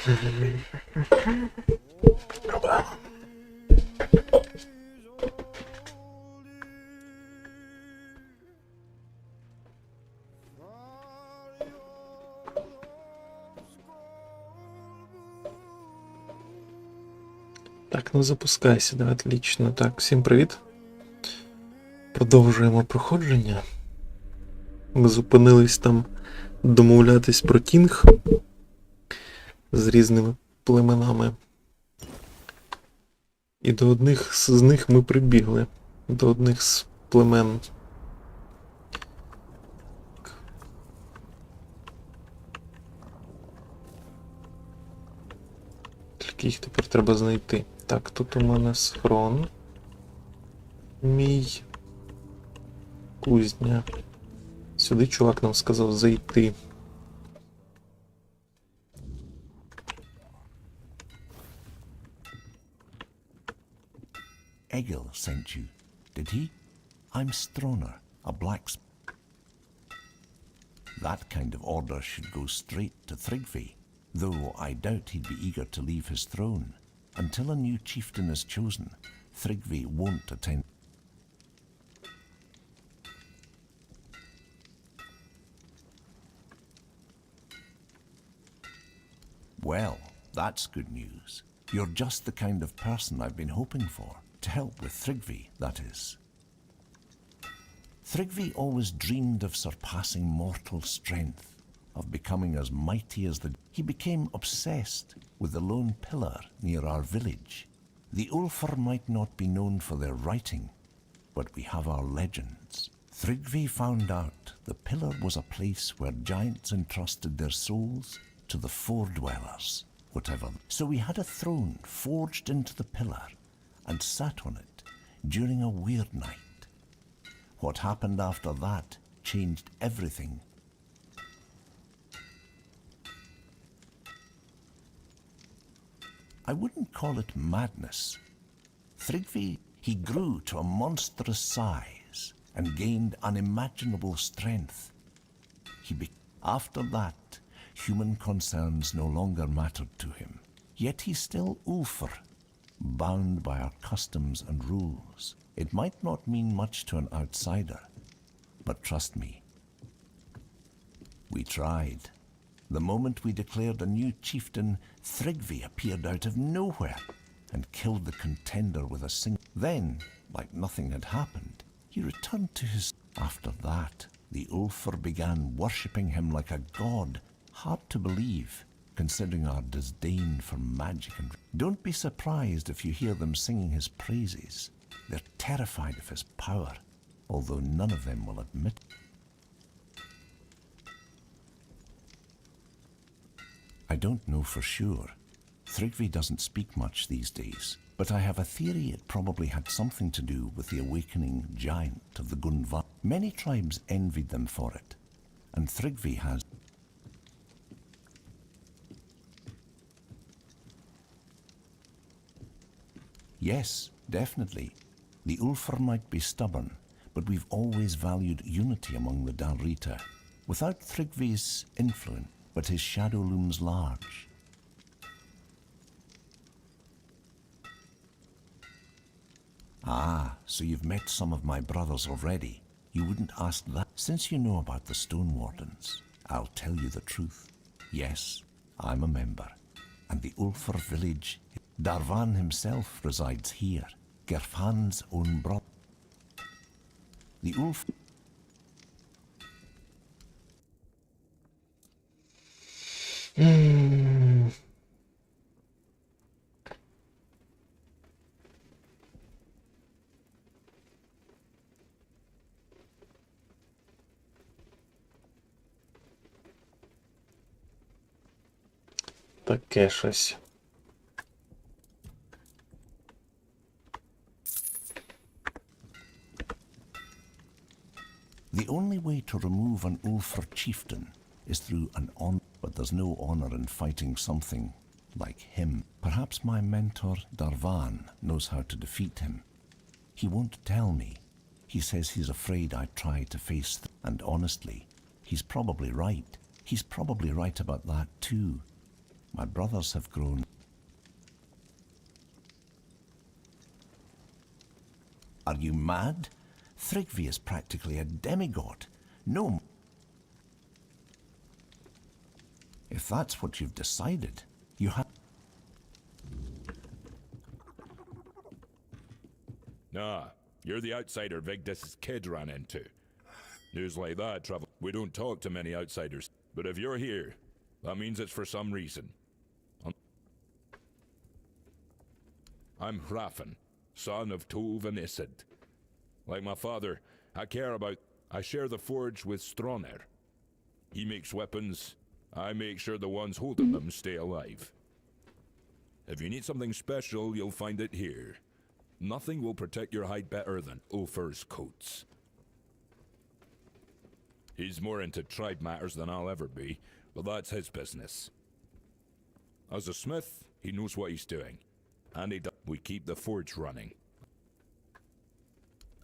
Так, ну запускайся, давай, отлично. Так, всім привіт. Продовжуємо проходження. Ми зупинились там домовлятись про тінг з різними племенами. І до одних з них ми прибігли. До одних з племен. Тільки їх тепер треба знайти. Так, тут у мене схрон. Мій. Кузня. Сюди чувак нам сказав зайти. Egil sent you, did he? I'm Stroner, a blacksmith. That kind of order should go straight to Thrigvi, though I doubt he'd be eager to leave his throne. Until a new chieftain is chosen, Thrigvi won't attend. Well, that's good news. You're just the kind of person I've been hoping for. To help with Thrigvi, that is. Thrigvi always dreamed of surpassing mortal strength, of becoming as mighty as the... He became obsessed with the lone pillar near our village. The Ulfar might not be known for their writing, but we have our legends. Thrigvi found out the pillar was a place where giants entrusted their souls to the Fore-dwellers, whatever. So we had a throne forged into the pillar and sat on it during a weird night. What happened after that changed everything. I wouldn't call it madness. Thrigvi, he grew to a monstrous size and gained unimaginable strength. After that, human concerns no longer mattered to him. Yet he's still Ulfr, bound by our customs and rules. It might not mean much to an outsider, but trust me, we tried. The moment we declared a new chieftain, Thrigvi appeared out of nowhere and killed the contender with a single... Then, like nothing had happened, he returned to his... After that, the Ulfr began worshipping him like a god. Hard to believe, considering our disdain for magic and... Don't be surprised if you hear them singing his praises. They're terrified of his power, although none of them will admit. I don't know for sure. Thrigvi doesn't speak much these days, but I have a theory it probably had something to do with the awakening giant of the Gunvar. Many tribes envied them for it, and Thrigvi has... Yes, definitely. The Ulfar might be stubborn, but we've always valued unity among the Dalrita. Without Thrigvi's influence, but his shadow looms large. Ah, so you've met some of my brothers already. You wouldn't ask that. Since you know about the Stone Wardens, I'll tell you the truth. Yes, I'm a member, and the Ulfar village... Darvan himself resides here, Gerfan's own brother. The Ulf... Таке щось. The only way to remove an Ulfar chieftain is through an honor, but there's no honor in fighting something like him. Perhaps my mentor Darvan knows how to defeat him. He won't tell me. He says he's afraid I'd try to face and honestly, he's probably right. He's probably right about that too. My brothers have grown. Are you mad? Thrigvi is practically a demigod. No. If that's what you've decided, you have... Nah, you're the outsider Vigdis's kid ran into. News like that travel. We don't talk to many outsiders, but if you're here, that means it's for some reason. I'm Hrafn, son of Tolv and Isid. Like my father, I share the forge with Stroner. He makes weapons, I make sure the ones holding them stay alive. If you need something special, you'll find it here. Nothing will protect your hide better than Ulfr's coats. He's more into tribe matters than I'll ever be, but that's his business. As a smith, he knows what he's doing. And we keep the forge running.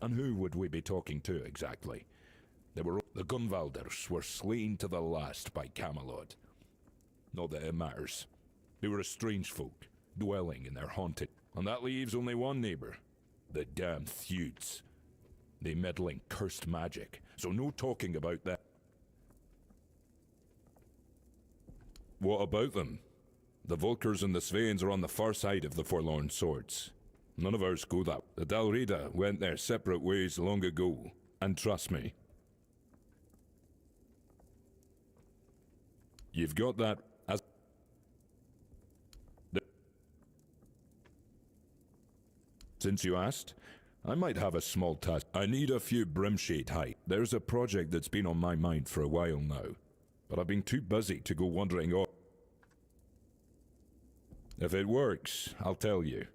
And who would we be talking to exactly? The Gunvalders were slain to the last by Camelot. Not that it matters. They were a strange folk, dwelling in their haunted. And that leaves only one neighbor. The damn Theuds. They meddle in cursed magic, so no talking about that. What about them? The Volkers and the Sveins are on the far side of the Forlorn Swords. None of ours go that. The Dalrida went their separate ways long ago, and trust me. You've got that as... Since you asked, I might have a small task. I need a few Brimshade hide. There's a project that's been on my mind for a while now, but I've been too busy to go wandering off. If it works, I'll tell you.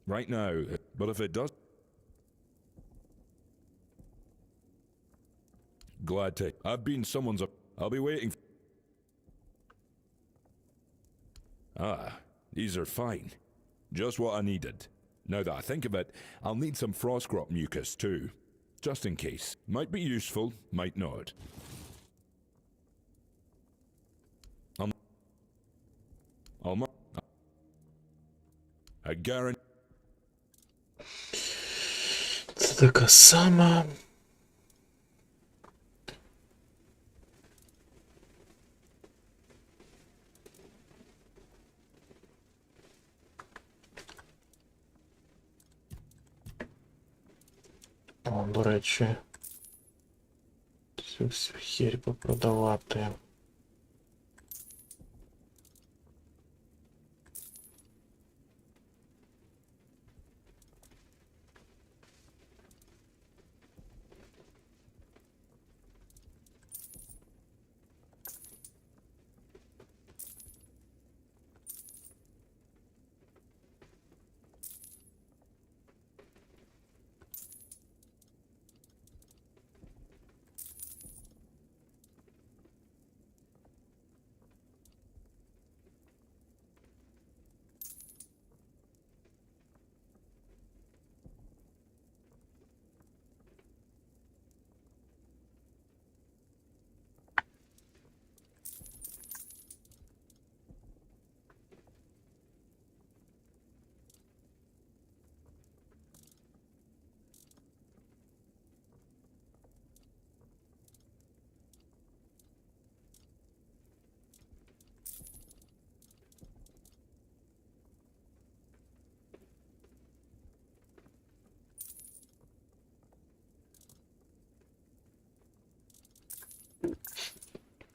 Right now, but if it does... Glad to... I've been someone's... I'll be waiting... Ah, these are fine. Just what I needed. Now that I think of it, I'll need some Frostgrot mucus too. Just in case. Might be useful, might not. I guarantee... Це така сама. О, до речі, цю всю херь попродавати.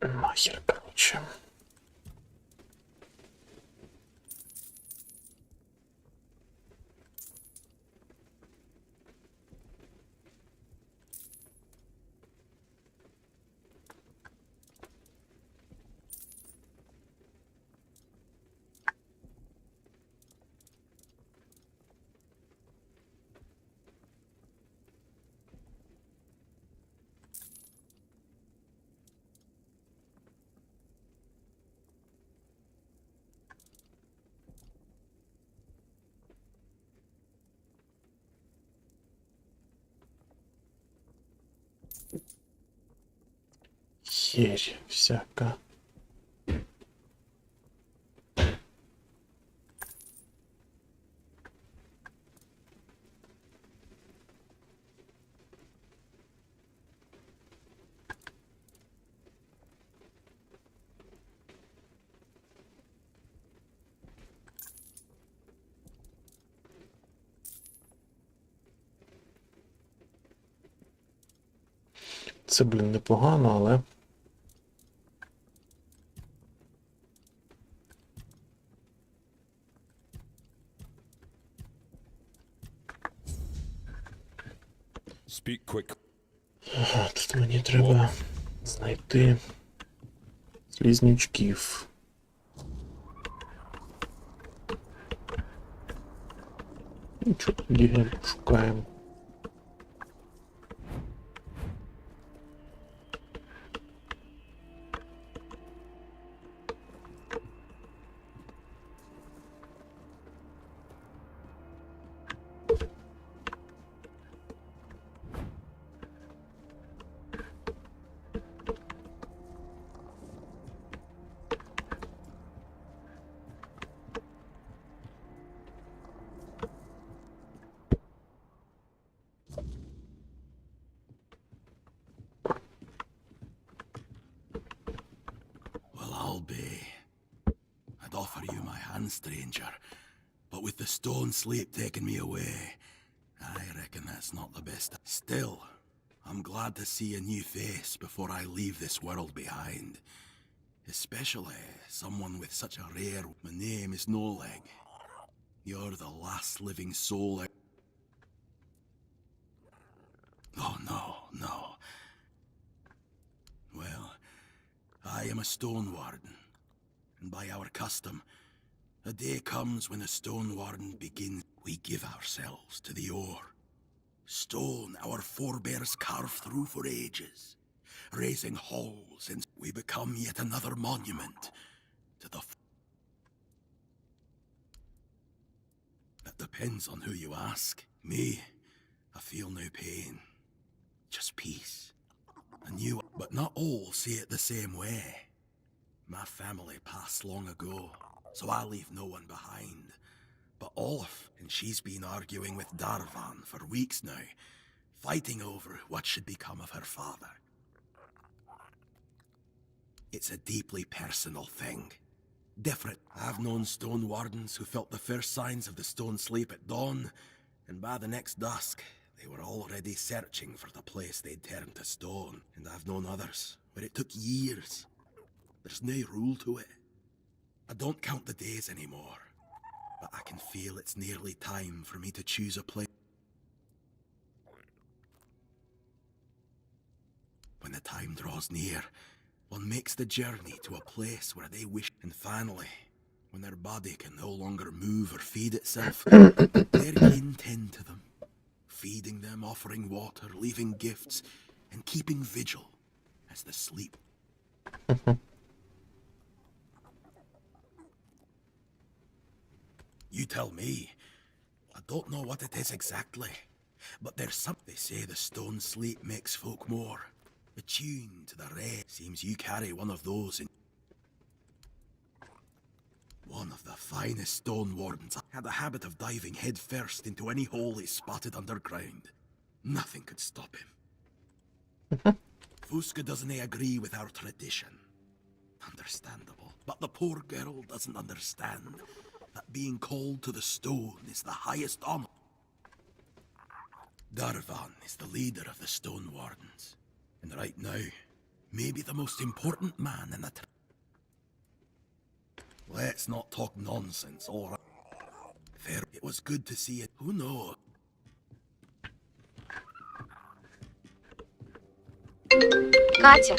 Нахер, короче. Херь всяка. Це, блін, непогано, але... Speak quick. Ага, тут мені треба знайти слізнячків. Нічого, тоді шукаємо. Well, I'll be. I'd offer you my hand, stranger, but with the stone sleep taking me away, I reckon that's not the best. Still, I'm glad to see a new face before I leave this world behind. Especially someone with such a rare... My name is No Leg. You're the last living soul I... Oh, no, no. Well, I am a stone warden, and by our custom, a day comes when a stone warden begins. We give ourselves to the ore. Stone our forebears carved through for ages, raising halls, and we become yet another monument to the... That depends on who you ask. Me, I feel no pain, just peace. I knew, but not all see it the same way. My family passed long ago, so I leave no one behind. But Olaf, and she's been arguing with Darvan for weeks now, fighting over what should become of her father. It's a deeply personal thing. Different. I've known stone wardens who felt the first signs of the stone sleep at dawn, and by the next dusk, they were already searching for the place they'd turned to stone. And I've known others where it took years. There's no rule to it. I don't count the days anymore, but I can feel it's nearly time for me to choose a place. When the time draws near, one makes the journey to a place where they wish. And finally, when their body can no longer move or feed itself, their kin tend to them, feeding them, offering water, leaving gifts, and keeping vigil as the sleep. You tell me. I don't know what it is exactly, but there's something. They say the stone sleep makes folk more attuned to the red. Seems you carry one of those in... One of the finest stone wardens had a habit of diving head first into any hole he spotted underground. Nothing could stop him. Fuska doesn't agree with our tradition. Understandable. But the poor girl doesn't understand that being called to the stone is the highest honor. Darvan is the leader of the stone wardens, and right now, maybe the most important man in the... Let's not talk nonsense, alright? Fair. It was good to see it. Who knows? Катя,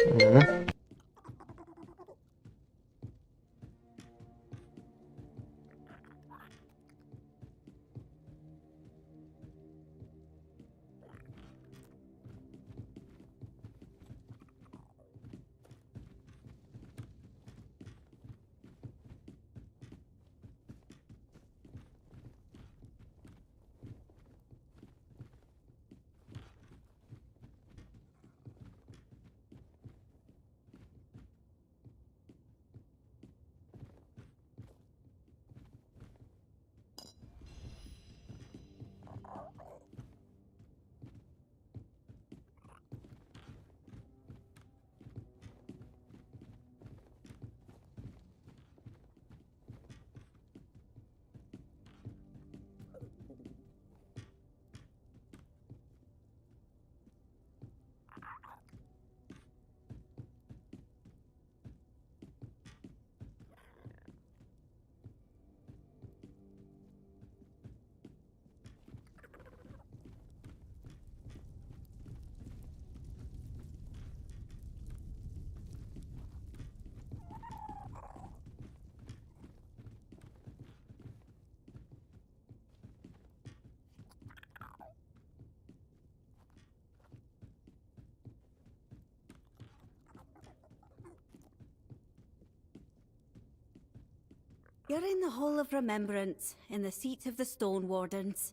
You're in the Hall of Remembrance, in the seat of the Stone Wardens.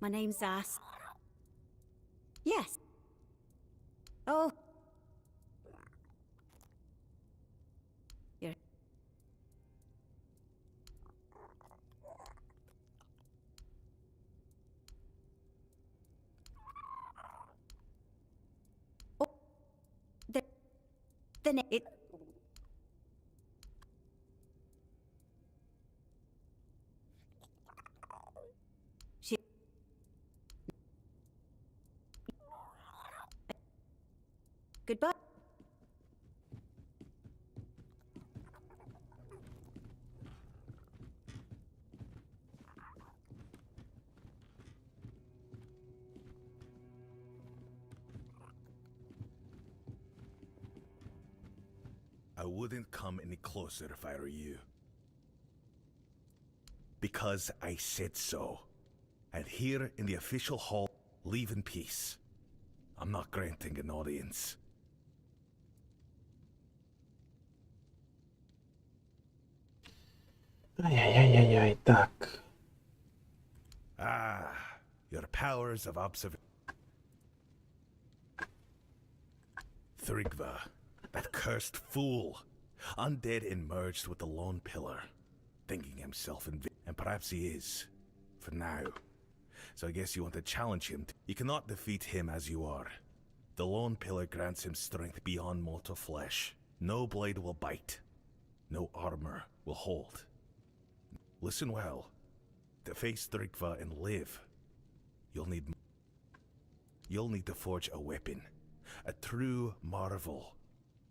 My name's Ass. Yes. Oh. You're... Oh. It... Goodbye. I wouldn't come any closer if I were you. Because I said so. And here in the official hall, leave in peace. I'm not granting an audience. Ай-яй-яй-яй-яй, так. Ah, your powers of observation. Thrigva, that cursed fool. Undead and merged with the Lone Pillar. Thinking himself and perhaps he is. For now. So I guess you want to challenge him. You cannot defeat him as you are. The Lone Pillar grants him strength beyond mortal flesh. No blade will bite. No armor will hold. Listen well. To face Thrigva and live, you'll need to forge a weapon. A true marvel.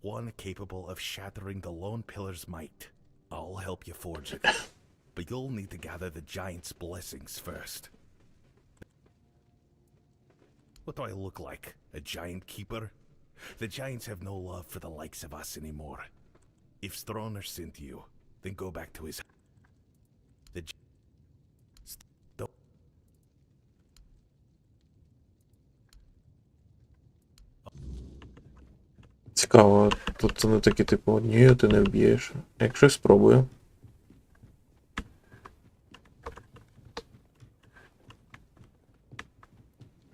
One capable of shattering the Lone Pillar's might. I'll help you forge it. But you'll need to gather the Giant's blessings first. What do I look like? A Giant Keeper? The Giants have no love for the likes of us anymore. If Stroner sent you, then go back to his... Цікаво, тут вони такі, типу, ні, ти не вб'єш. Якщо спробую.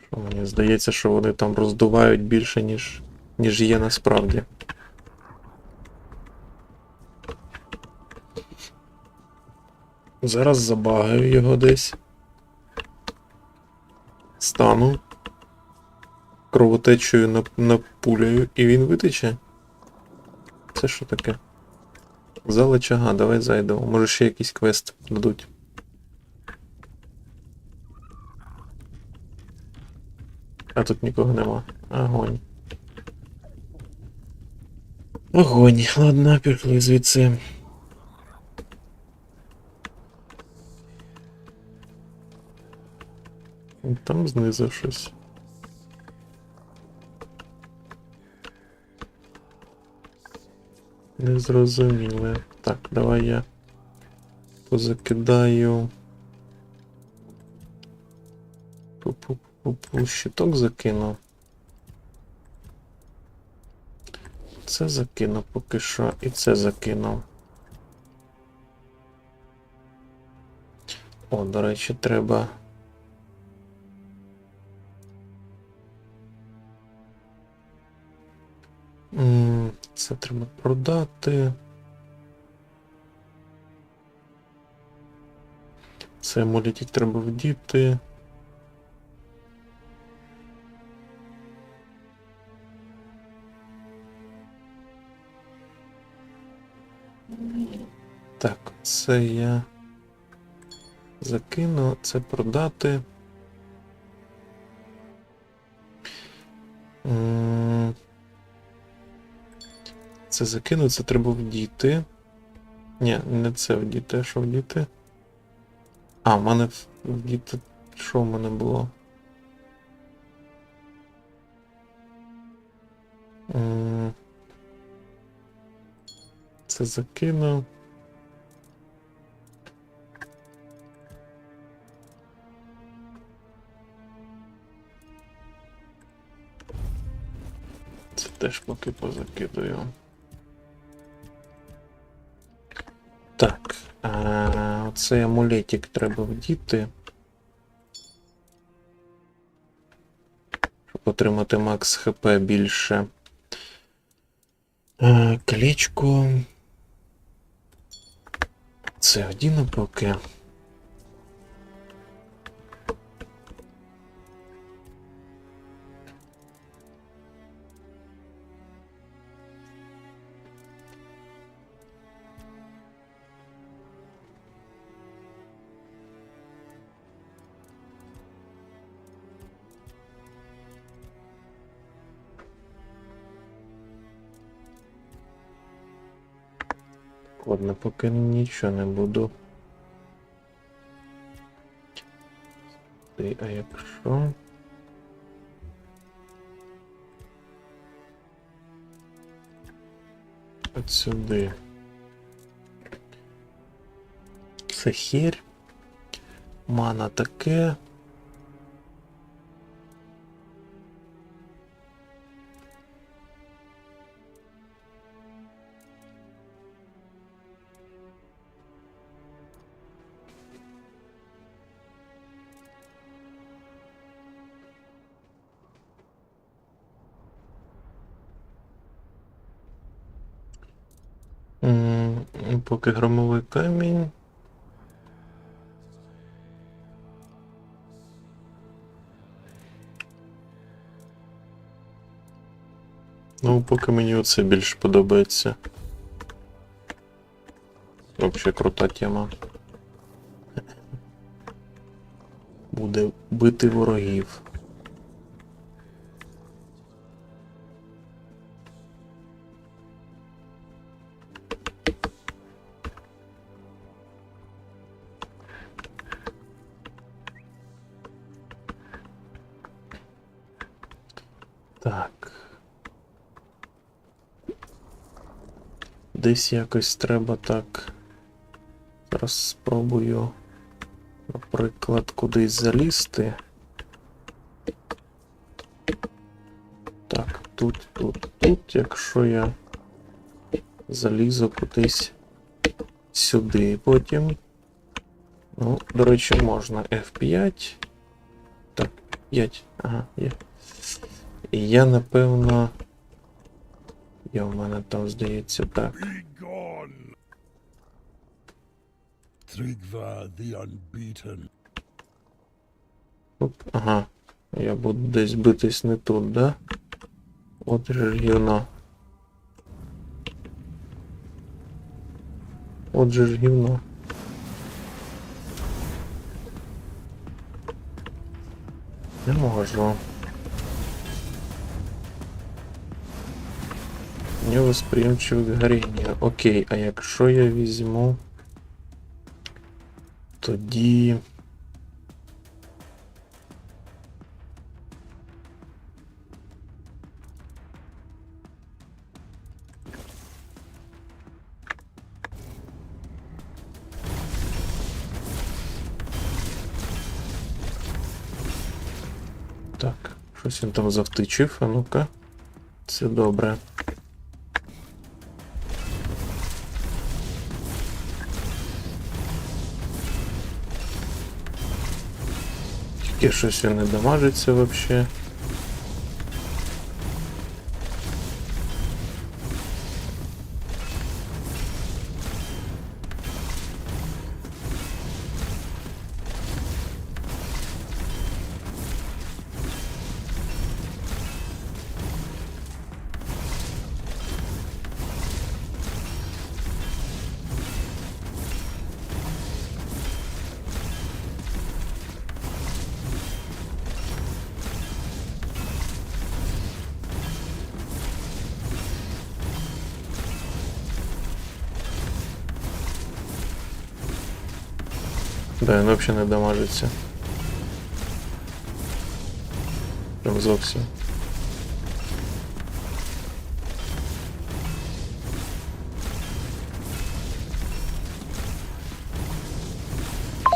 Що мені здається, що вони там роздувають більше, ніж є насправді. Зараз забагаю його десь. Стану. Кровотечею напуляю, і він витече. Це що таке? Зала чага, давай зайдемо. Може ще якийсь квест дадуть. А тут нікого нема. Огонь. Огонь. Ладно, пішли звідси. Там знизу щось. Незрозуміле. Так, давай я позакидаю. Щиток закину. Це закину поки що. І це закину. О, до речі, треба... Це треба продати. Це амулетик треба вдіти. Так, це я закину, це продати. Це закину, це треба вдіти. Ні, не це вдіти, а що вдіти? А, в мене вдіти... Що в мене було? Це закину. Це теж поки позакидаю. Так. цей амулетик треба вдіти. Щоб отримати макс ХП більше. Колечко. Це одіну поки. Ладно, поки нічого не буду. А якщо... От сюди. Це херь. Мана таке. Поки громовий камінь. Ну, поки мені оце більше подобається. Взагалі крута тема. Буде бити ворогів. Так. Десь якось треба так. Зараз спробую, наприклад, кудись залізти. Так, тут, якщо я залізу кудись сюди потім. Ну, до речі, можна F5. Так, 5. Ага, є. І я, напевно... У мене там, здається, так. Оп, ага. Я буду десь битись не тут, да? От же ж гівно. От же ж гівно. Не можу. Невосприимчивый к горению. Окей, а якщо я візьму... Тоді... Так, щось він там завтичив, а ну-ка. Це добре. Тільки щось він не дамажиться вообще. Да, він взагалі не дамажиться. Прям зовсім.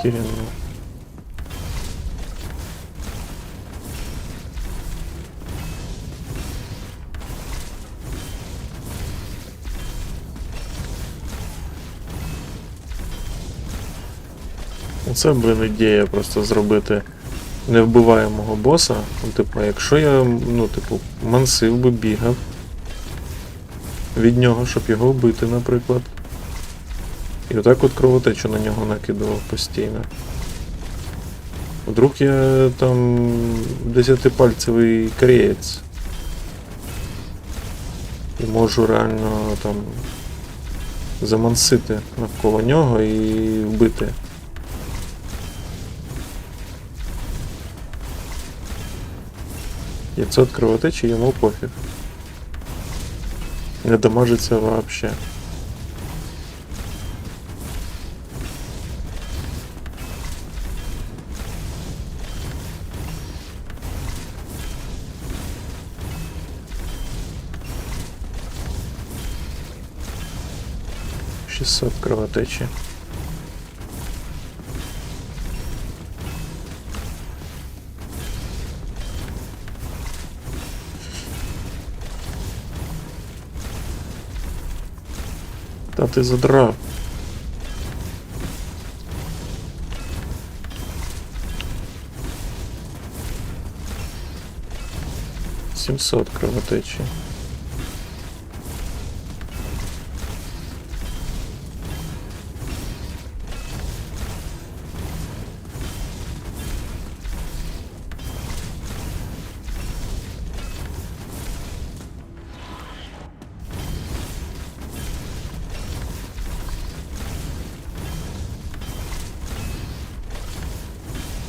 Херенно. Оце, блин, ідея просто зробити невбиваємого боса. Ну, типу, якщо я, ну, типу, мансив би бігав від нього, щоб його вбити, наприклад. І отак от кровотечу на нього накидував постійно. Вдруг я там 10-пальцевий кореєць. І можу реально там замансити навколо нього і вбити. Яйцо від кровотечі йому пофіг. Не дамажиться вообще. Шістсот кровотечі. Та ти задрав. Сімсот кровотечі.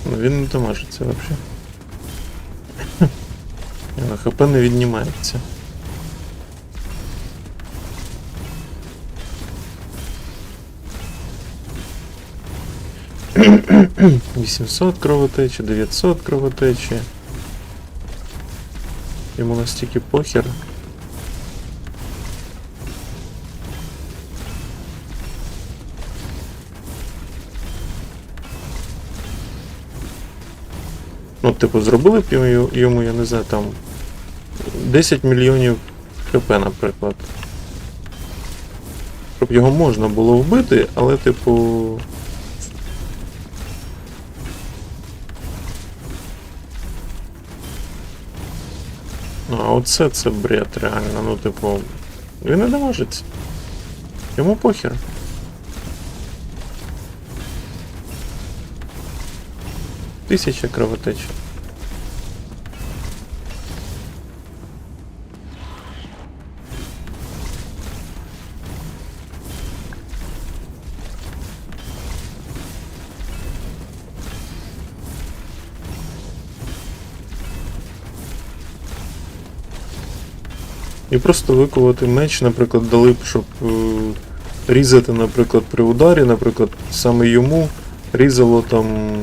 Ну, він не дамажиться вообще. На ХП не віднімається. $800 кровотечі, 900 кровотечі. Йому настільки похер. Ну, типу, зробили б йому, я не знаю, там 10 мільйонів ХП, наприклад. Щоб його можна було вбити, але, типу... Ну, а оце це бред, реально. Ну, типу, він не дамажиться. Йому похер. Тисяча кровотеч. І просто викувати меч, наприклад, дали б, щоб різати, наприклад, при ударі, наприклад, саме йому різало там...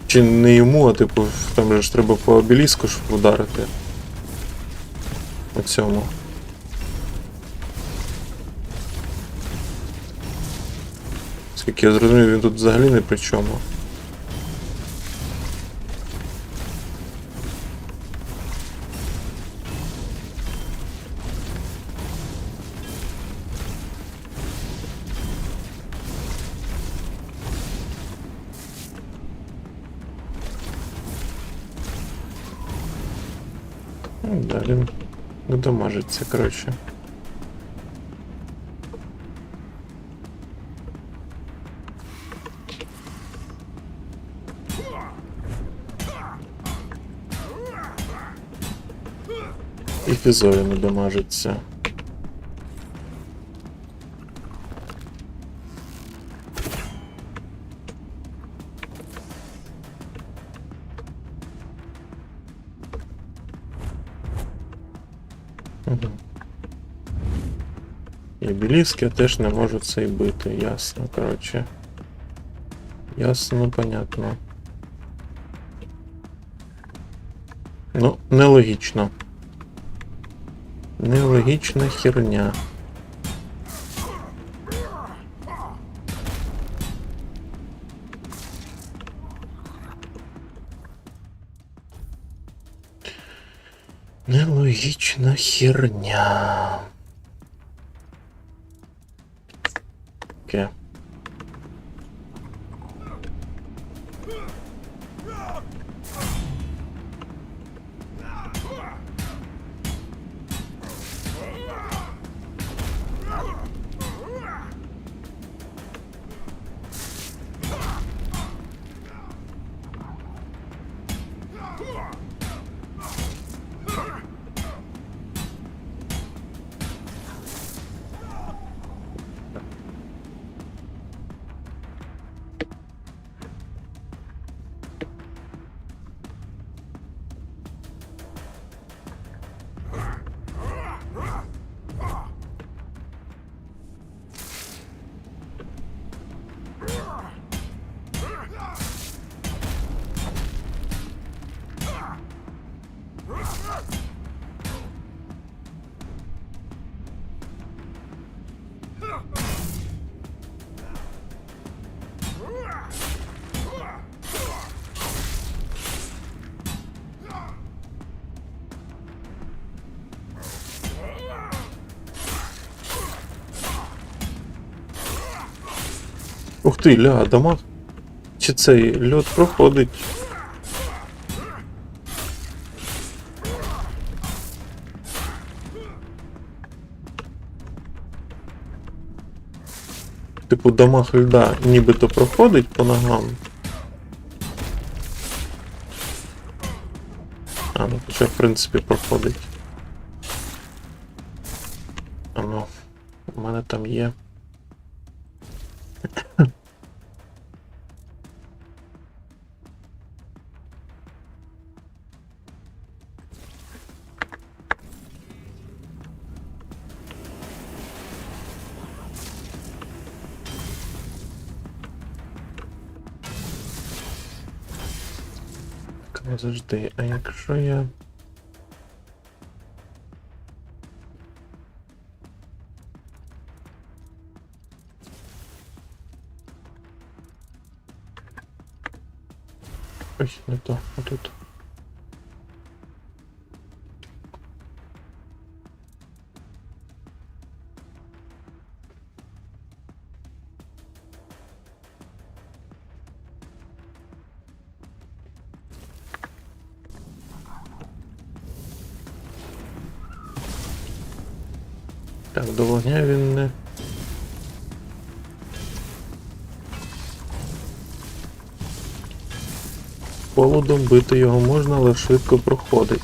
Чи не йому, а типу, там же ж треба по обеліску, щоб ударити. По цьому. Скільки я зрозумів, він тут взагалі не при чому. Далі не дамажиться, коротше. І фізові не дамажиться. І білівські теж не можуть цей бити, ясно, коротше. Ясно, понятно. Ну, нелогічно. Нелогічна херня. Нелогічна херня. таке. Ух ти, ля, дамаг. Чи цей льот проходить? Типу дамаг льда нібито проходить по ногам. А, ну хоча в принципі проходить. А ну, у мене там є. Завжди, а якщо я... Ой, не то, отут. Так, до вогня він не... Холодом бити його можна, але швидко проходить.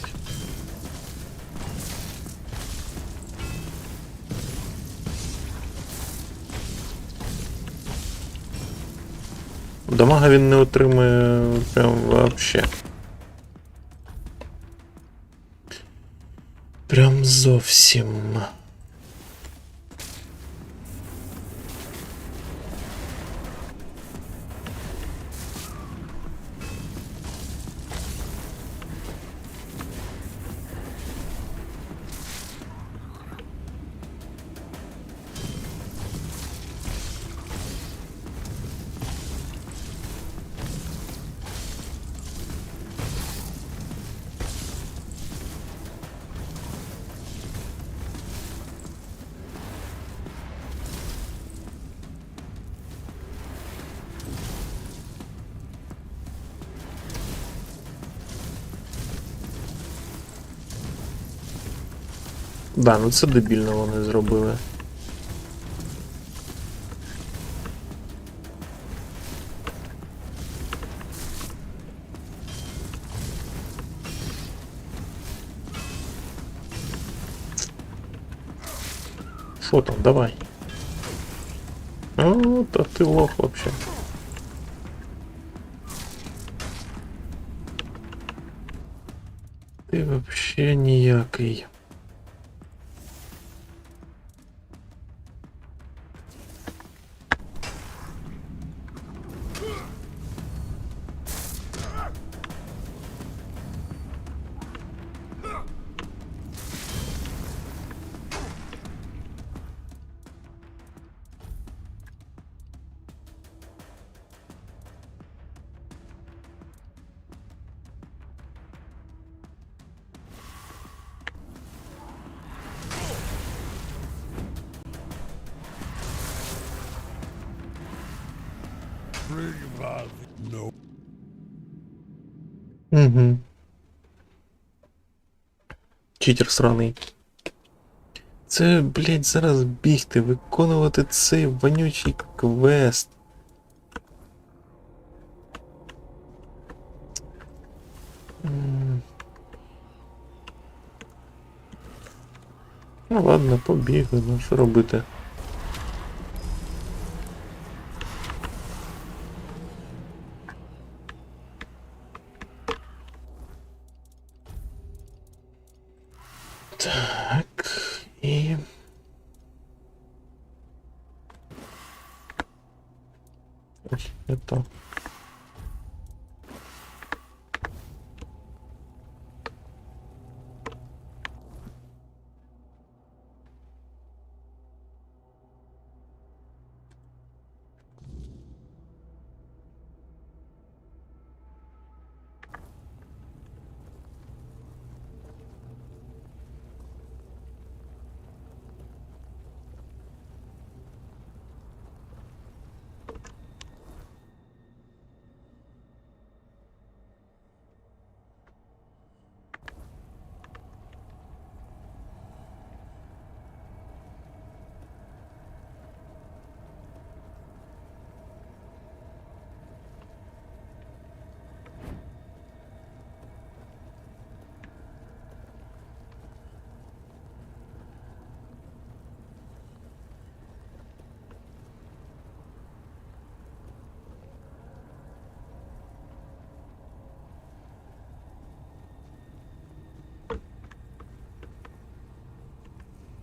Дамага він не отримує прям вообще. Прям зовсім. Да, ну це дебільно вони зробили. Що там, давай. О, та ти лох вообще. Ти вообще ніякий. Угу. Читер сраний. Це, блять, зараз бігти, виконувати цей вонючий квест. Ну ладно, побігли, ну що робити? Так, і... Ось, не то.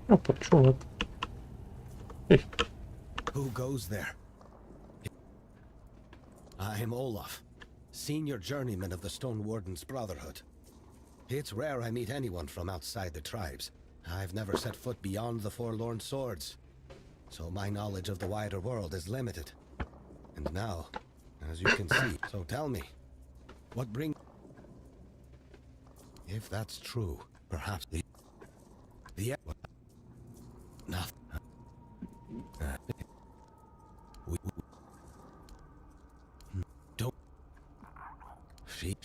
Опа, чувак. Ей. Who goes there? I'm Olaf, senior journeyman of the Stone Warden's Brotherhood. It's rare I meet anyone from outside the tribes. I've never set foot beyond the Forlorn Swords, so my knowledge of the wider world is limited. And now, as you can see, so tell me, what brings... If that's true, perhaps the... Nothing. Don't... She...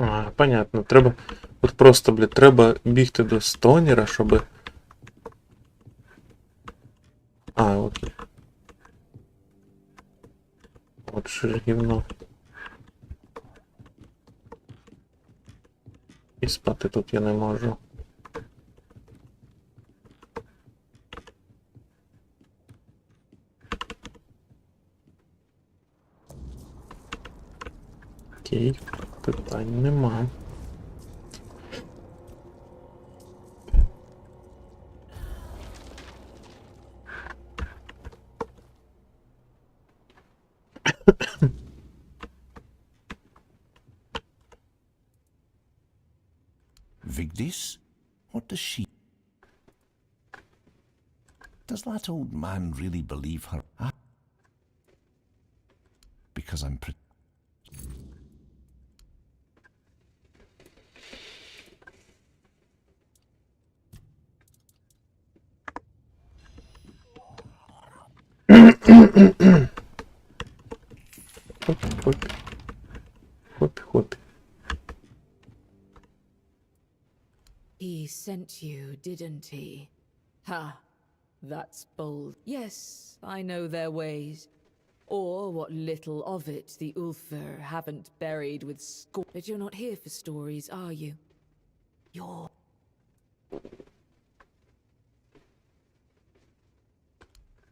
А, понятно, треба... От просто, блядь, треба бігти до стонера, щоб... А, окей. От що ж гівно. І спати тут я не можу. Окей, питань нема. Vigdis? What does she... Does that old man really believe her? Ah. Because I'm pretty... Хопі-хопі. Хопі-хопі. He sent you, didn't he? Ha! That's bold. Yes, I know their ways. or what little of it the Ulfr haven't buried with scorn. But you're not here for stories, are you? You're...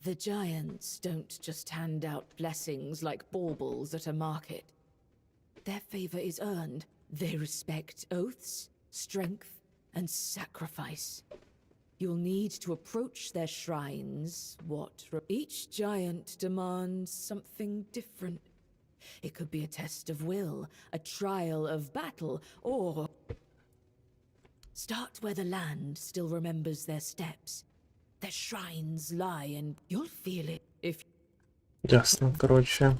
The giants don't just hand out blessings like baubles at a market. Their favor is earned. They respect oaths, strength, and sacrifice. You'll need to approach their shrines. Each giant demands something different. It could be a test of will, a trial of battle, or... Start where the land still remembers their steps. Their shrines lie, and you'll feel it if... Ясно, коротше.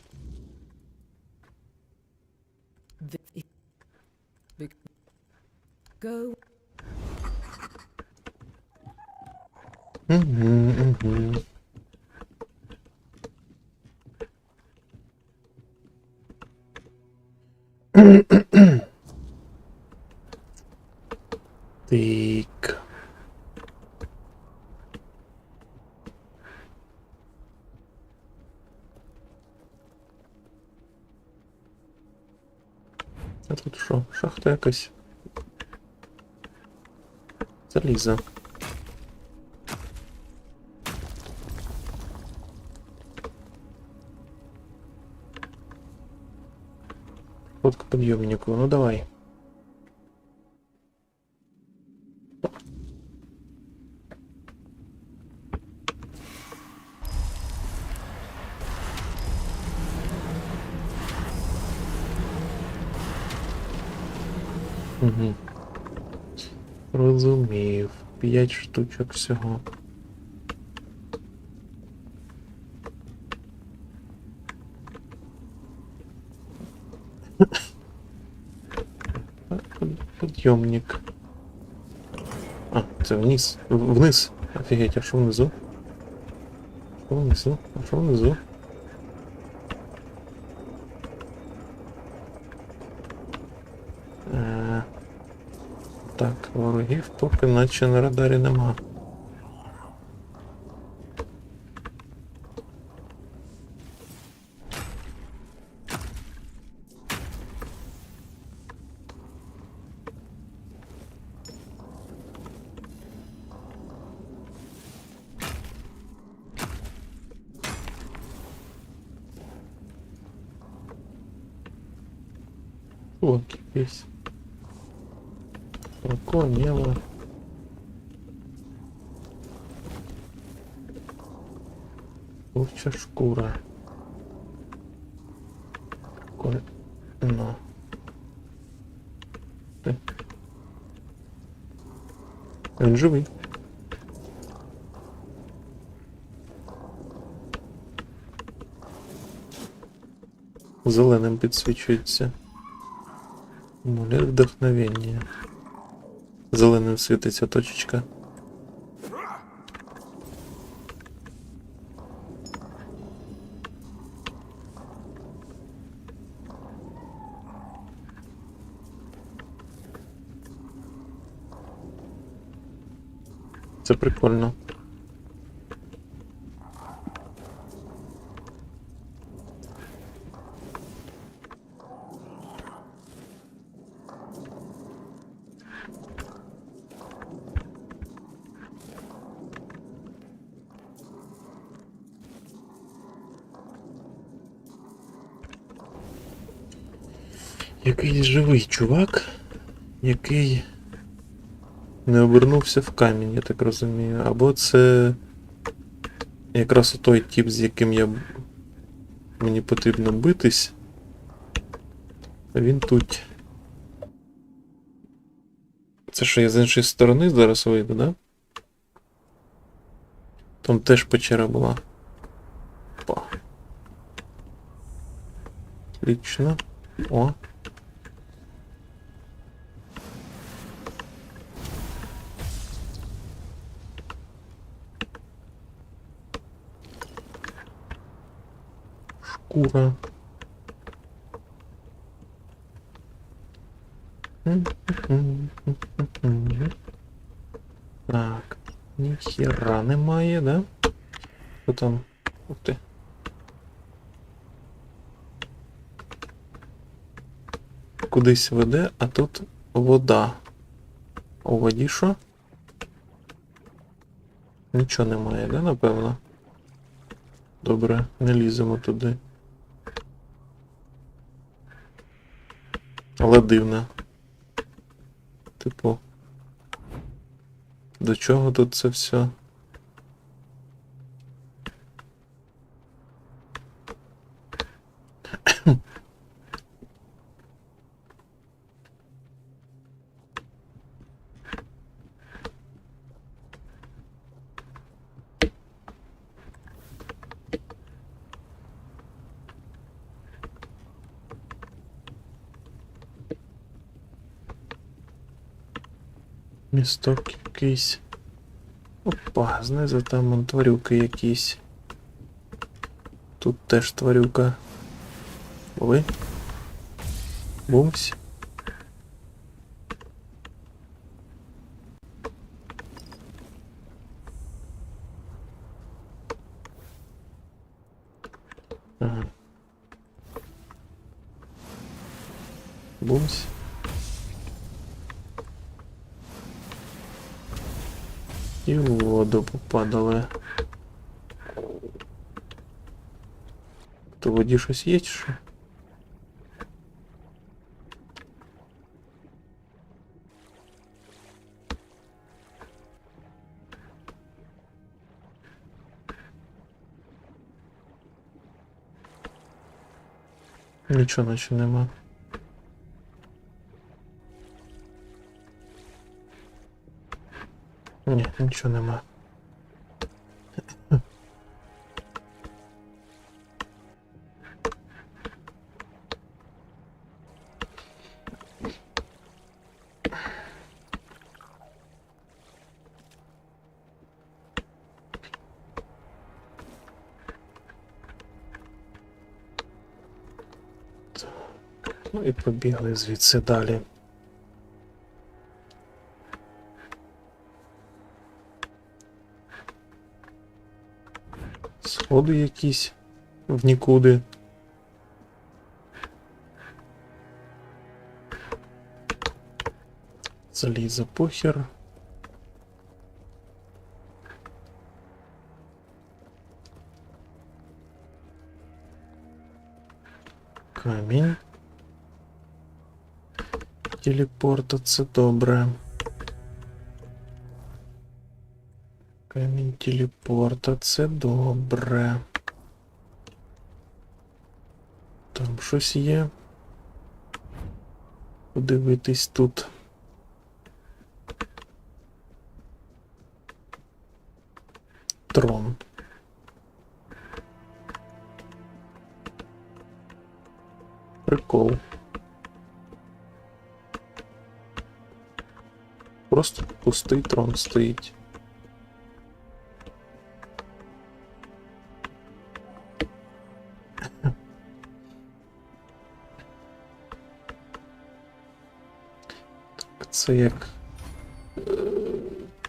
Go. Так. А тут що? Шахта якась. Залізо. Под к подъемнику. Ну давай. Угу. Розумів. 5 штучок всього. Подъемник. А, це вниз. Вниз. Офігеть, а що внизу? Що внизу? А що внизу? Так, ворогів поки наче на радарі нема. О, якийсь. Оконело. Овча шкура. Ну. Він живий. Зеленим підсвічується. Амулет вдохновення. Зеленим світиться точечка. Це прикольно. Якийсь живий чувак, який не обернувся в камінь, я так розумію. Або це якраз той тип, з яким мені потрібно битись. Він тут. Це що, я з іншої сторони зараз вийду, да? Там теж печера була. Опа. Отлично. О. Шкура. Так, ніхіра немає, да? Що там? Ух ти. кудись веде, а тут вода. У воді що? Нічого немає, да, напевно? Добре, не ліземо туди. Але дивно. Типу, до чого тут це все? Місток якийсь. Опа, знизу там вон тварюки якісь. Тут теж тварюка. Ви? Бумсь. Ага. Бумсь. І в воду попадали. То в воді щось є чи що? Нічого наче нема. Ні, нічого нема. Ну і побігли звідси далі. Сходи якісь в нікуди. Залізо похер. Камінь. Телепорта, це добре. Камінь телепорта, це добре. Там щось є. Подивитись тут. Трон. Прикол. Просто пустий трон стоїть. Так, це як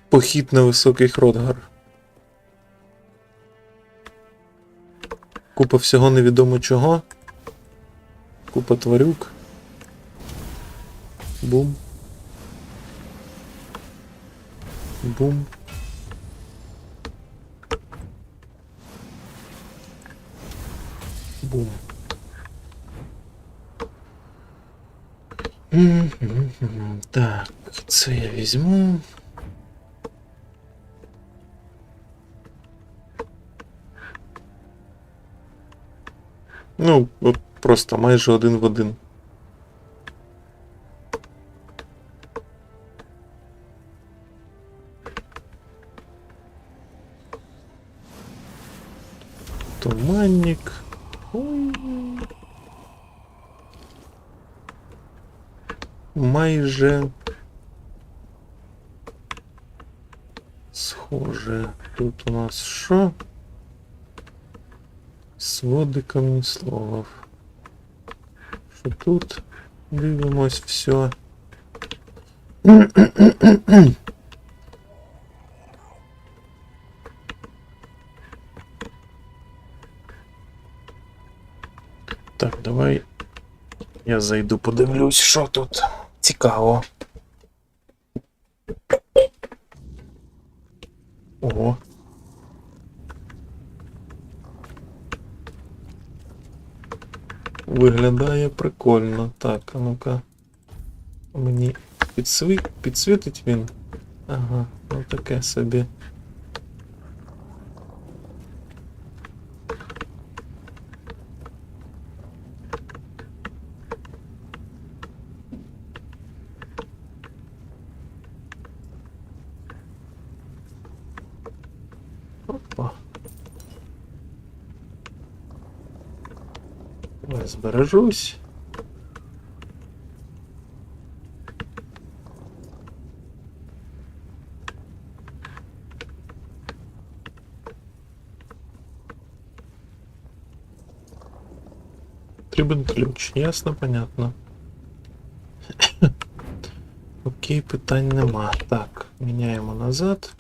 похід на високий Хродгар. Купа всього невідомо чого. Купа тварюк. Бум. Бум. Бум. Так, це я візьму. Ну, от просто майже один в один. Туманник. Ой. Майже схоже. Тут у нас що? Своди камнесловов. Що тут? Дивимось все. Так, давай Я зайду, подивлюсь, що тут. Цікаво. Ого. Виглядає прикольно. Так, а ну-ка. Мені підсвітить він? Ага, ну таке собі. Опа. Я збережусь. Потрібен ключ. Ясно, понятно. Окей, питань нема. Так, міняємо назад.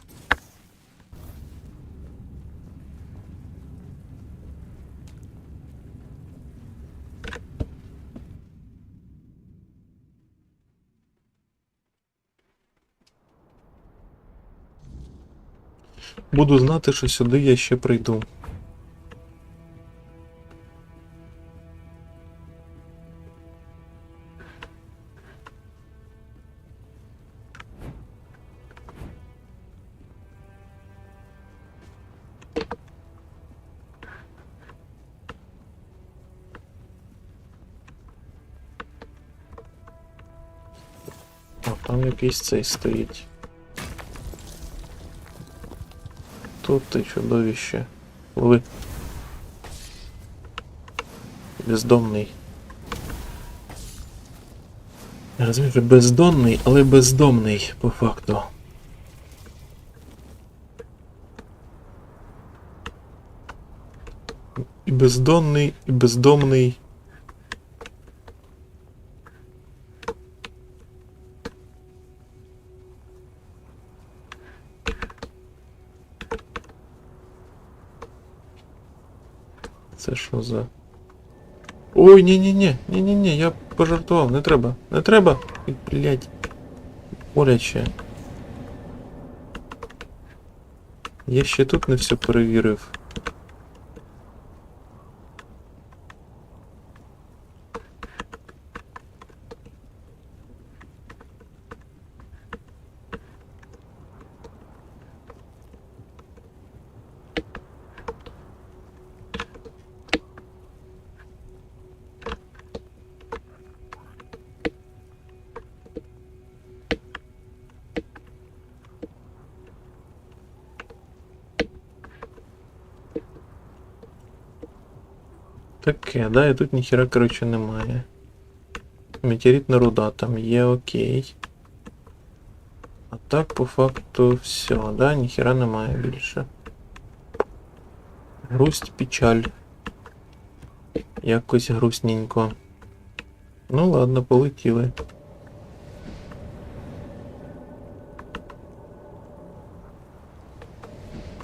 Буду знати, що сюди я ще прийду. О, там якийсь цей стоїть. Тут ти чудовище. Ви. Бездомний. Я розумію, що бездонний, але бездомний, по факту. І бездонний, і бездомний. Це що за... Ой, ні-ні-ні, я пожартував, не треба, не треба. І, блядь, боляче. Я ще тут не все перевірив. Таке, да, і тут ніхіра, коротше, немає. Метеоритна руда там є, окей. А так, по факту, все, да, ніхіра немає більше. Грусть, печаль. Якось грустненько. Ну ладно, полетіли.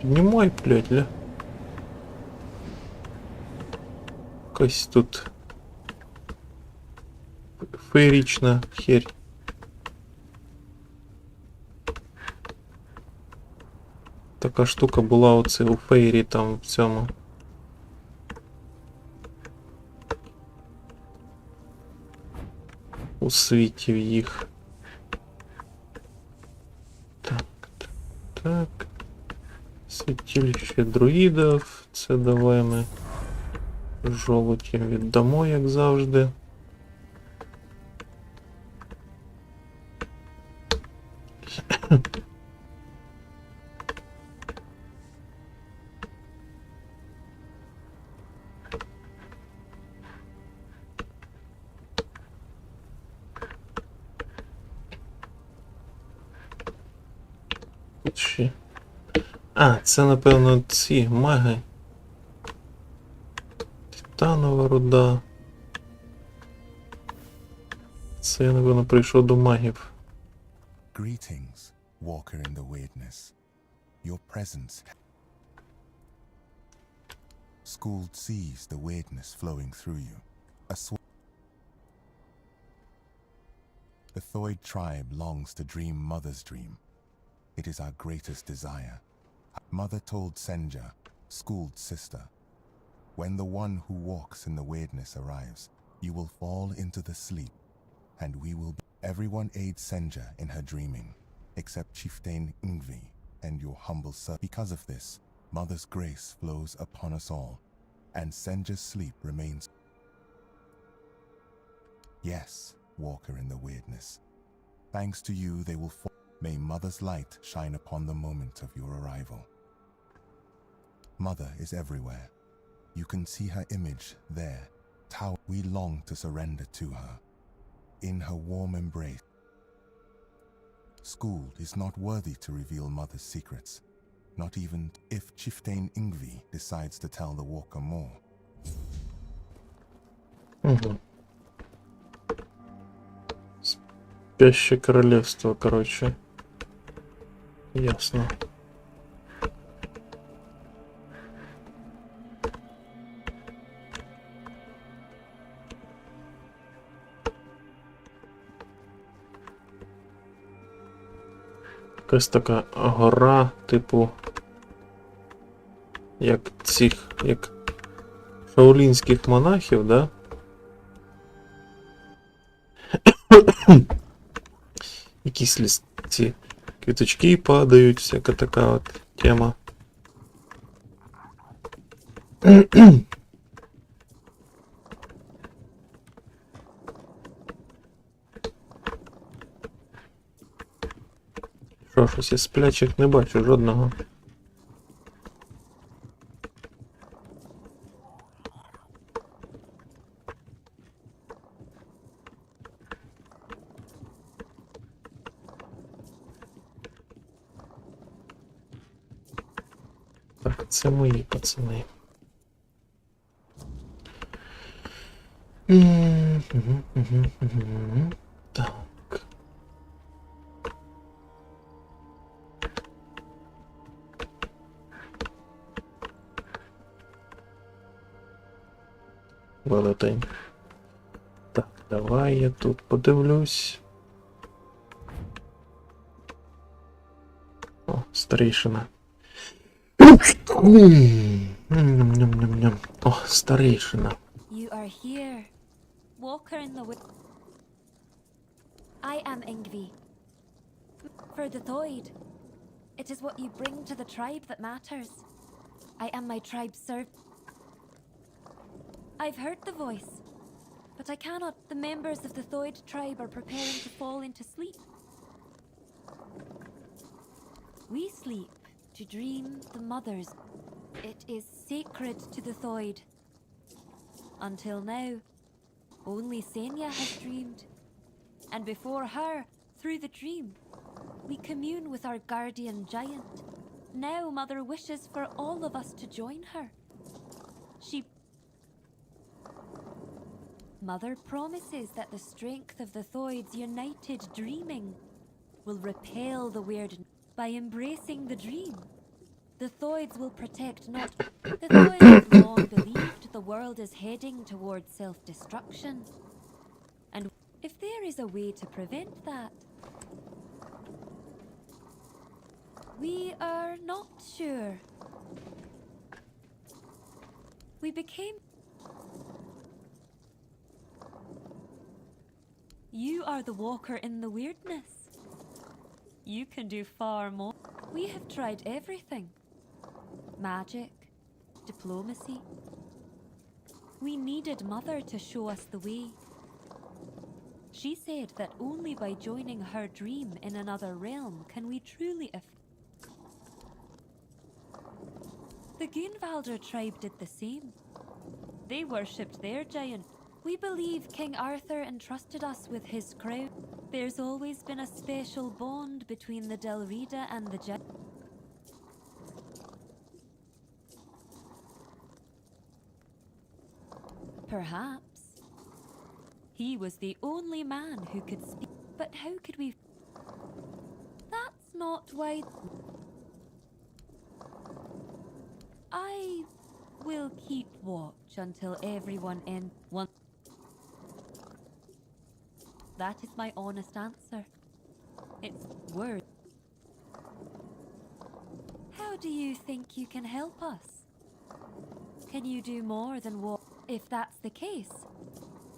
Піднімай, блядь, ля. Якась тут феєрична херь. Така штука була оце у фейрі там в цьому. У світі в їх. Так. Святилище друїдів. Це давай ми жолудів віддамо, як завжди. Тут ще. А, це, напевно, ці маги. Титанова руда. Це я, напевно, прийшов до магів. Greetings, walker in the weirdness. Your presence. Schooled sees the weirdness flowing through you. The Thoid tribe longs to dream Mother's dream. It is our greatest desire. Mother told Senja, schooled sister, when the one who walks in the weirdness arrives, you will fall into the sleep, and we will be. Everyone aids Senja in her dreaming, except Chieftain Ingvi and your humble servant. Because of this, Mother's grace flows upon us all, and Senja's sleep remains. Yes, walker in the weirdness. Thanks to you, they will fall. May Mother's light shine upon the moment of your arrival. Mother is everywhere. You can see her image there. Tower. We long to surrender to her. In her warm embrace. School is not worthy to reveal Mother's secrets. Not even if Chieftain Ingvi decides to tell the walker more. Спящее королевство, короче. Ясно. Якась така гора, типу, як шаолінських монахів, да? Якісь ці квіточки падають, всяка така от тема. Що, щось я сплячих не бачу жодного. Так, це мої пацани. Так. Велетень. Так, давай я тут подивлюсь. О, старейшина. О, старейшина. You are here, walker in the I am Ingvi. For the Thoid. It is what you bring to the tribe that matters. I am my tribe's servant. I've heard the voice, but I cannot. The members of the Thoid tribe are preparing to fall into sleep. We sleep to dream the mothers. It is sacred to the Thoid. Until now, only Senya has dreamed. And before her, through the dream, we commune with our guardian giant. Now Mother wishes for all of us to join her. Mother promises that the strength of the Thoid's united dreaming will repel the weird. By embracing the dream, the Thoids will protect not. The Thoids have long believed the world is heading towards self-destruction. And if there is a way to prevent that, we are not sure. We became. You are the walker in the weirdness. You can do far more. We have tried everything. Magic, diplomacy. We needed Mother to show us the way. She said that only by joining her dream in another realm can we truly The Gunvalder tribe did the same. They worshipped their giant. We believe King Arthur entrusted us with his crown. There's always been a special bond between the Delrida and the giant. Perhaps. He was the only man who could speak. But how could we... That's not why... I will keep watch until everyone in one. That is my honest answer. It's word. How do you think you can help us? Can you do more than what? If that's the case,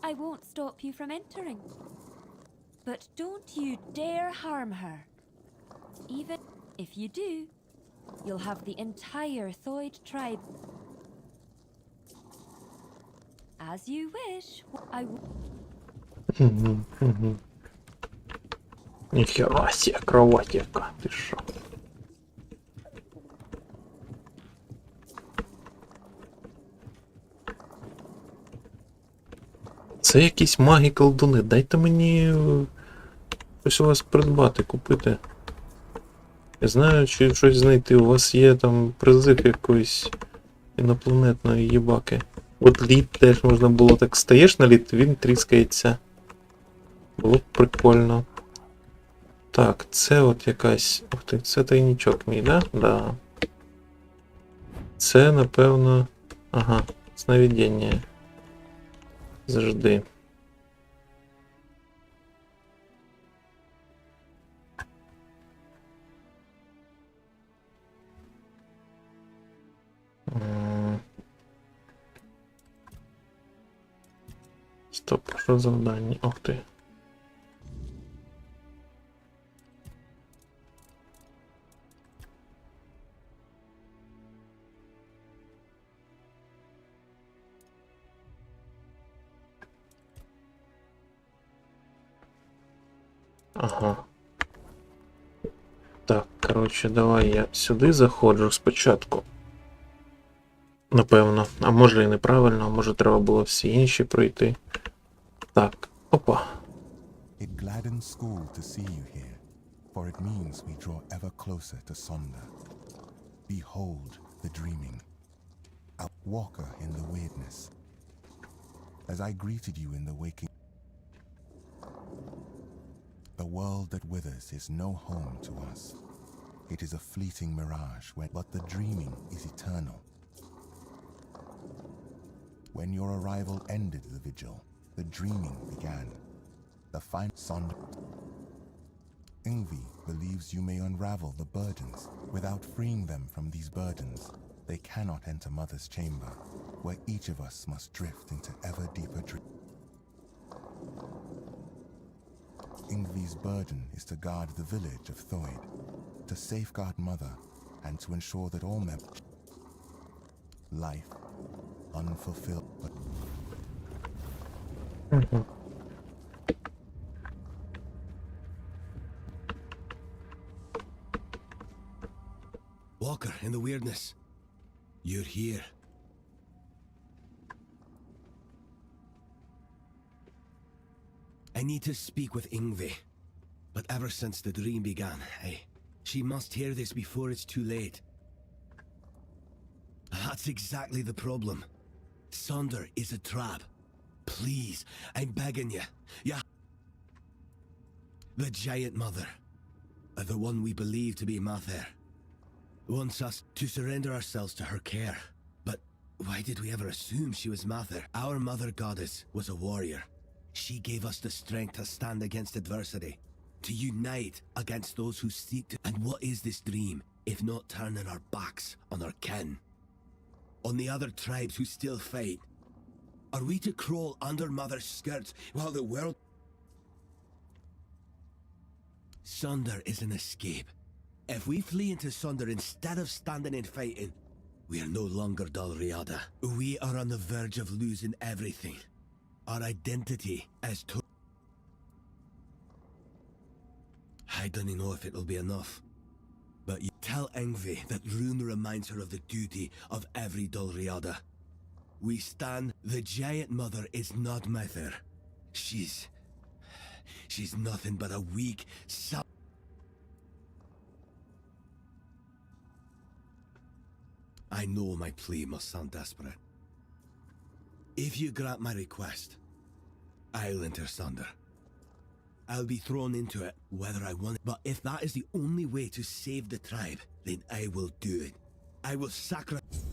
I won't stop you from entering. But don't you dare harm her. Even if you do, you'll have the entire Thoid tribe. As you wish, I will. Ніхера себе, кровать яка, ти що? Це якісь маги-колдуни. Дайте мені щось у вас придбати, купити. Я знаю, чи щось знайти. У вас є там призив якоїсь інопланетної їбаки. От лід теж можна було так стаєш на лід, він тріскається. Було б прикольно. Так, це от якась... Ух ти, це тайнічок мій, да? Да. Це, напевно... Ага, сновидіння. Завжди. Стоп, що завдання? Ох ти. Ага. Так, коротше, давай я сюди заходжу спочатку. Напевно. А може і неправильно, а може треба було всі інші пройти. Так, опа. It gladdens school to see you here, for it means we draw ever closer to Sonder. Behold the dreaming, a walker in the weirdness. As I greeted you in the waking, the world that withers is no home to us. It is a fleeting mirage, but the dreaming is eternal. When your arrival ended the vigil, the dreaming began. The fine Sonder. Ingvi believes you may unravel the burdens. Without freeing them from these burdens, they cannot enter Mother's chamber, where each of us must drift into ever deeper dreams. Ingvi's burden is to guard the village of Thoid, to safeguard Mother, and to ensure that all members... Life, unfulfilled, but... Walker, in the weirdness. You're here. I need to speak with Ingvi. But ever since the dream began, she must hear this before it's too late. That's exactly the problem. Sonder is a trap. Please, I'm begging you. Yeah. The Giant Mother, the one we believe to be Mather, wants us to surrender ourselves to her care. But why did we ever assume she was Mather? Our Mother Goddess was a warrior. She gave us the strength to stand against adversity, to unite against those who seek to... And what is this dream, if not turning our backs on our kin? On the other tribes who still fight? Are we to crawl under Mother's skirts while the world... Sonder is an escape. If we flee into Sonder instead of standing and fighting, we are no longer Dalriada. We are on the verge of losing everything. Our identity as to... I don't know if it'll be enough. But you tell Ingvi that Rune reminds her of the duty of every Dalriada. We stand... The Giant Mother is not Mather. She's nothing but a weak... I know my plea must sound desperate. If you grant my request, I'll enter Sonder. I'll be thrown into it, whether I want it. But if that is the only way to save the tribe, then I will do it. I will sacrifice...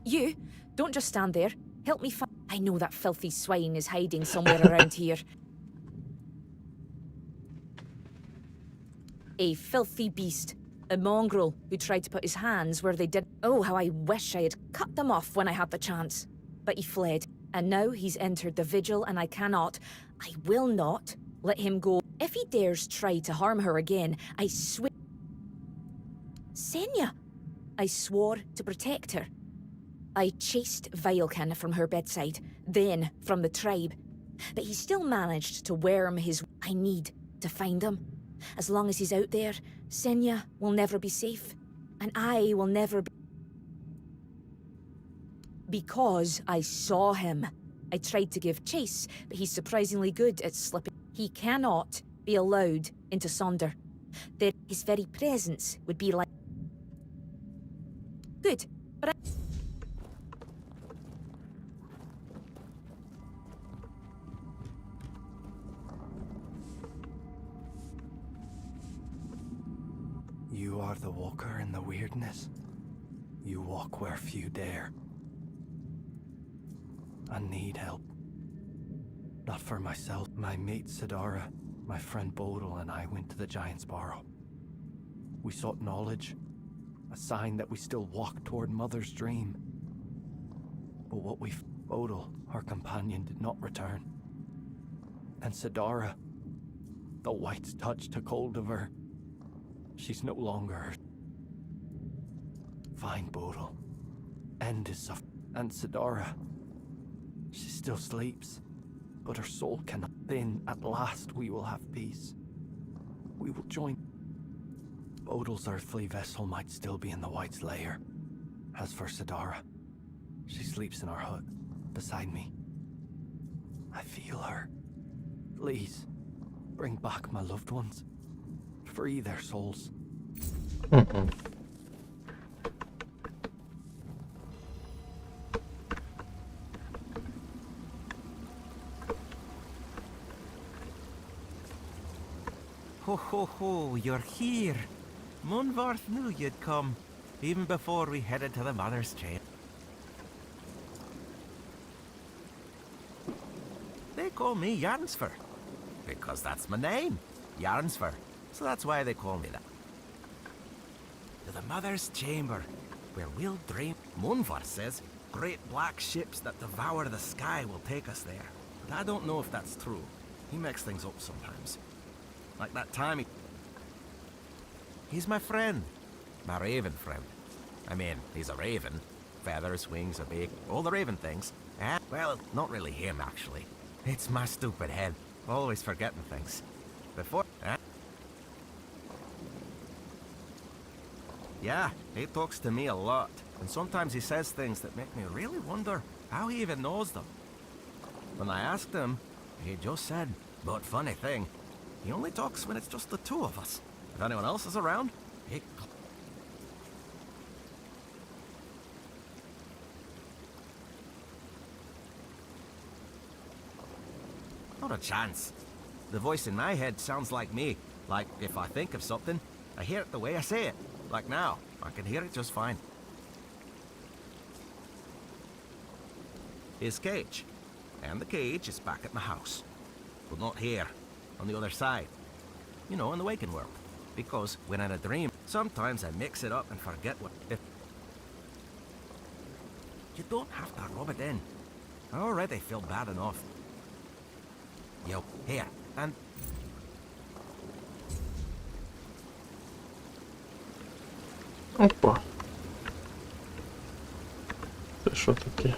You, don't just stand there. Help me find. I know that filthy swine is hiding somewhere around here. A filthy beast. A mongrel who tried to put his hands where they did. Oh, how I wish I had cut them off when I had the chance. But he fled. And now he's entered the vigil, and I will not let him go. If he dares try to harm her again, I swear. Senya! I swore to protect her. I chased Vilekin from her bedside, then from the tribe. But he still managed to worm his. I need to find him. As long as he's out there, Senya will never be safe. And I will never be. Because I saw him. I tried to give chase, but he's surprisingly good at slipping. He cannot be allowed into Sonder. His very presence would be like. Good, but You are the walker in the weirdness. You walk where few dare. I need help. Not for myself. My mate Sidara, my friend Bodil, and I went to the Giant's Barrow. We sought knowledge, a sign that we still walk toward Mother's dream. But what we Bodil, our companion, did not return. And Sidara, the White's touch took hold of her. She's no longer. Find Bodil. End his suffering. And Sidara. She still sleeps, but her soul cannot. Then, at last, we will have peace. We will join. Bodil's earthly vessel might still be in the White's lair. As for Sidara, she sleeps in our hut, beside me. I feel her. Please, bring back my loved ones. Free their souls. Ho ho ho, you're here. Munvarth knew you'd come, even before we headed to the Mother's Chamber. They call me Jansfer, because that's my name, Jansfer. So that's why they call me that. To the Mother's Chamber, where we'll dream. Munvar says great black ships that devour the sky will take us there. But I don't know if that's true. He makes things up sometimes. Like that time He's my friend. My raven friend. I mean, he's a raven. Feathers, wings, a beak, all the raven things. Well, not really him, actually. It's my stupid head. Always forgetting things. Before... Yeah, he talks to me a lot. And sometimes he says things that make me really wonder how he even knows them. When I asked him, he just said, but funny thing, he only talks when it's just the two of us. If anyone else is around, he... Not a chance. The voice in my head sounds like me. Like, if I think of something, I hear it the way I say it. Like now, I can hear it just fine. His cage. And the cage is back at my house. But not here. On the other side. You know, in the waking world. Because when in a dream, sometimes I mix it up and forget what... You don't have to rub it in. I already feel bad enough. Yo, here, and... Опа. Це що таке?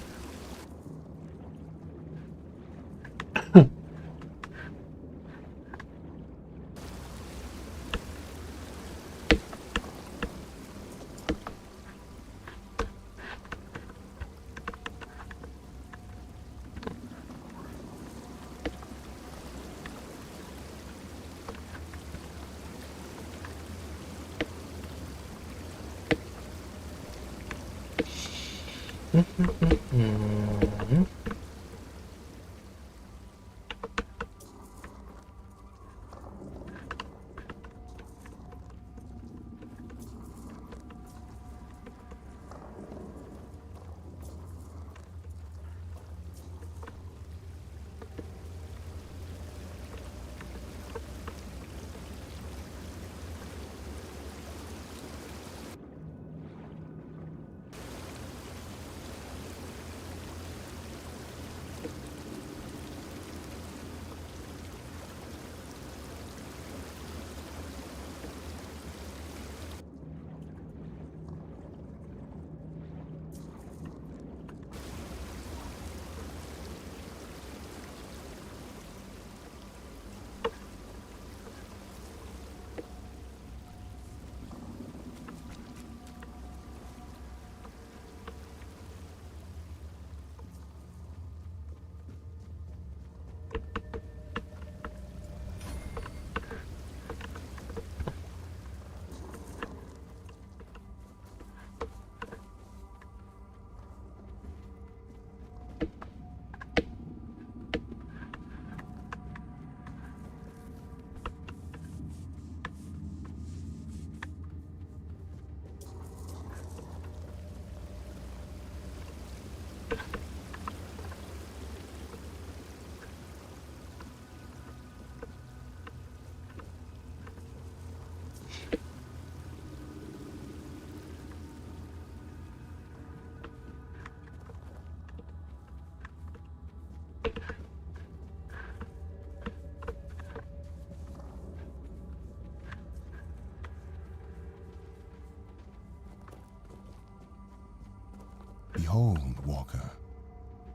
Behold, Walker.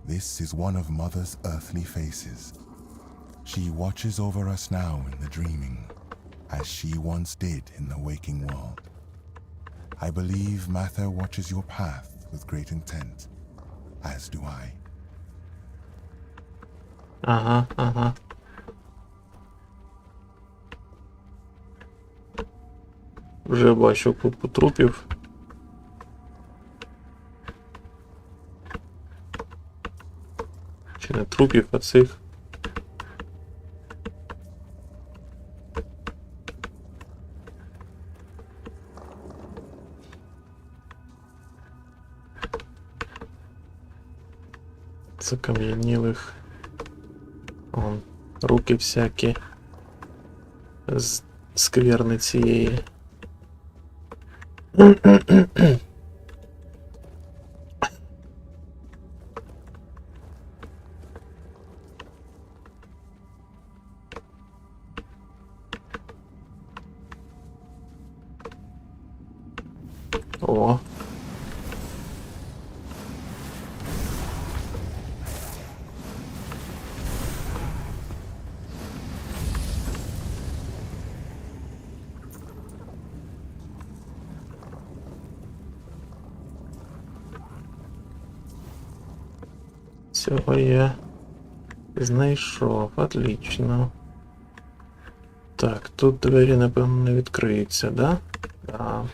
This is one of Mother's earthly faces. She watches over us now in the dreaming, as she once did in the waking world. I believe Mather watches your path with great intent, as do I. Ага, ага. Вже бачу купу трупів. Чи не трупів, а цих. Закам'янілих. Вон, руки всякі. З скверни цієї. О. Цього я знайшов. Отлично. Так, тут двері, напевно, не відкриються, да? Да.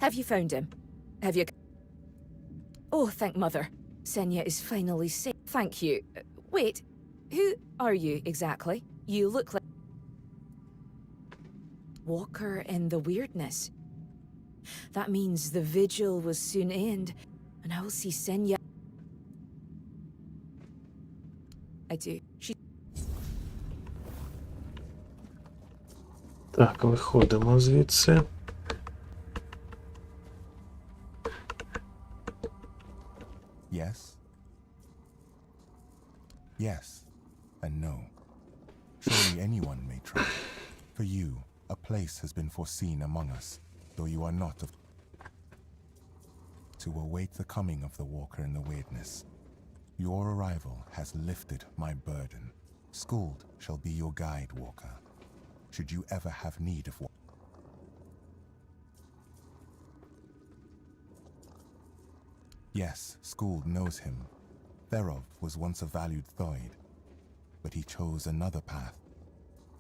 Have you found him? Have you... Oh, thank Mother. Senya is finally safe. Thank you. Wait, who are you exactly? You look like... Walker in the weirdness. That means the vigil will soon end, and I will see Senya... I do. She... Так, виходимо звідси. Yes? Yes, and no. Surely anyone may try. For you, a place has been foreseen among us, though you are not of... To await the coming of the Walker in the Weirdness. Your arrival has lifted my burden. Skuld shall be your guide, Walker. Should you ever have need of one. Yes, Skuld knows him. Thereof was once a valued Thoid, but he chose another path.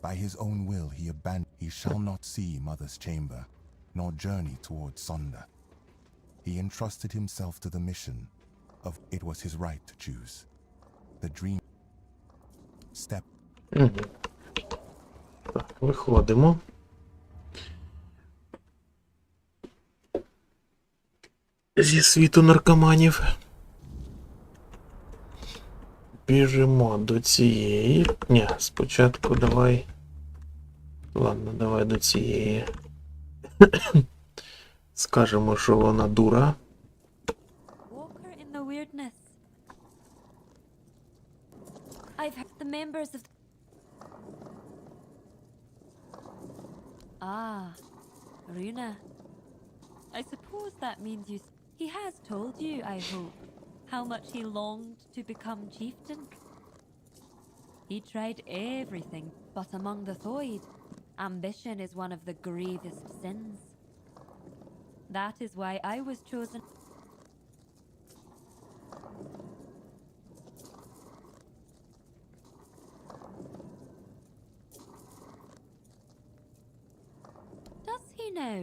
By his own will he abandoned. He shall not see Mother's chamber, nor journey towards Sonda. He entrusted himself to the mission of it was his right to choose. The dream step. Так, виходимо. Зі світу наркоманів. Біжимо до цієї. Ні, спочатку давай. Ладно, давай до цієї. Скажемо, що вона дура. Walker in the weirdness. I've heard the members of... Ah, Runa. I suppose that means you... He has told you, I hope, how much he longed to become chieftain. He tried everything, but among the Thoid, ambition is one of the gravest sins. That is why I was chosen. Does he now?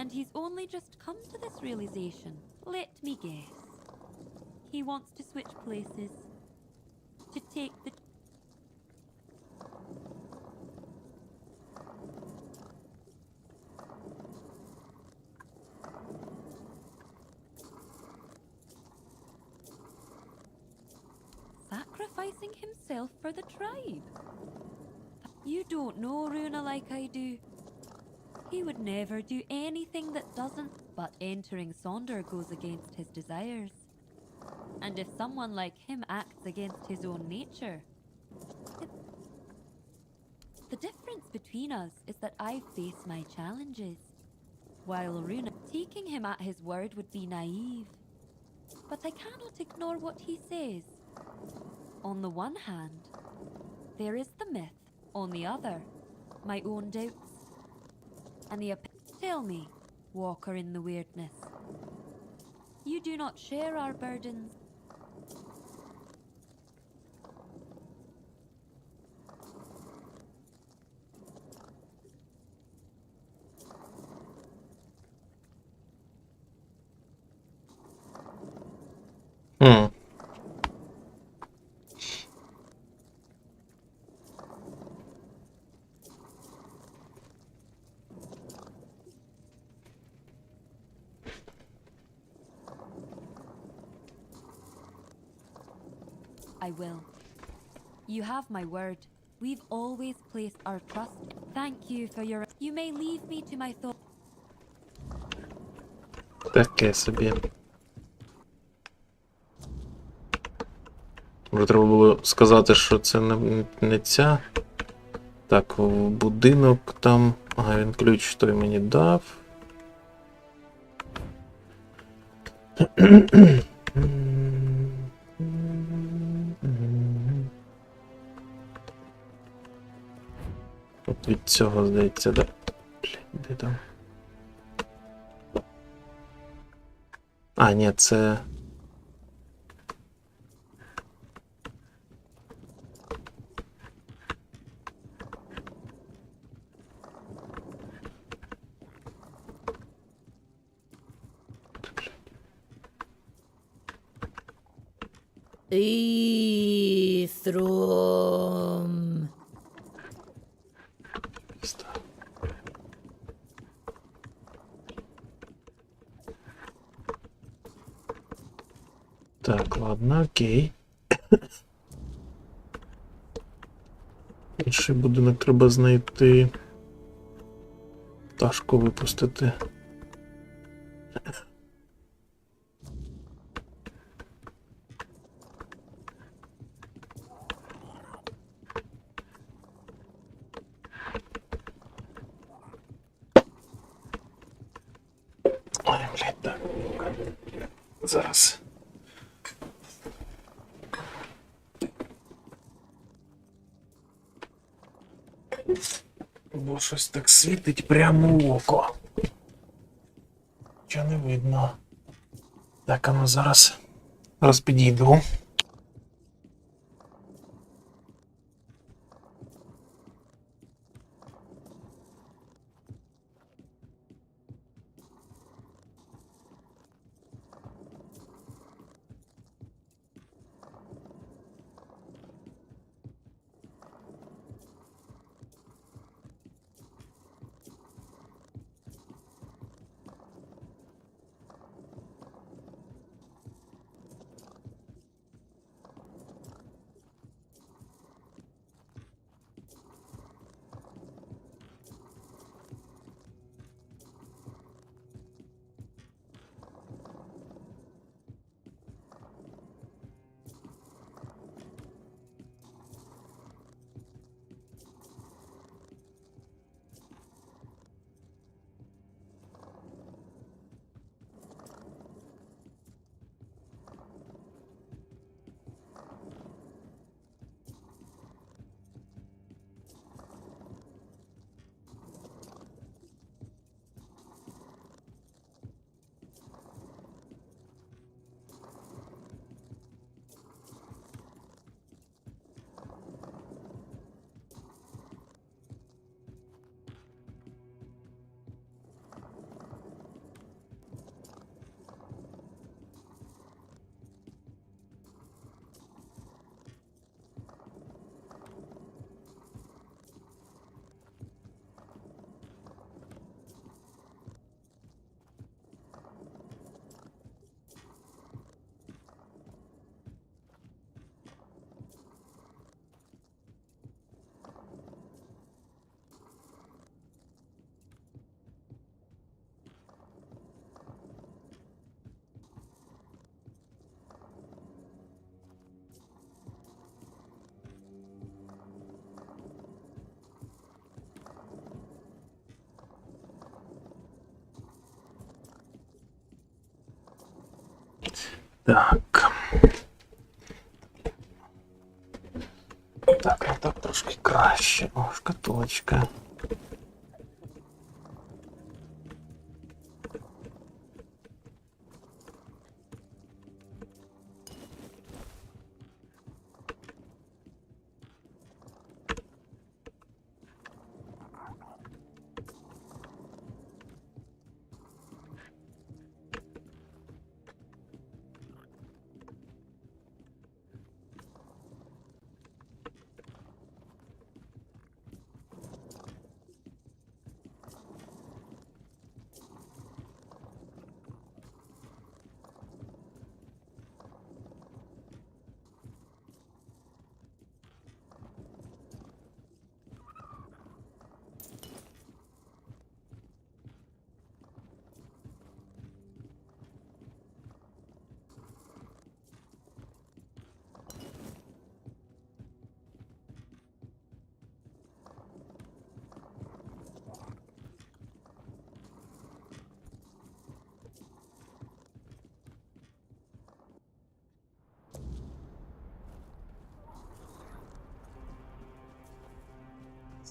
And he's only just come to this realization. Let me guess. He wants to switch places. To take the... Sacrificing himself for the tribe. You don't know Runa like I do. He would never do anything that doesn't, but entering Sonder goes against his desires. And if someone like him acts against his own nature, the difference between us is that I face my challenges, while Runa, taking him at his word would be naive. But I cannot ignore what he says. On the one hand, there is the myth. On the other, my own doubts. And the tell me, walker in the weirdness, you do not share our burdens. Хм. I will. You have my word. We've always placed our trust. Thank you for your... You may leave me to my thoughts. Таке собі. Вже треба було сказати, що це не ця. Так, в будинок там. Ага, він ключ той мені дав. От від цього, здається, да. Блін, де там? А, ні, це... Ithrum. Так, ладно, окей. Інший будинок треба знайти. Пташку випустити. Ой, блядь, так. Зараз. Бо щось так світить прямо в око. Нічого не видно. Так, а ну зараз підійду. Так. Так, так трошки краще. О, шкатулочка.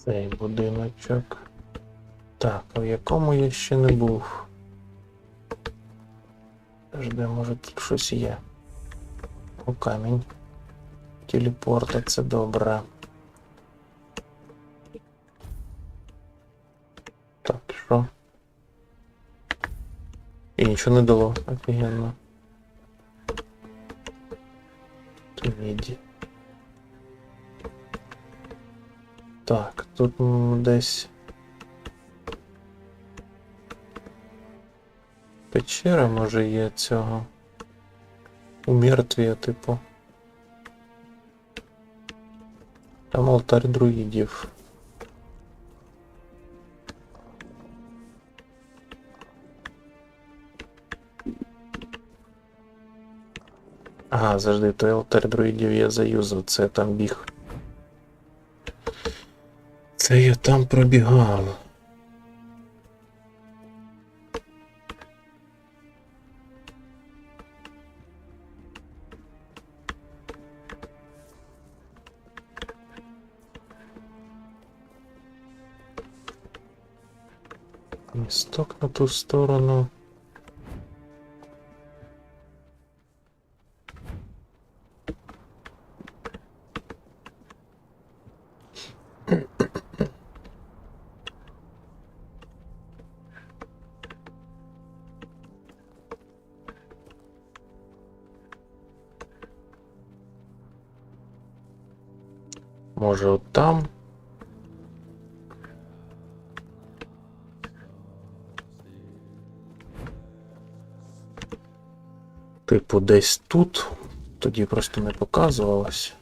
Цей будиночок. Так, а в якому я ще не був? Жди, може тут щось є. О, камінь. Телепорта, це добре. Так, що? І нічого не дало, офігенно. Віді. Так, тут десь печера, може, є цього умертвія, типу. Там алтарь друїдів. Ага, завжди той алтарь друїдів я заюзав, це я там біг. Це я там пробігав. Місток на ту сторону. Може, от там? Типу, десь тут. Тоді просто не показувалось.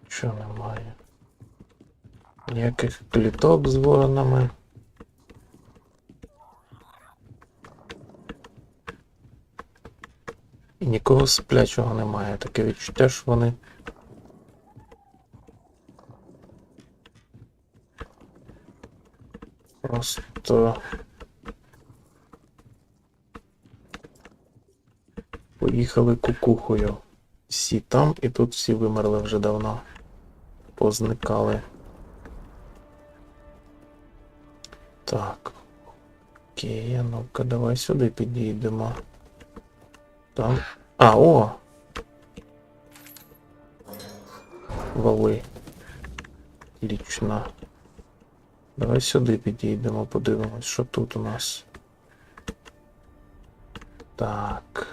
Що немає? Ніяких кліток з воронами. І нікого сплячого немає. Таке відчуття, що вони просто поїхали кукухою. Всі там і тут всі вимерли вже давно. Позникали. Так. Окей, а ну-ка, давай сюди підійдемо. Там. А, о! Вали. Лічно. Давай сюди підійдемо, подивимось, що тут у нас. Так.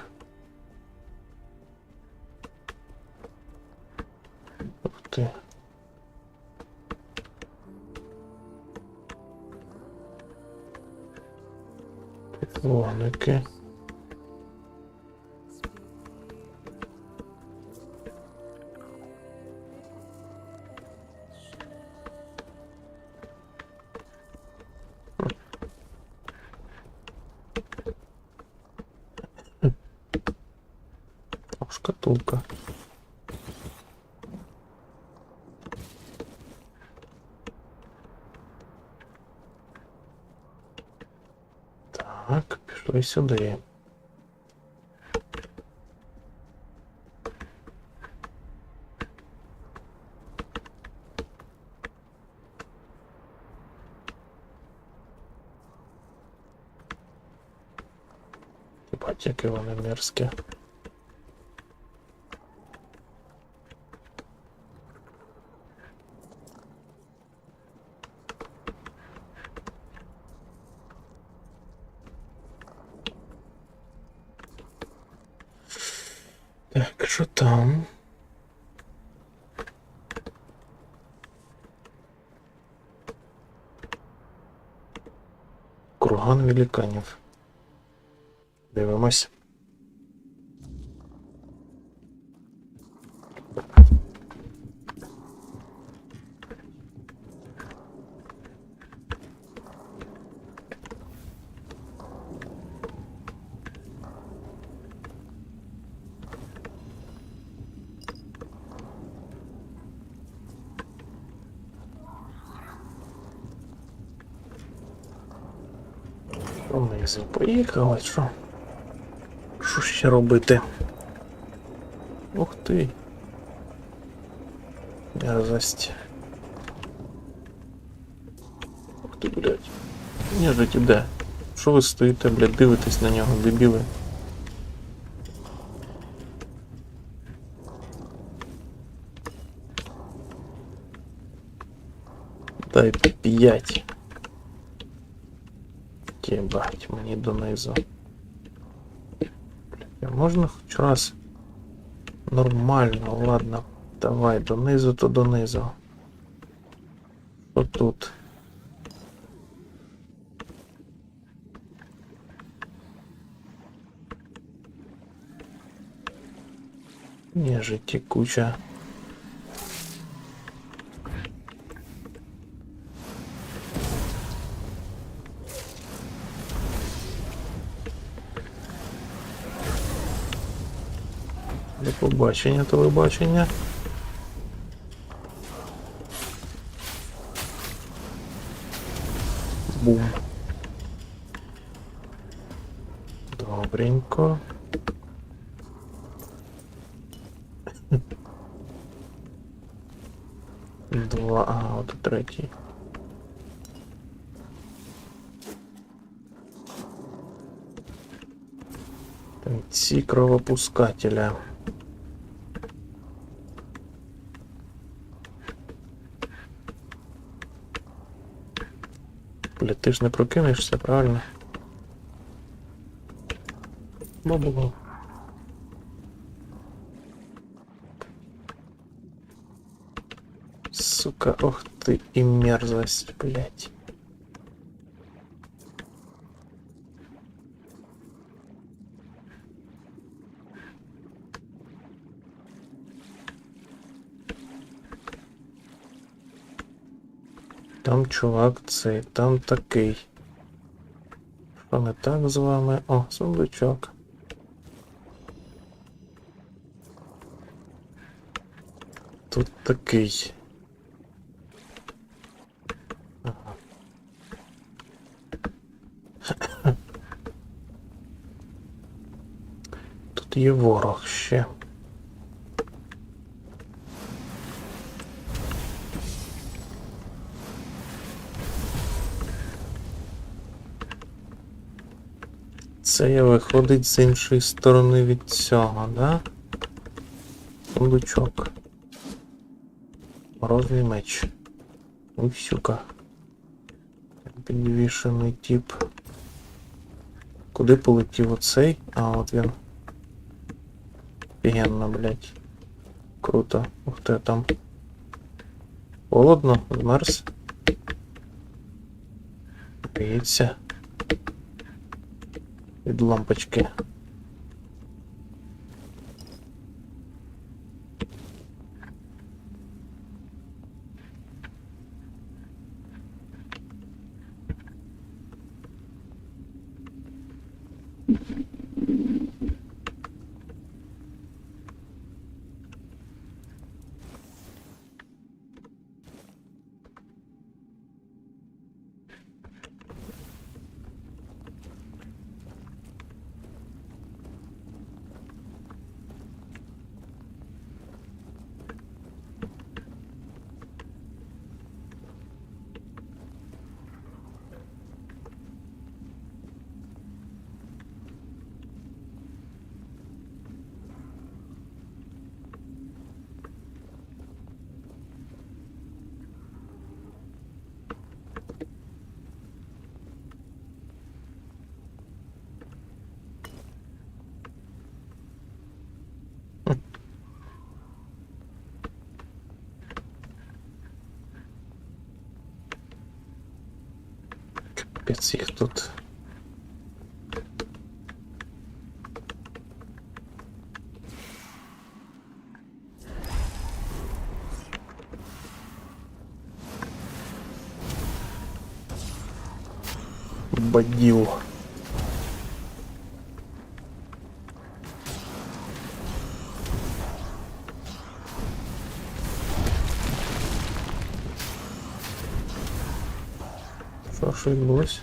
Ух ти. Вогники. О, шкатулка. Так, пішли сюди. Бать, яке вони мерзке. Так, що там? Курган великанів. Дивимось. Понизу поїхали, що? Що ще робити? Ух ти. Мерзость. Ух ти, блядь. Нежить іде. Що ви стоїте, блядь, дивитесь на нього, дебіли? Дай 5. Єбать, мені донизу. Блядь, можна хоч раз? Нормально, ладно. Давай, донизу то донизу. Що тут? Нежиті куча. До побачення, телебачення. Бум. Добренько. Два, ага, от третій. Ці кровопускателя. Бля, ти ж не прокинешся, правильно? Бо-бо-бо. Сука, ох ты и мерзость, блядь. Там чувак цей, там такий. Що не так з вами? О, сундучок. Тут такий. Ага. Тут є ворог ще. Це я виходить з іншої сторони від цього, да? Сундучок. Морозний меч. Усюка. Підвішений тип. Куди полетів оцей? А, от він. Офігенно, блядь. Круто. Ух ти, там. Холодно? Змерз? Гріється. Від лампочки. Капець їх тут. Баділ. Що відбулось?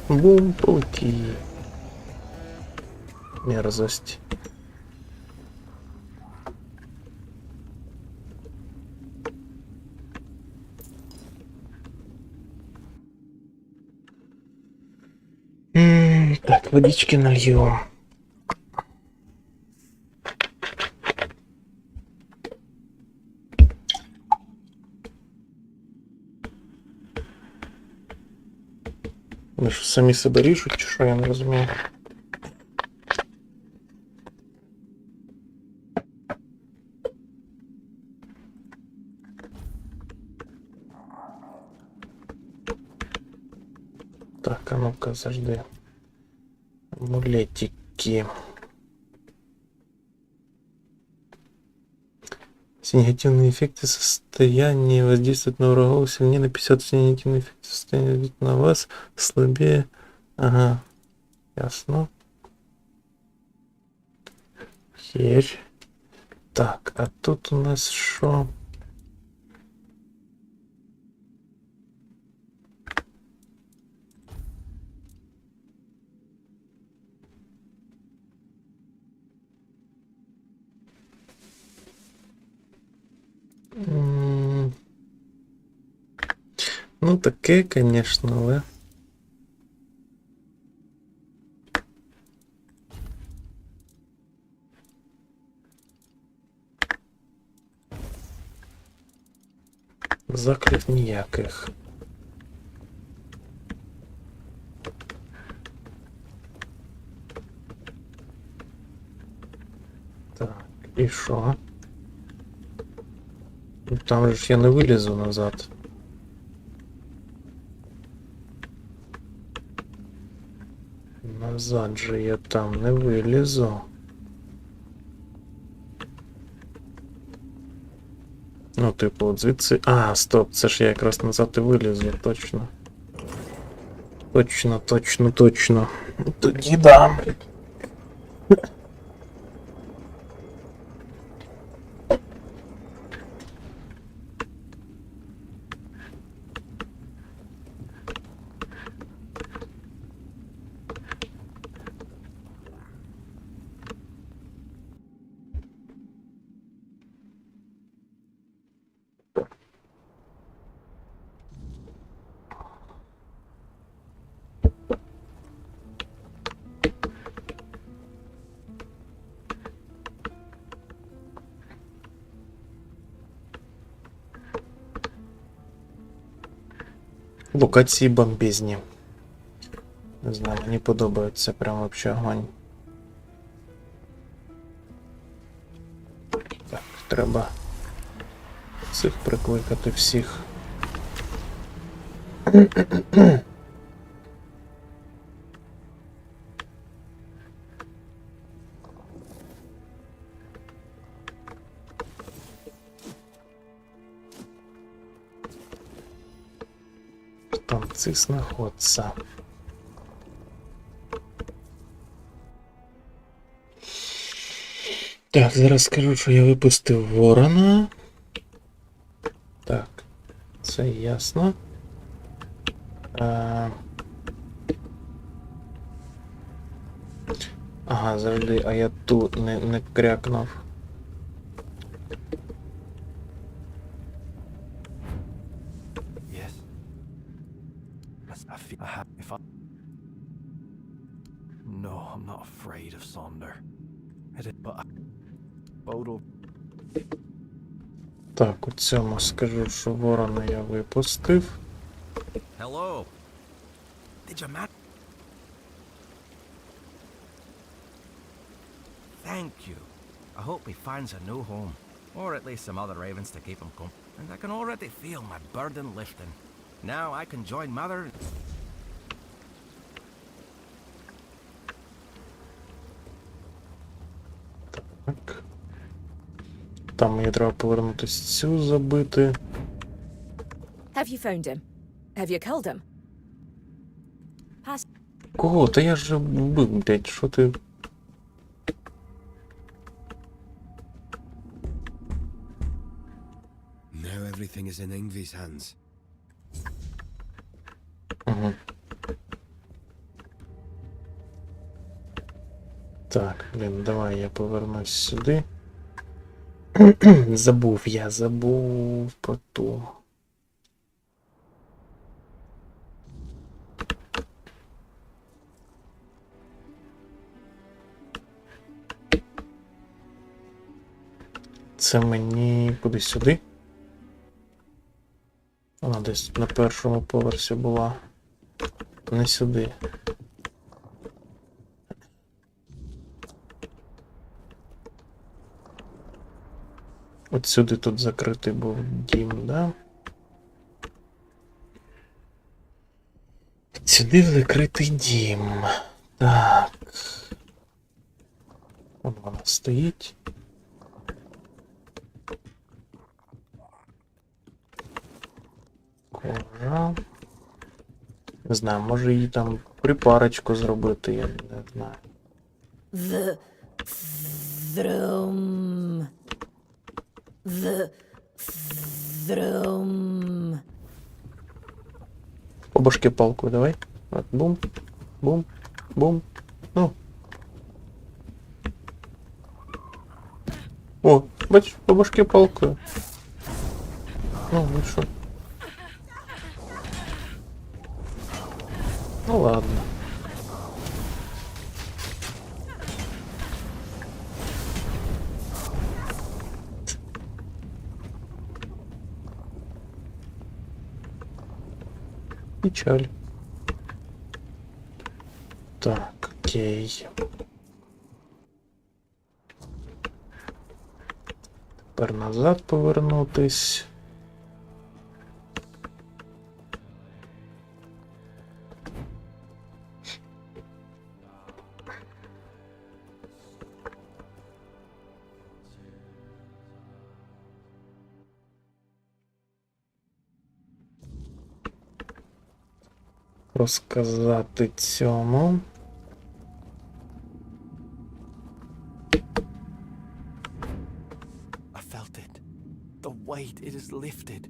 Бум, пауки. Мерзость. Так, водички налью. Вони що, самі себе ріжуть, чи що, я не розумію. Так, а ну-ка, зажди. Амулетики. Все негативные эффекты состояния воздействуют на врагов сильнее на 50, все негативные эффекты состояния на вас слабее. Ага, ясно. Херь. Так, а тут у нас что? Ну, таке, конечно, але... Заклів ніяких. Так, і що? Ну, там же ж я не вилізу назад. Назад же я там не вилізу. Ну, типу, от звідси... А, стоп, це ж я якраз назад і вилізу, точно. Точно. Тоді да. Локації бомбезні. Не знаю, мені подобається прям вообще огонь. Так, треба цих прикликати всіх. Там цих знаходиться. Так, зараз скажу, що я випустив ворона. Так, це ясно. Ага, завжди, а я тут не крякнув. No, I'm not afraid of Sonder. But Bodo. Так, у цьому скажу, що ворона я випустив. Hello. Did you man? Thank you. I hope he finds a new home, or at least some other ravens to keep him company. And I can already feel my burden lifting. Now I can join Mother. Так. Там мені треба повернутися цю забити. Have you found him? Have you killed him? Кого? Та я ж вбив, блядь, що ти... Now everything is in Ingvi's hands. Угу. Так, блін, давай я повернусь сюди. Забув про ту. Це мені куди сюди? Вона десь на першому поверсі була. Не сюди. От сюди тут закритий був дім, да? Сюди закритий дім. Так. Вон вона стоїть. Кожа. Не знаю, може її там припарочку зробити, я не знаю. The throne. The throne. По башке палку давай. От, бум, бум, бум. Ну. О, бачиш, по башке палкою. Ну що. Ну ладно. Печаль. Так, окей. Тепер назад повернутись. Розказати цьому. I felt it. The weight, it is lifted.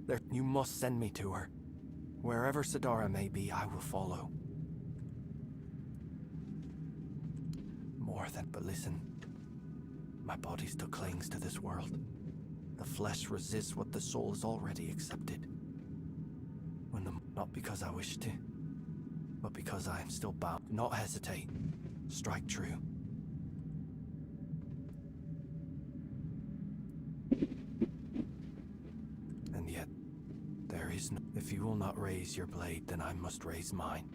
There, you must send me to her. Wherever Sidara may be, I will follow. More than, but listen. My body still clings to this world. The flesh resists what the soul has already accepted. When the, not because I wish to, but because I am still bound. Not hesitate. Strike true. And yet, there is no... If you will not raise your blade, then I must raise mine.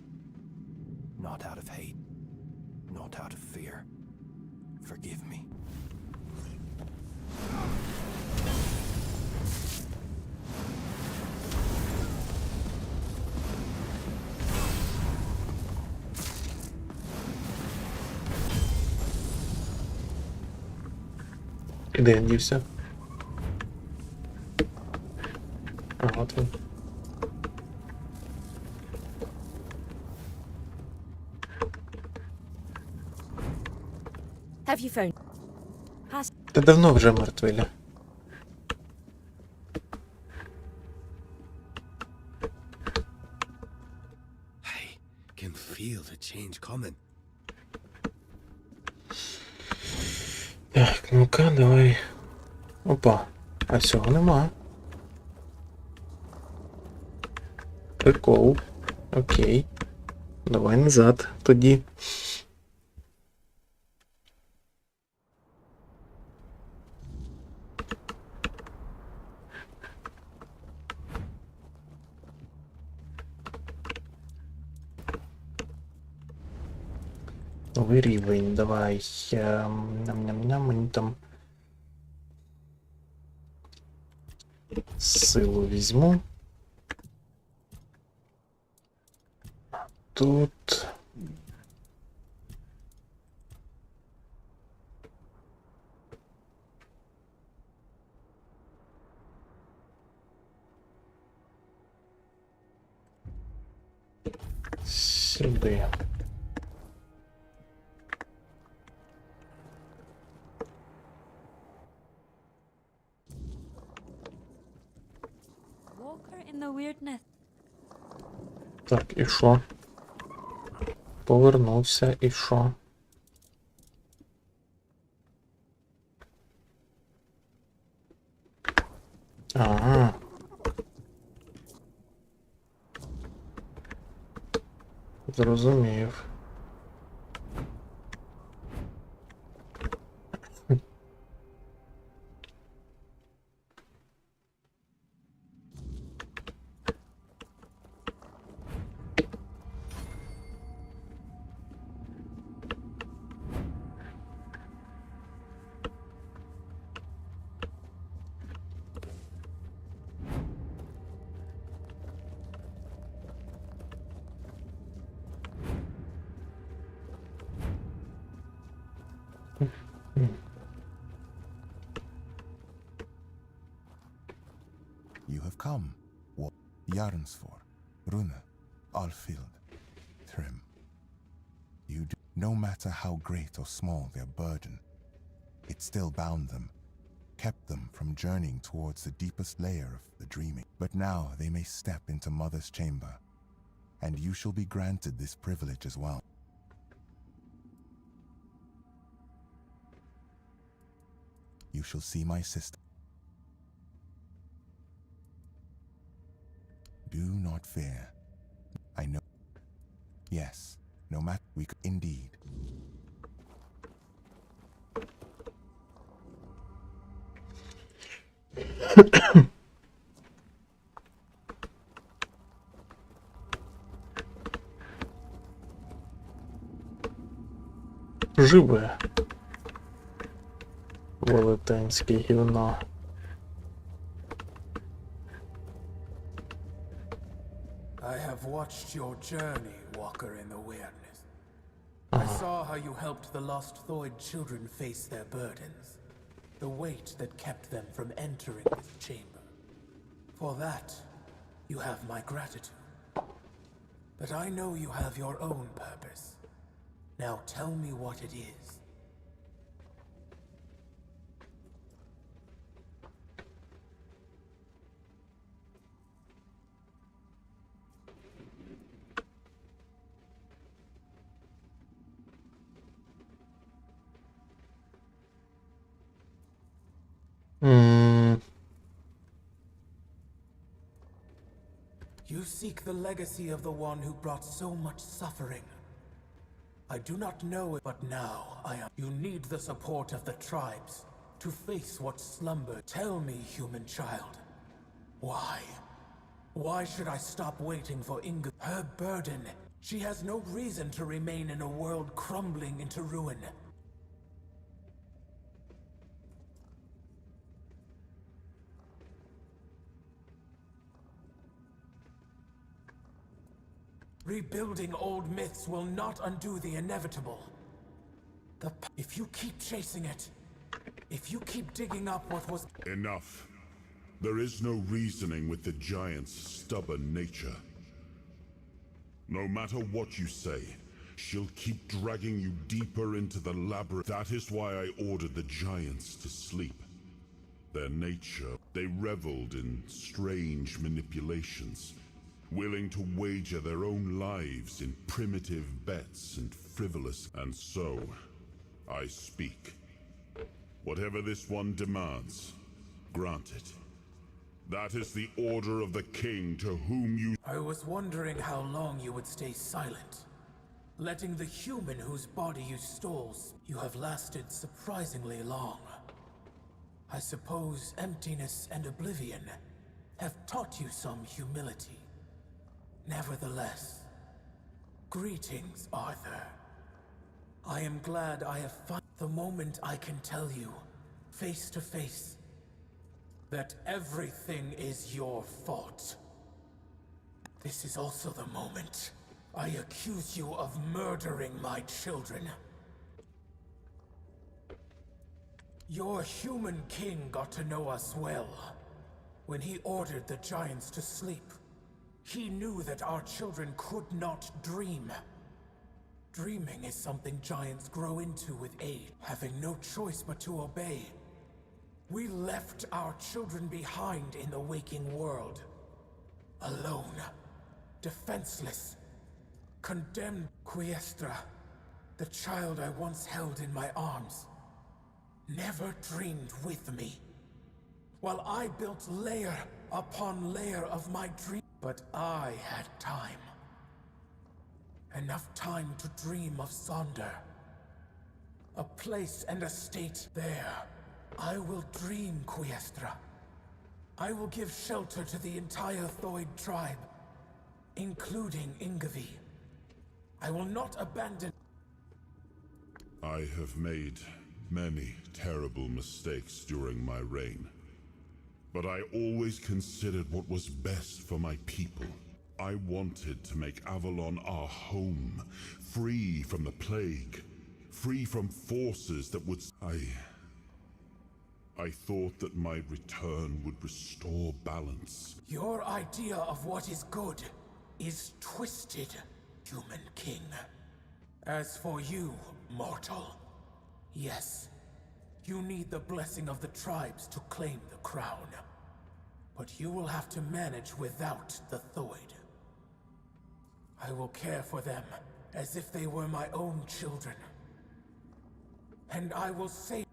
Not out of hate, not out of fear. Forgive me. І де він дівся? А, от він. Have you found? Та давно вже мертвіля. I can feel the change coming. Так, ну-ка, давай. Опа, а цього нема. Прикол. Окей. Давай назад тоді. Новий рівень, давай. Ням-ням-ням, мені там силу візьму. Тут... Сюди. Walker in the weirdness. Так, і що? Повернувся, і що? Ага. Зрозумів. You have come. What? Jarnsfor, Rune, Alfild, Thrym. You do. No matter how great or small their burden, it still bound them, kept them from journeying towards the deepest layer of the dreaming. But now they may step into Mother's chamber, and you shall be granted this privilege as well. You shall see my sister. Do not fear. I know. Yes, no matter we could indeed. Живе. Велетенське гівно. I have watched your journey, Walker in the Weirdness. I saw how you helped the lost Thoid children face their burdens, the weight that kept them from entering this chamber. For that, you have my gratitude. But I know you have your own purpose. Now tell me what it is. You seek the legacy of the one who brought so much suffering. I do not know it, but now I am. You need the support of the tribes to face what slumber. Tell me, human child, why? Why should I stop waiting for Inga? Her burden. She has no reason to remain in a world crumbling into ruin. Rebuilding old myths will not undo the inevitable. If you keep chasing it, if you keep digging up what was... Enough. There is no reasoning with the giant's stubborn nature. No matter what you say, she'll keep dragging you deeper into the labyrinth. That is why I ordered the giants to sleep. Their nature, they reveled in strange manipulations, willing to wager their own lives in primitive bets and frivolous. And so, I speak. Whatever this one demands, grant it. That is the order of the king to whom you... I was wondering how long you would stay silent. Letting the human whose body you stole... You have lasted surprisingly long. I suppose emptiness and oblivion have taught you some humility. Nevertheless, greetings, Arthur. I am glad I have found the moment I can tell you, face to face, that everything is your fault. This is also the moment I accuse you of murdering my children. Your human king got to know us well. When he ordered the giants to sleep, he knew that our children could not dream. Dreaming is something giants grow into with age, having no choice but to obey. We left our children behind in the waking world. Alone, defenseless, condemned. Quiestra, the child I once held in my arms, never dreamed with me. While I built layer upon layer of my dream, but I had time. Enough time to dream of Sonder. A place and a state there. I will dream, Quiestra. I will give shelter to the entire Thoid tribe, including Ingavi. I will not abandon. I have made many terrible mistakes during my reign, but I always considered what was best for my people. I wanted to make Avalon our home, free from the plague, free from forces that would... I thought that my return would restore balance. Your idea of what is good is twisted, human king. As for you, mortal, yes, you need the blessing of the tribes to claim the crown. But you will have to manage without the Thoid. I will care for them as if they were my own children. And I will save.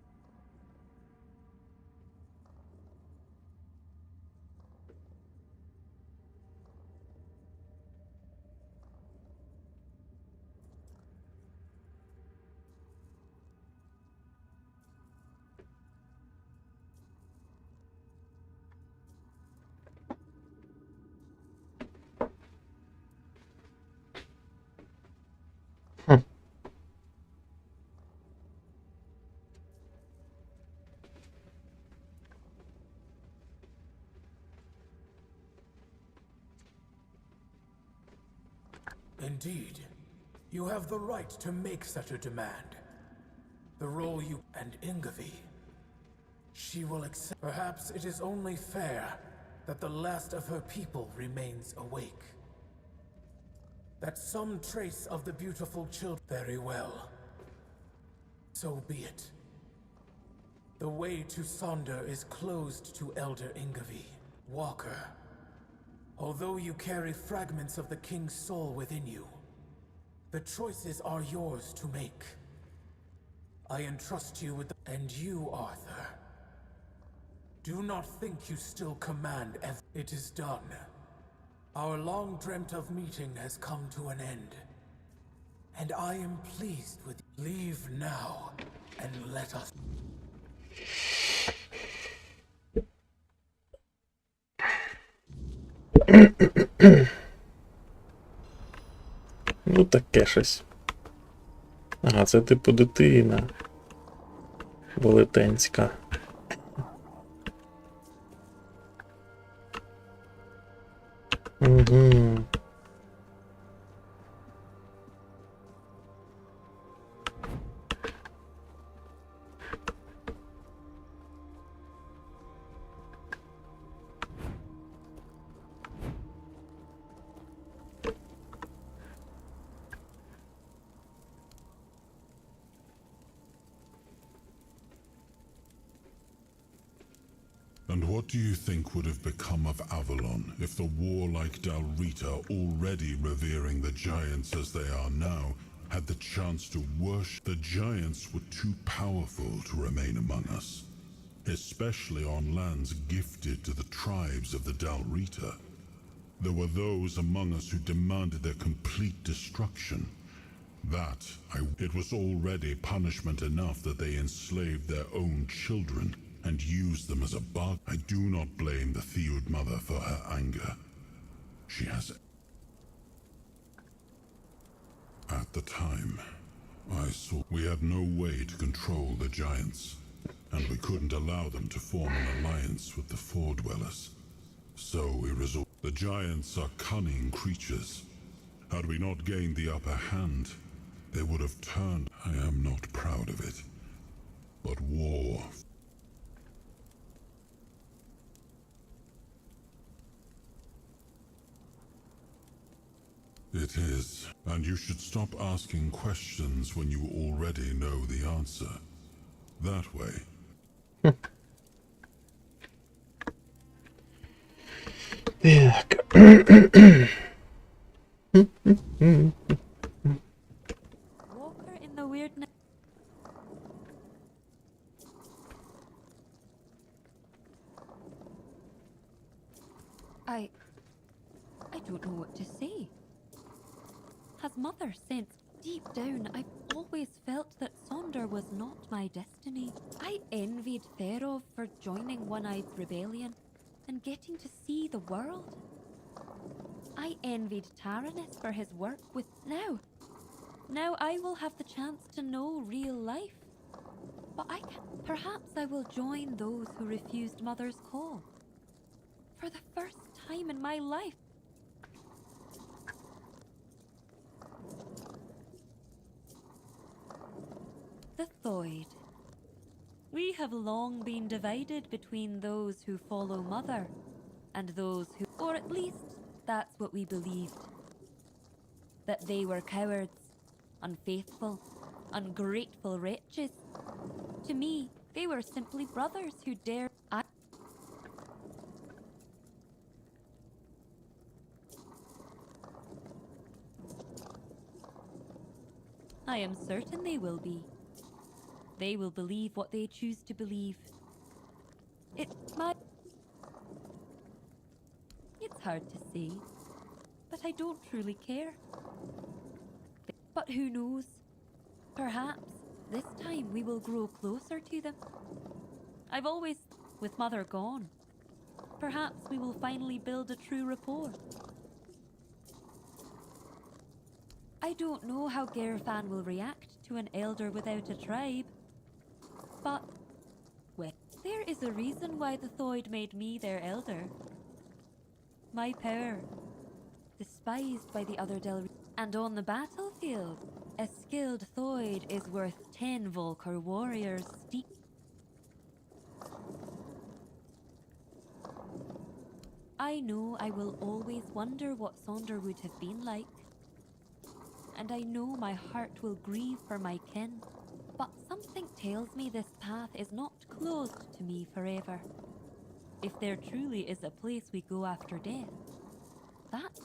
Indeed. You have the right to make such a demand. The role you... and Ingavi. She will accept... Perhaps it is only fair that the last of her people remains awake. That some trace of the beautiful children... Very well. So be it. The way to Sonder is closed to Elder Ingavi. Walker. Although you carry fragments of the king's soul within you, the choices are yours to make. I entrust you with and you, Arthur. Do not think you still command It is done. Our long dreamt of meeting has come to an end. And I am pleased with you. Leave now, and let us... Ну таке щось. Ага, це типу дитина. Велетенська. Угу. And what do you think would have become of Avalon if the warlike Dalrita, already revering the giants as they are now, had the chance to worship? The giants were too powerful to remain among us, especially on lands gifted to the tribes of the Dalrita. There were those among us who demanded their complete destruction. It was already punishment enough that they enslaved their own children and used them as a bargain. I do not blame the Theod mother for her anger. She has... At the time, I saw we had no way to control the giants, and we couldn't allow them to form an alliance with the Four Dwellers. So we resolved. The giants are cunning creatures. Had we not gained the upper hand, they would have turned. I am not proud of it, but war. It is, and you should stop asking questions when you already know the answer. That way. Walker in the weirdness. I don't know what to say. Has Mother sensed deep down I've always felt that Sonder was not my destiny. I envied Therov for joining One-Eye's rebellion and getting to see the world. I envied Taranis for his work with Now I will have the chance to know real life. But perhaps I will join those who refused Mother's call. For the first time in my life. The Thoid. We have long been divided between those who follow Mother and those who, or at least that's what we believed. That they were cowards, unfaithful, ungrateful wretches. To me, they were simply brothers who dared. I am certain they will be. They will believe what they choose to believe. It's hard to say, but I don't truly care. But who knows? Perhaps this time we will grow closer to them. I've always, with Mother gone, perhaps we will finally build a true rapport. I don't know how Gerfan will react to an elder without a tribe. But, well, there is a reason why the Thoid made me their elder. My power, despised by the other Del. And on the battlefield, a skilled Thoid is worth 10 Volker warriors steep. I know I will always wonder what Sonder would have been like. And I know my heart will grieve for my kin. But something tells me this path is not closed to me forever. If there truly is a place we go after death, that...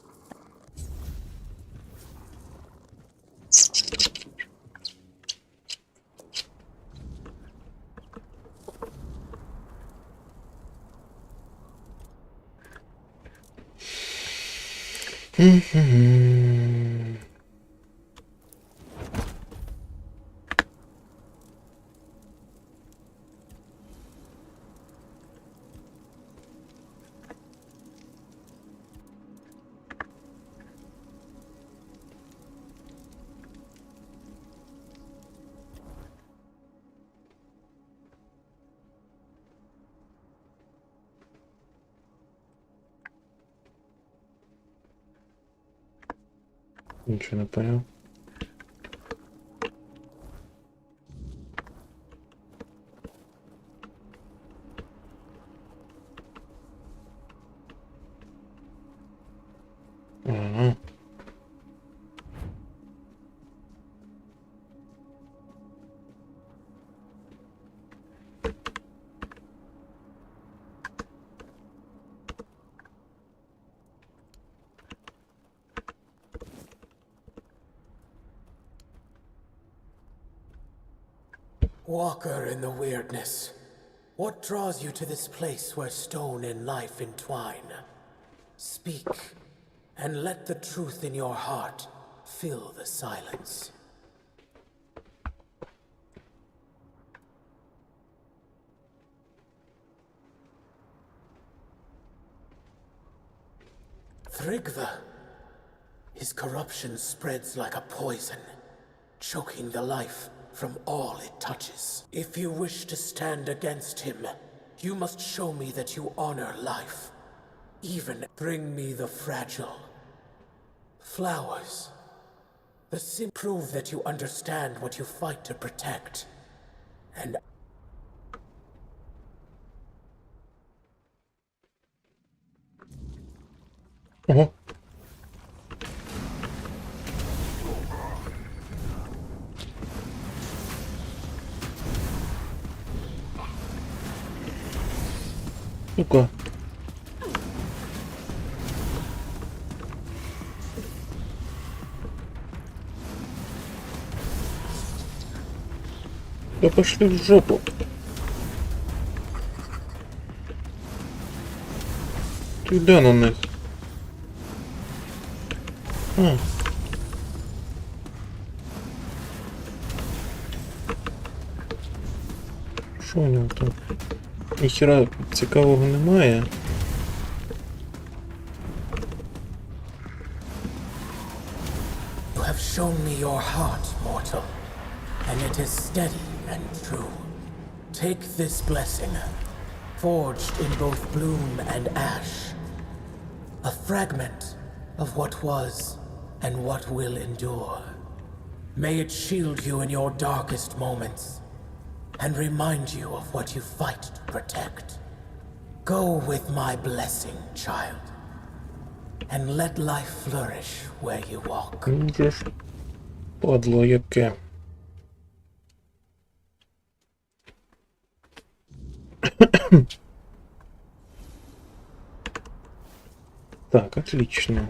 Ничего не понял. Ага. Walker in the weirdness. What draws you to this place where stone and life entwine? Speak, and let the truth in your heart fill the silence. Thrigva. His corruption spreads like a poison, choking the life from all it touches. If you wish to stand against him, you must show me that you honor life. Even bring me the fragile flowers. Prove that you understand what you fight to protect. And Ого. Ну-ка. Да пошли в жопу. Ты да на них. А. Що у нього там? Ніхіра цікавого немає. you have shown me your heart, mortal, and it is steady and true. Take this blessing, forged in both bloom and ash, a fragment of what was and what will endure. May it shield you in your darkest moments and remind you of what you fight to protect. Go with my blessing, child, and let life flourish where you walk. Вже ж падло яке. Так, отлично.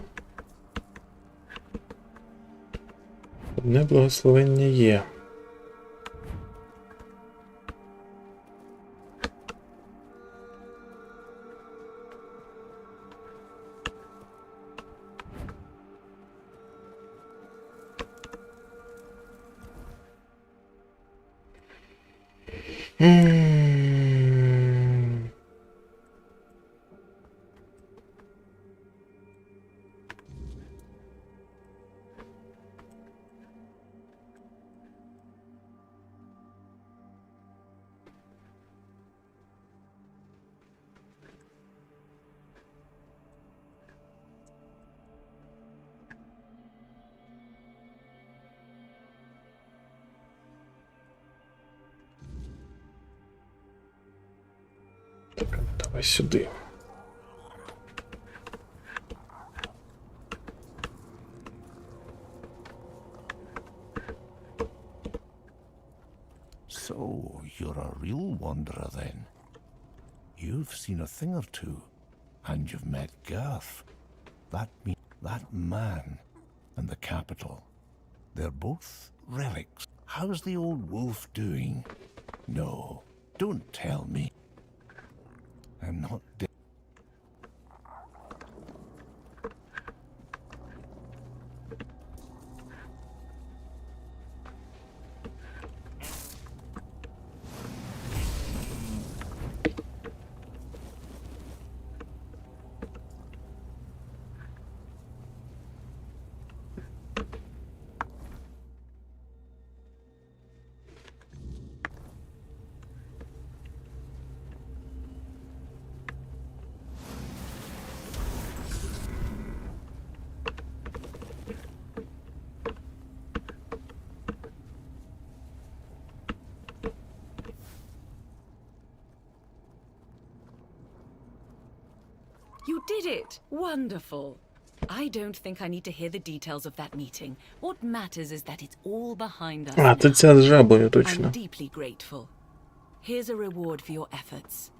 Одне благословення є. Так, давай сюди. So, you're a real wanderer then. You've seen a thing or two, and you've met Garth. That man and the capital. They're both relics. How's the old wolf doing? No, don't tell me. I'm not dead. You did it! Wonderful! I don't think I need to hear the details of that meeting. What matters is that it's all behind us. А, це ця з жабою, точно. I'm deeply grateful. Here's a reward for your efforts.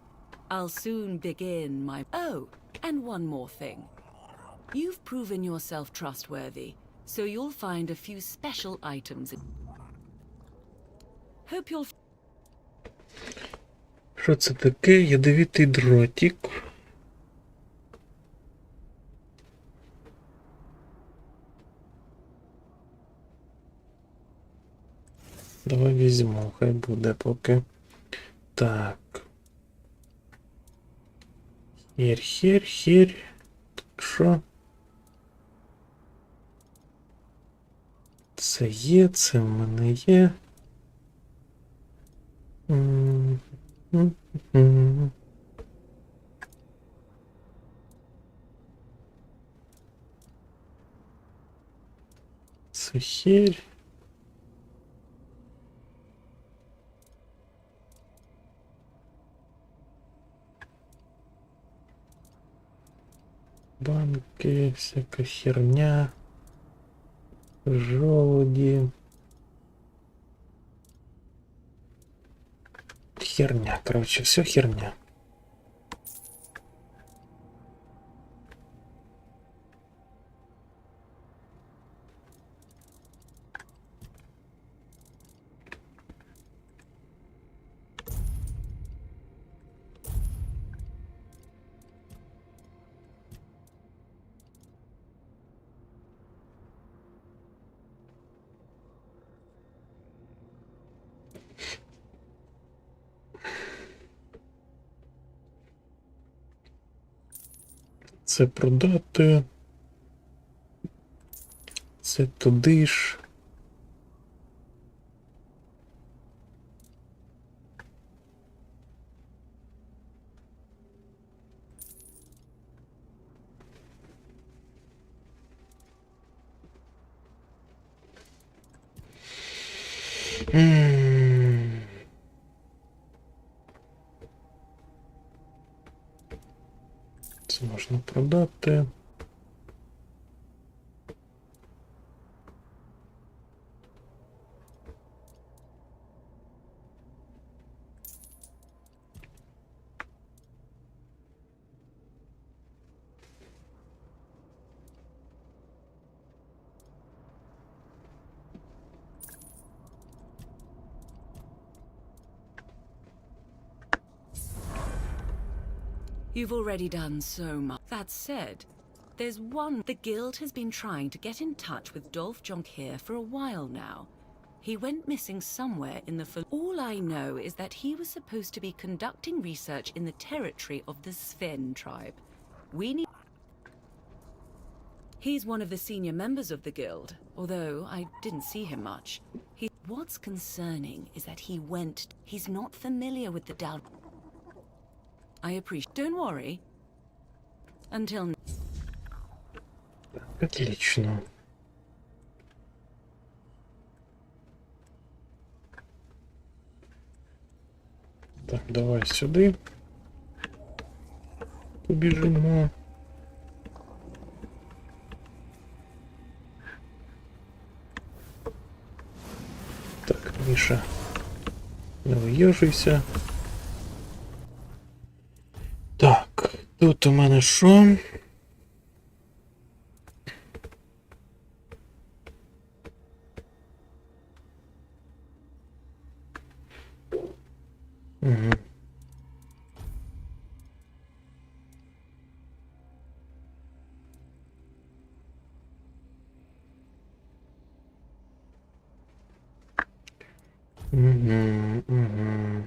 I'll soon begin my... Oh, and one more thing. You've proven yourself trustworthy, so you'll find a few special items. Hope you'll... Що це таке? Ядовитий дротик. Давай візьму, хай буде поки. Так. Хер. Так що? Це є, це в мене є. Це херь. Банки, всяка херня. Желуди. Херня, короче, все херня. Це продати. Це туди ж. Це можна продати. You've already done so much. That said, there's one. The guild has been trying to get in touch with Dolph Jonkheer for a while now. He went missing somewhere in the All I know is that he was supposed to be conducting research in the territory of the Sven tribe. We need... He's one of the senior members of the guild, although I didn't see him much. What's concerning is that he went... He's not familiar with the Dal... I appreciate... Don't worry. Until... Отлично. Так, давай сюди. Побіжимо. Так, Міша, не виїжджайся. Так, тут у мене що? Угу. Угу.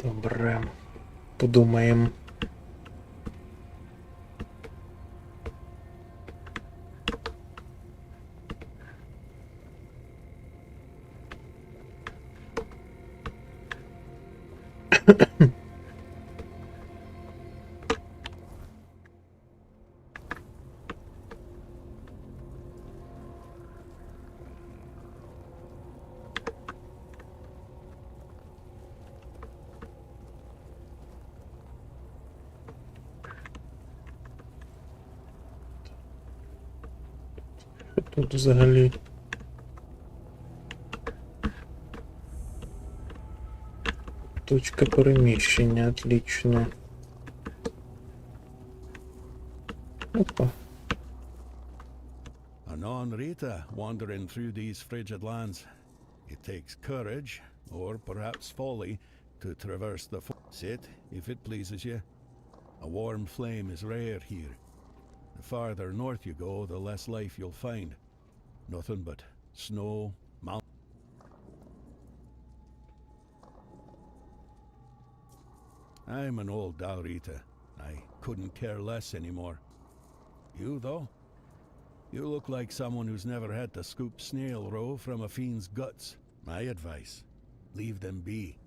Добре. Подумаємо. Тут взагалі точка переміщення, отлично. Опа. Anon Rita wandering through these frigid lands. It takes courage, or perhaps folly, to traverse the sit, if it pleases you. A warm flame is rare here. The farther north you go, the less life you'll find. Nothing but snow, mountains. I'm an old Dalrita. I couldn't care less anymore. You, though? You look like someone who's never had to scoop snail roe from a fiend's guts. My advice, leave them be.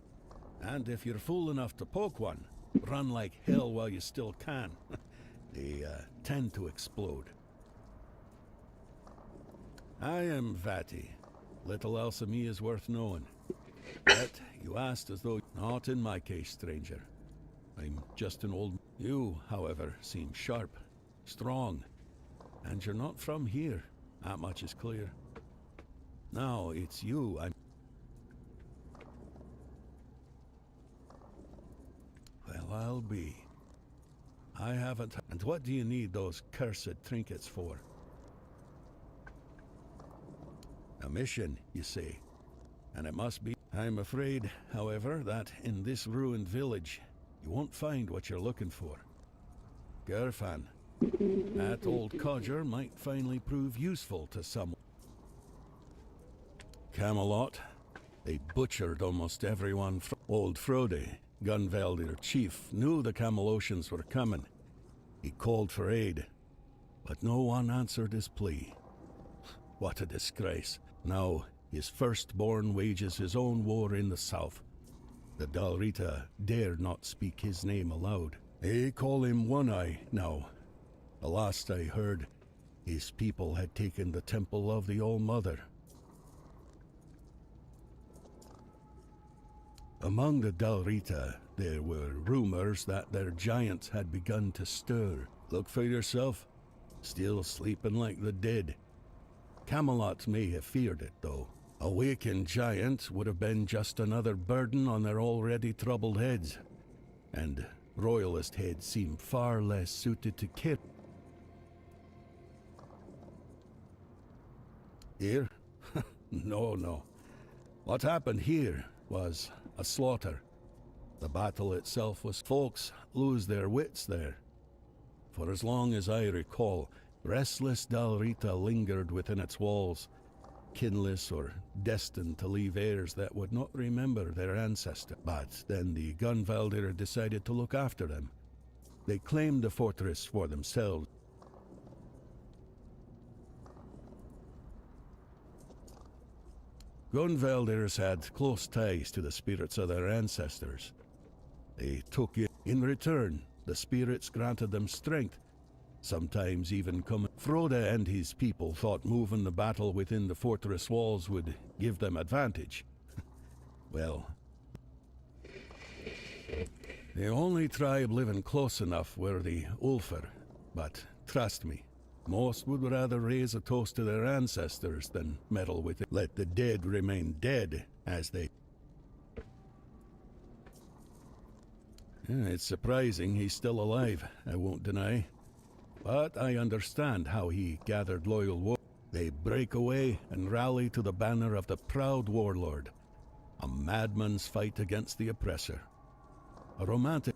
And if you're fool enough to poke one, run like hell while you still can. They tend to explode. I am Vati. Little else of me is worth knowing. But you asked as though... Not in my case, stranger. I'm just an old... You, however, seem sharp, strong. And you're not from here. That much is clear. Now, it's you I'm... Well, I'll be. I haven't... And what do you need those cursed trinkets for? A mission, you say? And it must be... I'm afraid, however, that in this ruined village, you won't find what you're looking for. Gerfan, that old codger might finally prove useful to someone. Camelot, they butchered almost everyone. Old Frode, Gunveldir chief, knew the Camelosians were coming. He called for aid, but no one answered his plea. What a disgrace. Now, his firstborn wages his own war in the south. The Dalrita dare not speak his name aloud. They call him One-Eye now. The last I heard, his people had taken the temple of the All-Mother. Among the Dalrita, there were rumors that their giants had begun to stir. Look for yourself. Still sleeping like the dead. Camelot may have feared it, though. A wakened giant would have been just another burden on their already troubled heads. And royalist heads seem far less suited to care. Here? No. What happened here was a slaughter. The battle itself was... Folks lose their wits there. For as long as I recall, restless Dalrita lingered within its walls, kinless or destined to leave heirs that would not remember their ancestor. But then the Gunveldir decided to look after them. They claimed the fortress for themselves. Gunveldirs had close ties to the spirits of their ancestors. They took it. In return, the spirits granted them strength, sometimes even coming. Frode and his people thought moving the battle within the fortress walls would give them advantage. Well, the only tribe living close enough were the Ulfar, but trust me, most would rather raise a toast to their ancestors than meddle with it. Let the dead remain dead, as they... It's surprising he's still alive, I won't deny. But I understand how he gathered loyal warriors. They break away and rally to the banner of the proud warlord. A madman's fight against the oppressor. A romantic...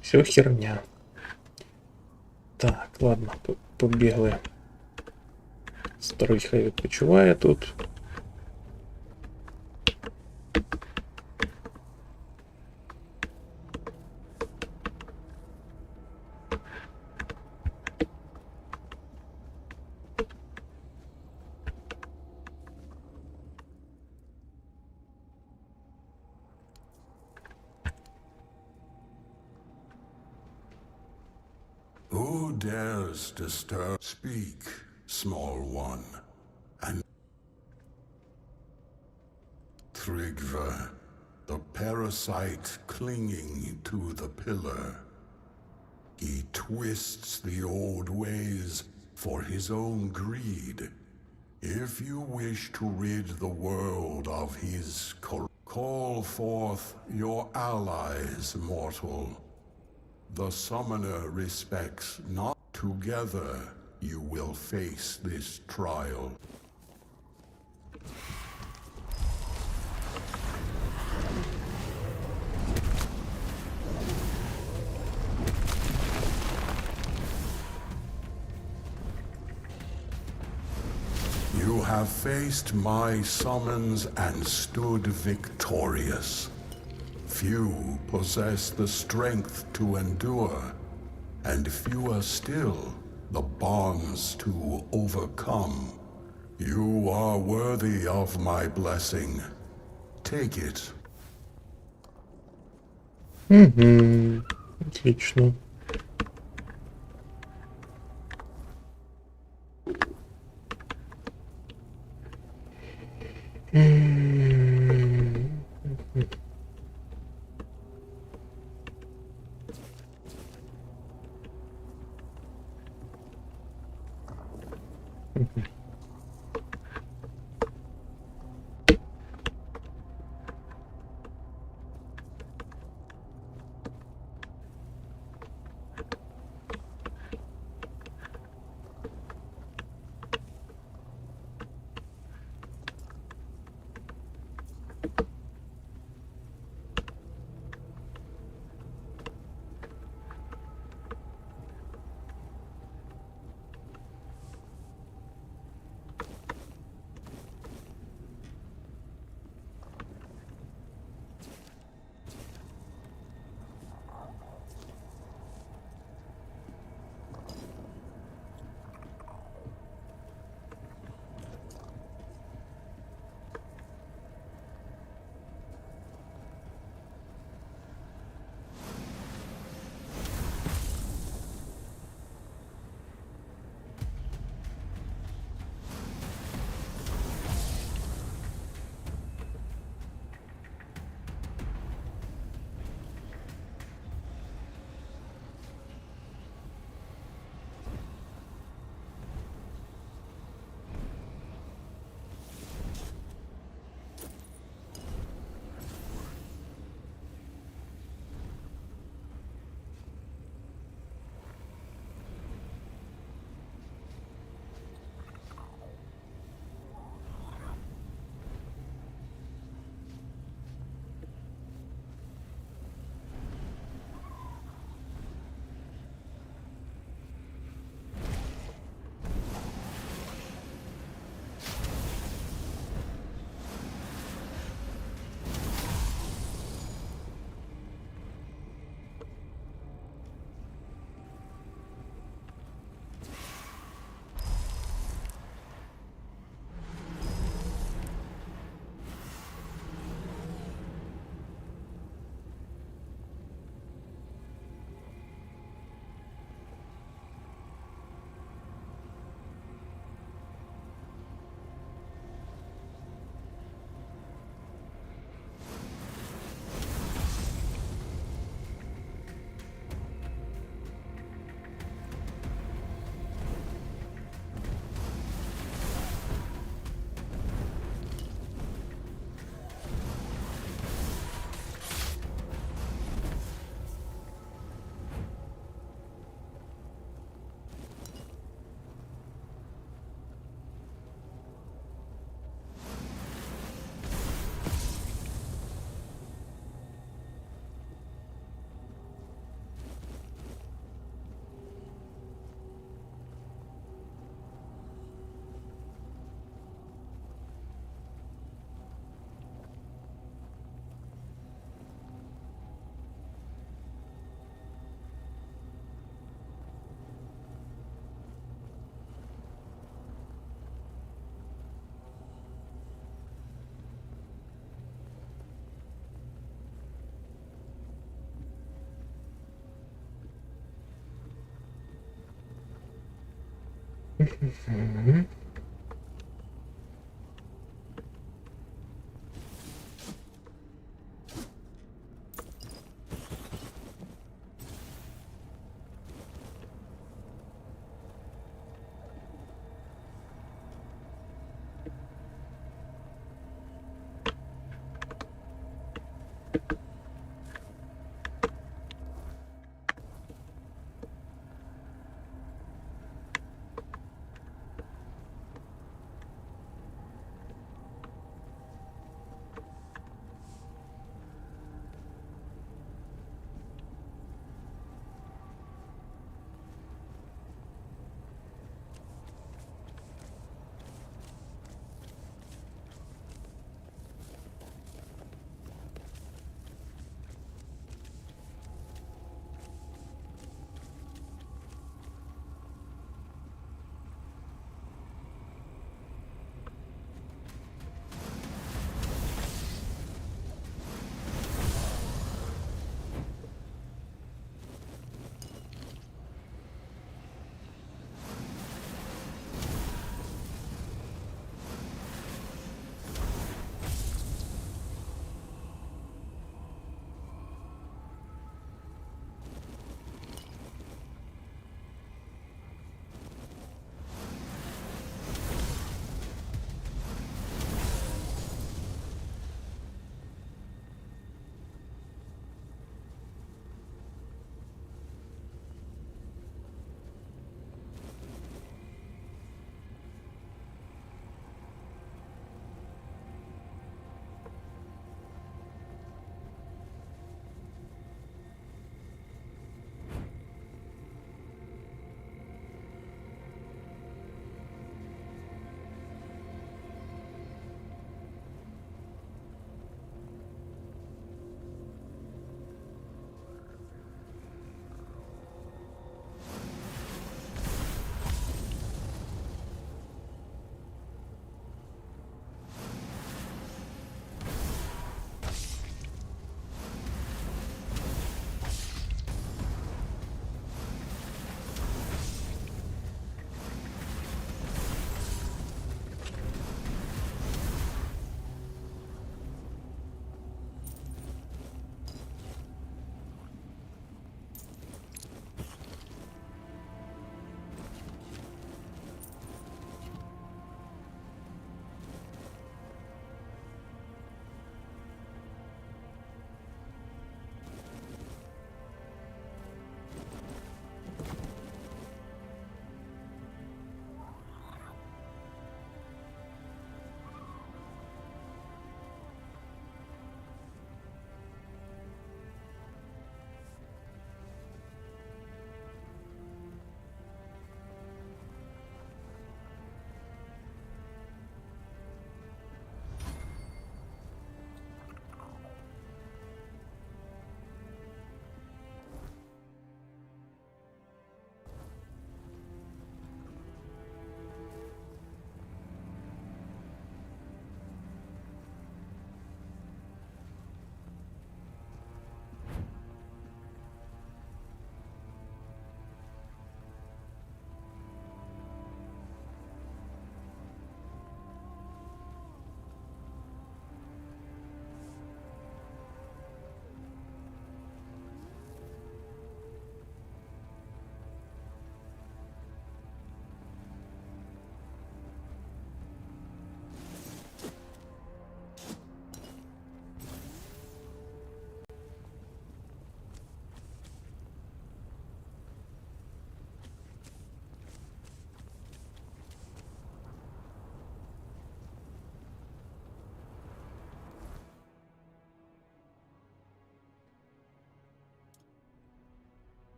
Все херня. Так, ладно, побігли. Старий хай відпочиває тут. Who dares disturb? Speak, small one. And Tryggva, the parasite clinging to the pillar. He twists the old ways for his own greed. If you wish to rid the world of his call forth your allies, mortal. The summoner respects not. Together, you will face this trial. You have faced my summons and stood victorious. Few possess the strength to endure, and fewer still the bonds to overcome. You are worthy of my blessing. Take it. Отлично.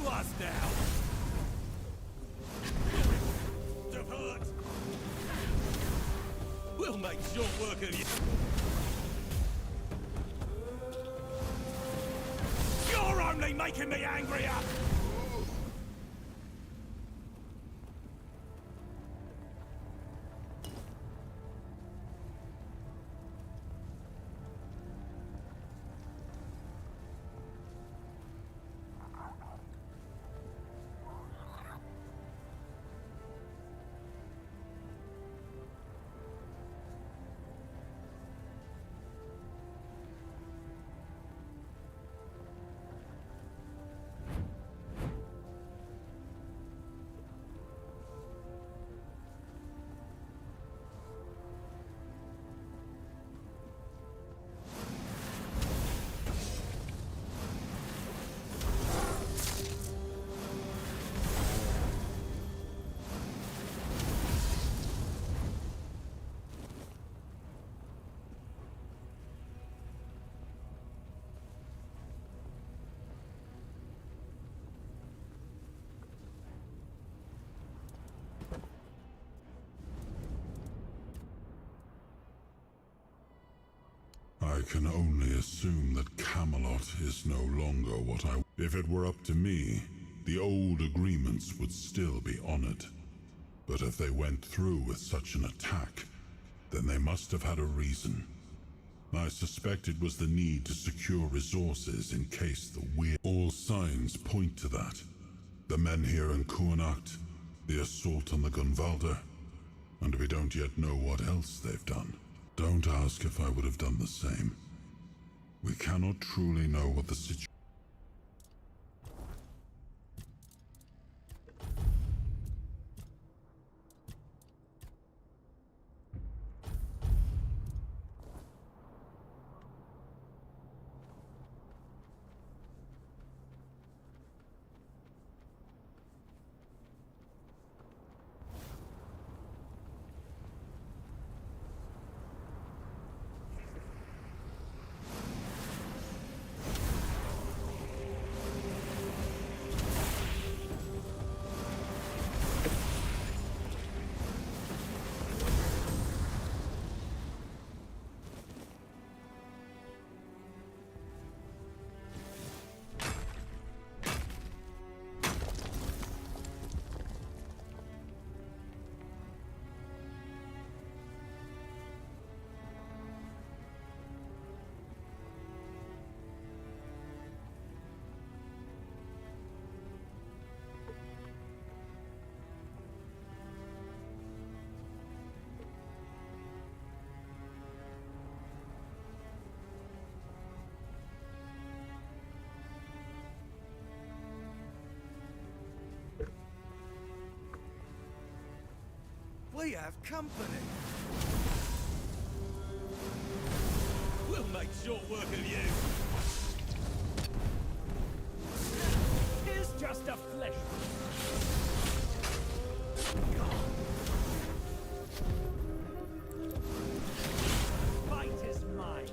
us now! Divert! We'll make short work of you! You're only making me angrier! I can only assume that Camelot is no longer what I... If it were up to me, the old agreements would still be honored. But if they went through with such an attack, then they must have had a reason. I suspect it was the need to secure resources in case the weird... All signs point to that. The men here in Kuanacht, the assault on the Gunvalder, and we don't yet know what else they've done. Don't ask if I would have done the same. We cannot truly know what the situation... We have company. We'll make short work of you. Here's just a flesh. Fight is mine.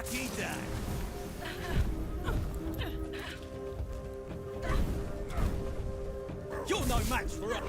Watch ye die! You're no match for us!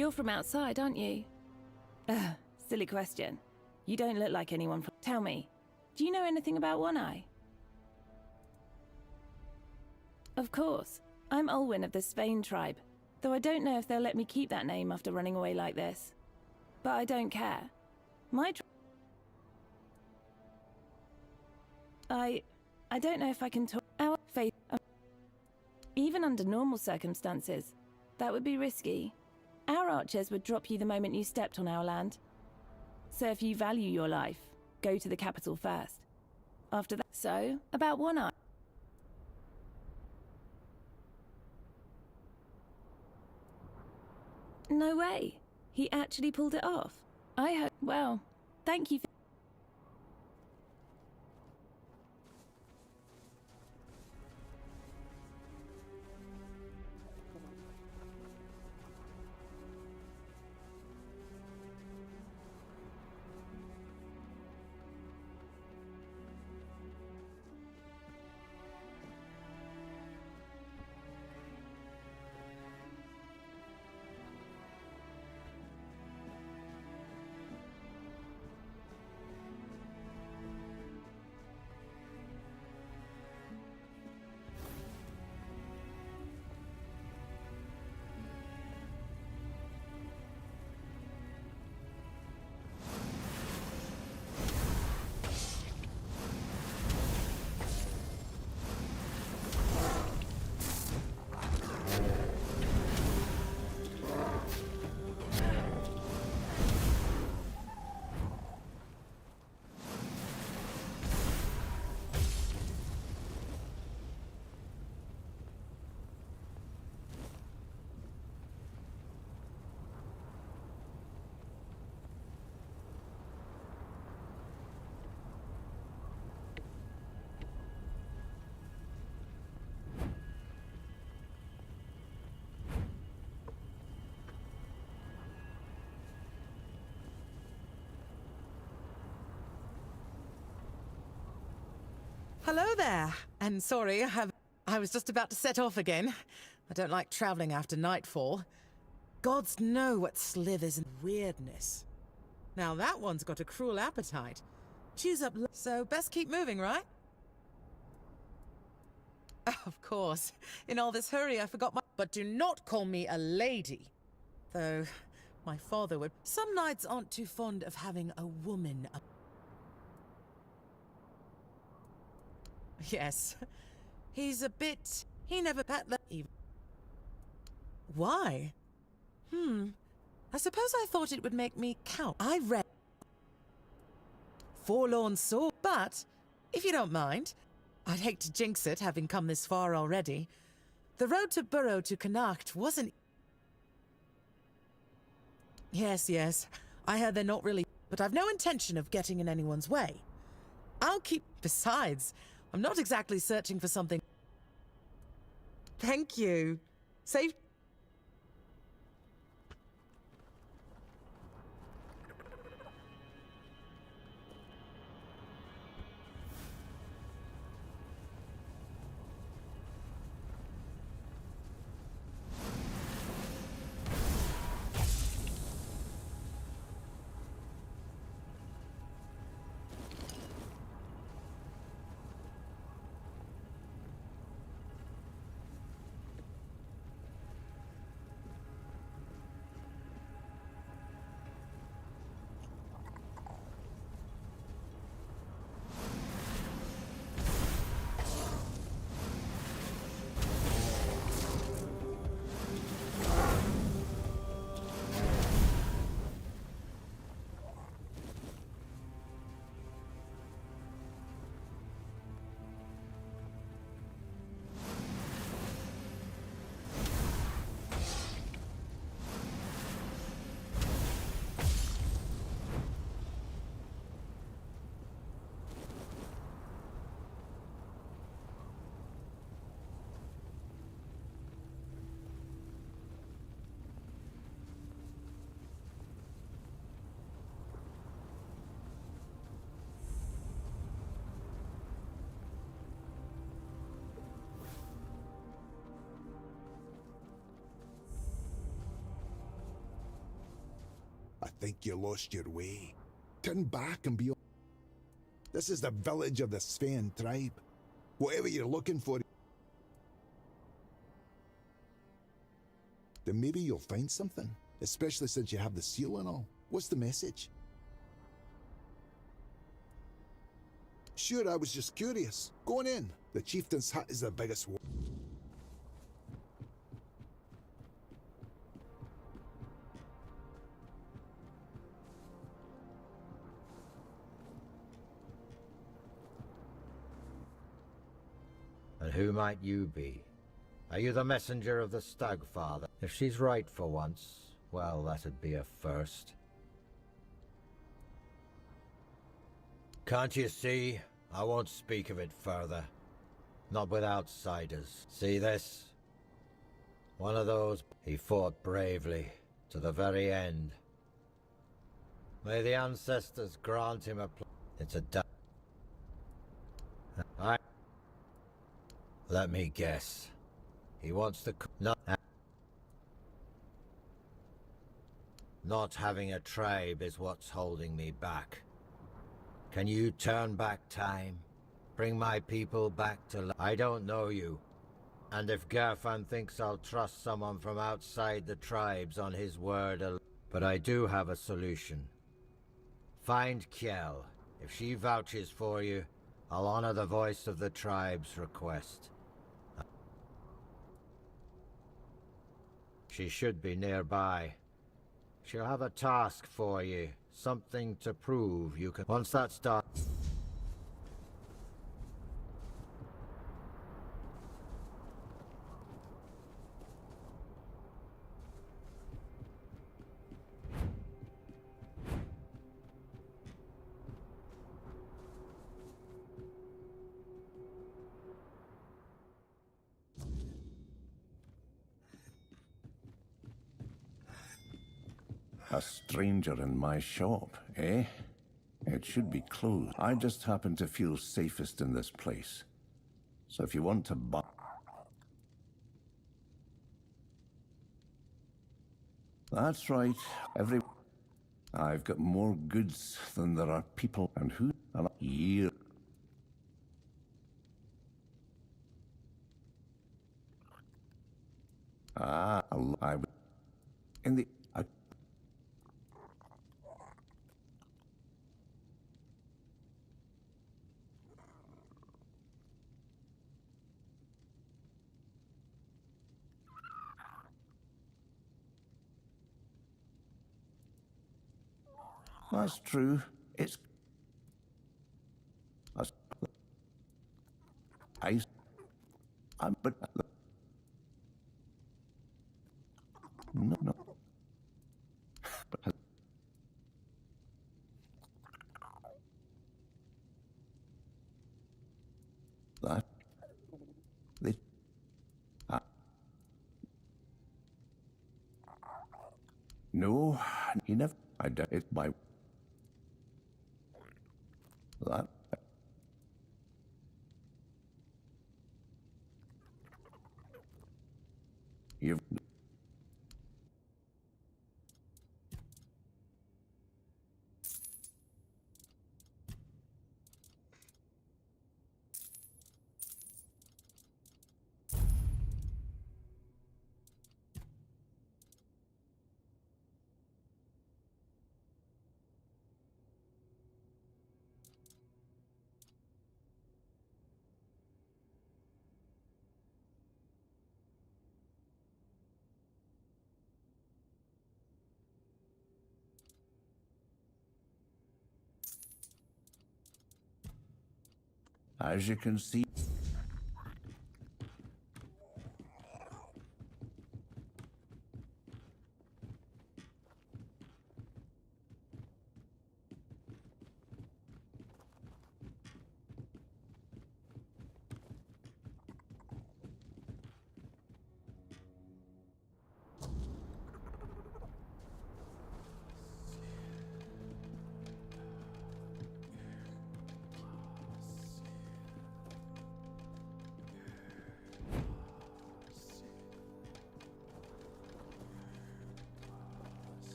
You're from outside, aren't you? Ugh, silly question. You don't look like anyone from... Tell me, do you know anything about One Eye? Of course. I'm Olwyn of the Svein tribe, though I don't know if they'll let me keep that name after running away like this. But I don't care. My I don't know if I can talk... Our faith... Even under normal circumstances, that would be risky. Our archers would drop you the moment you stepped on our land. So if you value your life, go to the capital first. After that... So, about One Eye. No way. He actually pulled it off. I hope... Well, thank you for... Hello there. And sorry, I was just about to set off again. I don't like traveling after nightfall. Gods know what slithers and weirdness. Now that one's got a cruel appetite. Chews up, so best keep moving, right? Of course. In all this hurry, I forgot my... But do not call me a lady. Though, my father would... Some knights aren't too fond of having a woman... Yes. He's a bit... He never pat the... Why? I suppose I thought it would make me count. I read... Forlorn soul. But, if you don't mind, I'd hate to jinx it, having come this far already. The road to Burrow to Connacht wasn't... Yes. I heard they're not really... But I've no intention of getting in anyone's way. I'll keep... Besides, I'm not exactly searching for something... Thank you. Safe... I think you lost your way. Turn back and be... This is the village of the Sven tribe. Whatever you're looking for... Then maybe you'll find something. Especially since you have the seal and all. What's the message? Sure, I was just curious. Go on in. The chieftain's hut is the biggest one. And who might you be? Are you the messenger of the Stag Father? If she's right for once, well, that'd be a first. Can't you see? I won't speak of it further. Not with outsiders. See this? One of those... He fought bravely, to the very end. May the ancestors grant him a... It's a... Let me guess. He wants to... Not having a tribe is what's holding me back. Can you turn back time? Bring my people back to... I don't know you. And if Gerfan thinks I'll trust someone from outside the tribes on his word... But I do have a solution. Find Kjell. If she vouches for you, I'll honor the voice of the tribe's request. She should be nearby. She'll have a task for you. Something to prove you can... Once that's done... A stranger in my shop, eh? It should be closed. I just happen to feel safest in this place. So if you want to buy... That's right. I've got more goods than there are people, and who... Year. I would... In the... That's true. It's... But... No. But... That... They... No, he never... I doubt it by... That... You've... As you can see...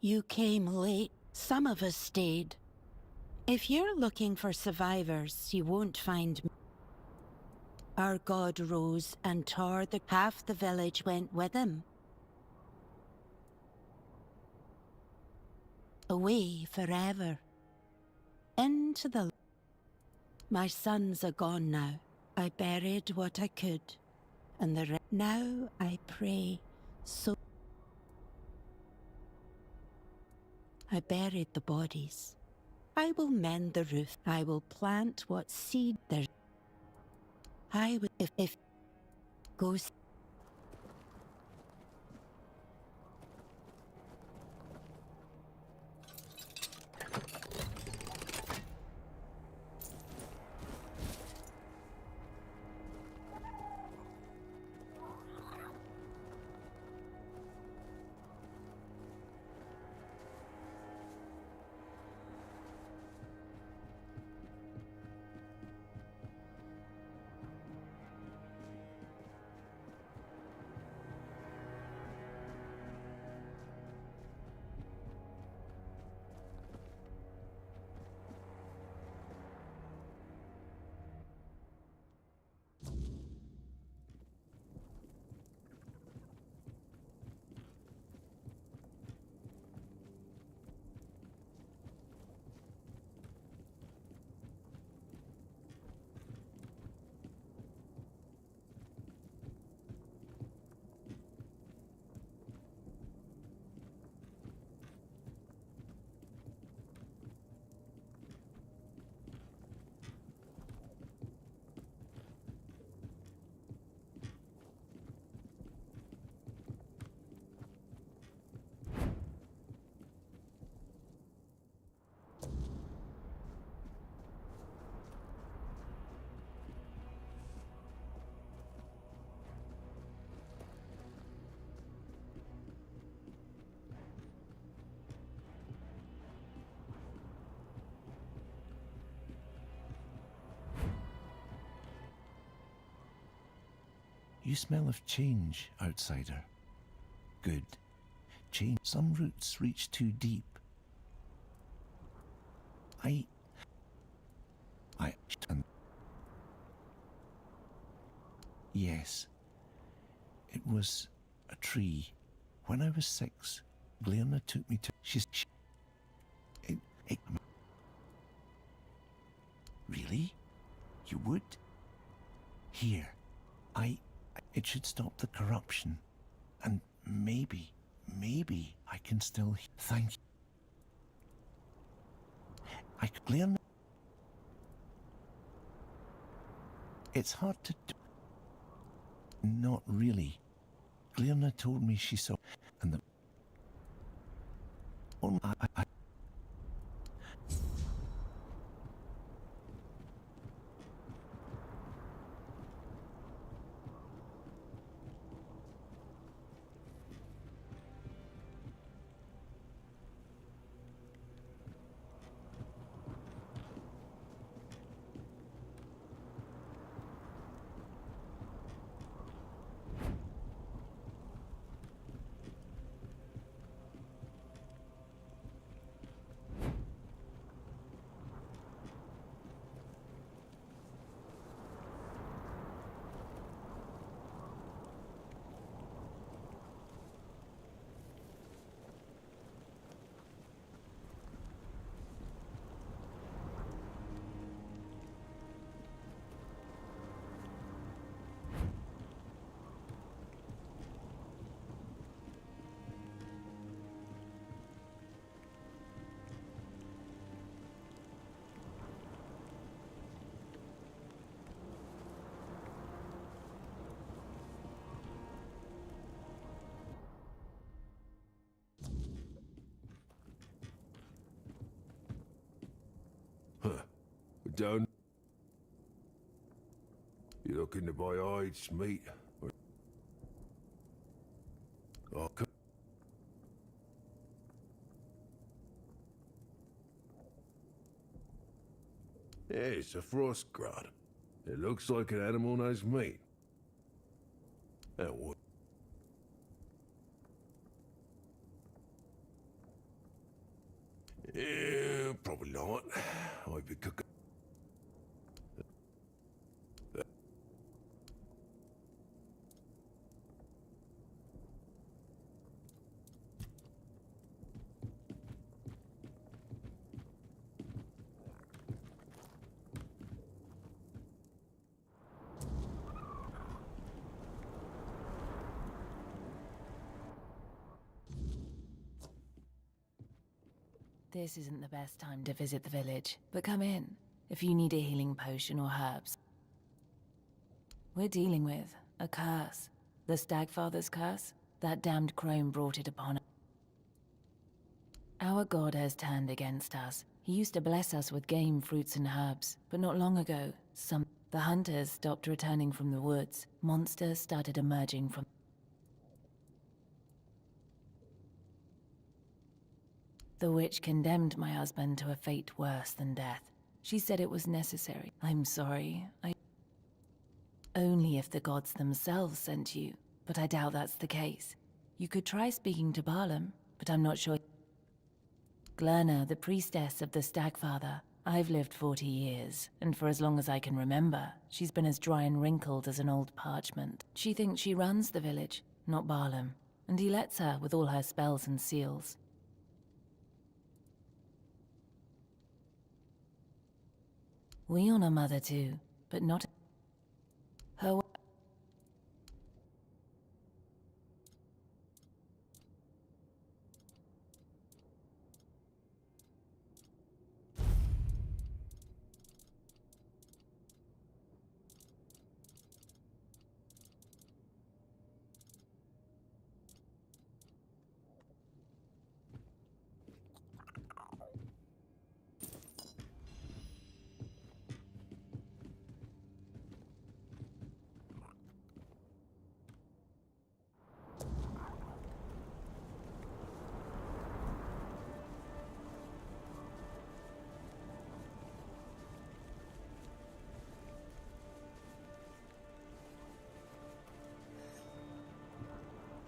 You came late. Some of us stayed. If you're looking for survivors, you won't find me. Our god rose and tore half the village went with him. Away forever. Into the... My sons are gone now. I buried what I could. And now I pray so... I buried the bodies. I will mend the roof. I will plant what seed there. I will... If... Goes... You smell of change, outsider. Good. Change. Some roots reach too deep. Yes. It was a tree. When I was 6, Glearna took me to... Really? You would? Here. It should stop the corruption. And maybe I can still... Thank you. Glearna... It's hard to do. Not really. Glearna told me she saw... And the... Oh, Done. You looking to buy hides, meat? Oh, come. Yeah, it's a frost grot. It looks like an animal knows meat. That would. Yeah, probably not. I'd be cooking. This isn't the best time to visit the village, but come in if you need a healing potion or herbs. We're dealing with a curse. The Stagfather's curse? That damned crone brought it upon us. Our god has turned against us. He used to bless us with game, fruits, and herbs, but not long ago, the hunters stopped returning from the woods. Monsters started emerging from... The witch condemned my husband to a fate worse than death. She said it was necessary. I'm sorry. Only if the gods themselves sent you, but I doubt that's the case. You could try speaking to Barlam, but I'm not sure. Glerna, the priestess of the Stagfather. I've lived 40 years, and for as long as I can remember, she's been as dry and wrinkled as an old parchment. She thinks she runs the village, not Barlam, and he lets her with all her spells and seals. We honor Mother too, but not her.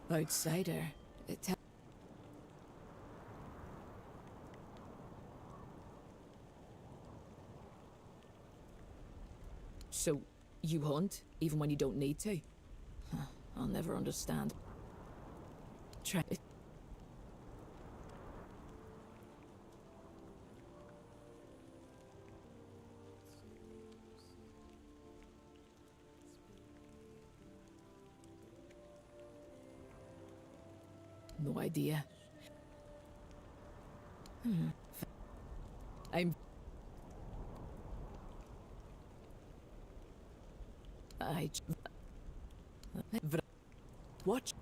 Outsider. So, you hunt, even when you don't need to? Huh, I'll never understand. Try it. No idea. I'm... Watch.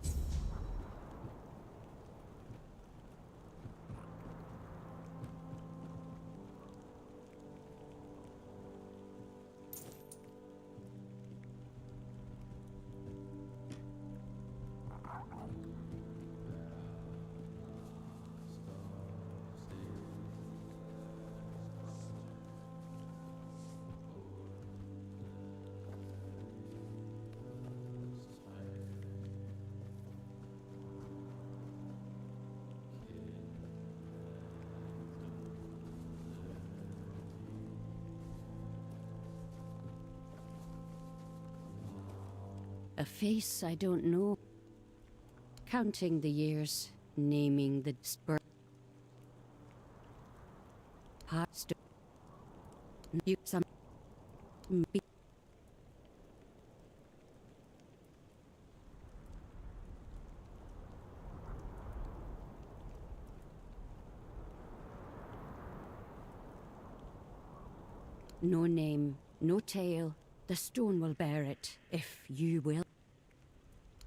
A face I don't know. Counting the years, naming the spur. Past. You some. No name, no tale. The stone will bear it, if you will.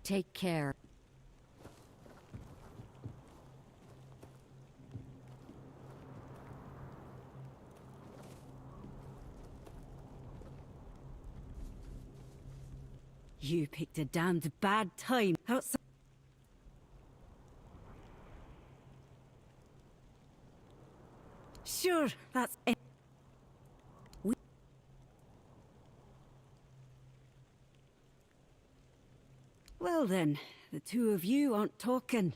Take care. You picked a damned bad time. Sure, that's it. Well then, the two of you aren't talking.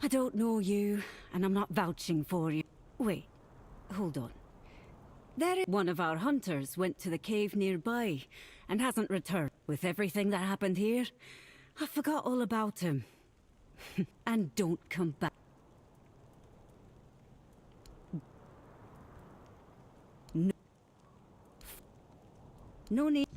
I don't know you, and I'm not vouching for you. Wait, hold on. One of our hunters went to the cave nearby, and hasn't returned. With everything that happened here, I forgot all about him. And don't come back. No, no need.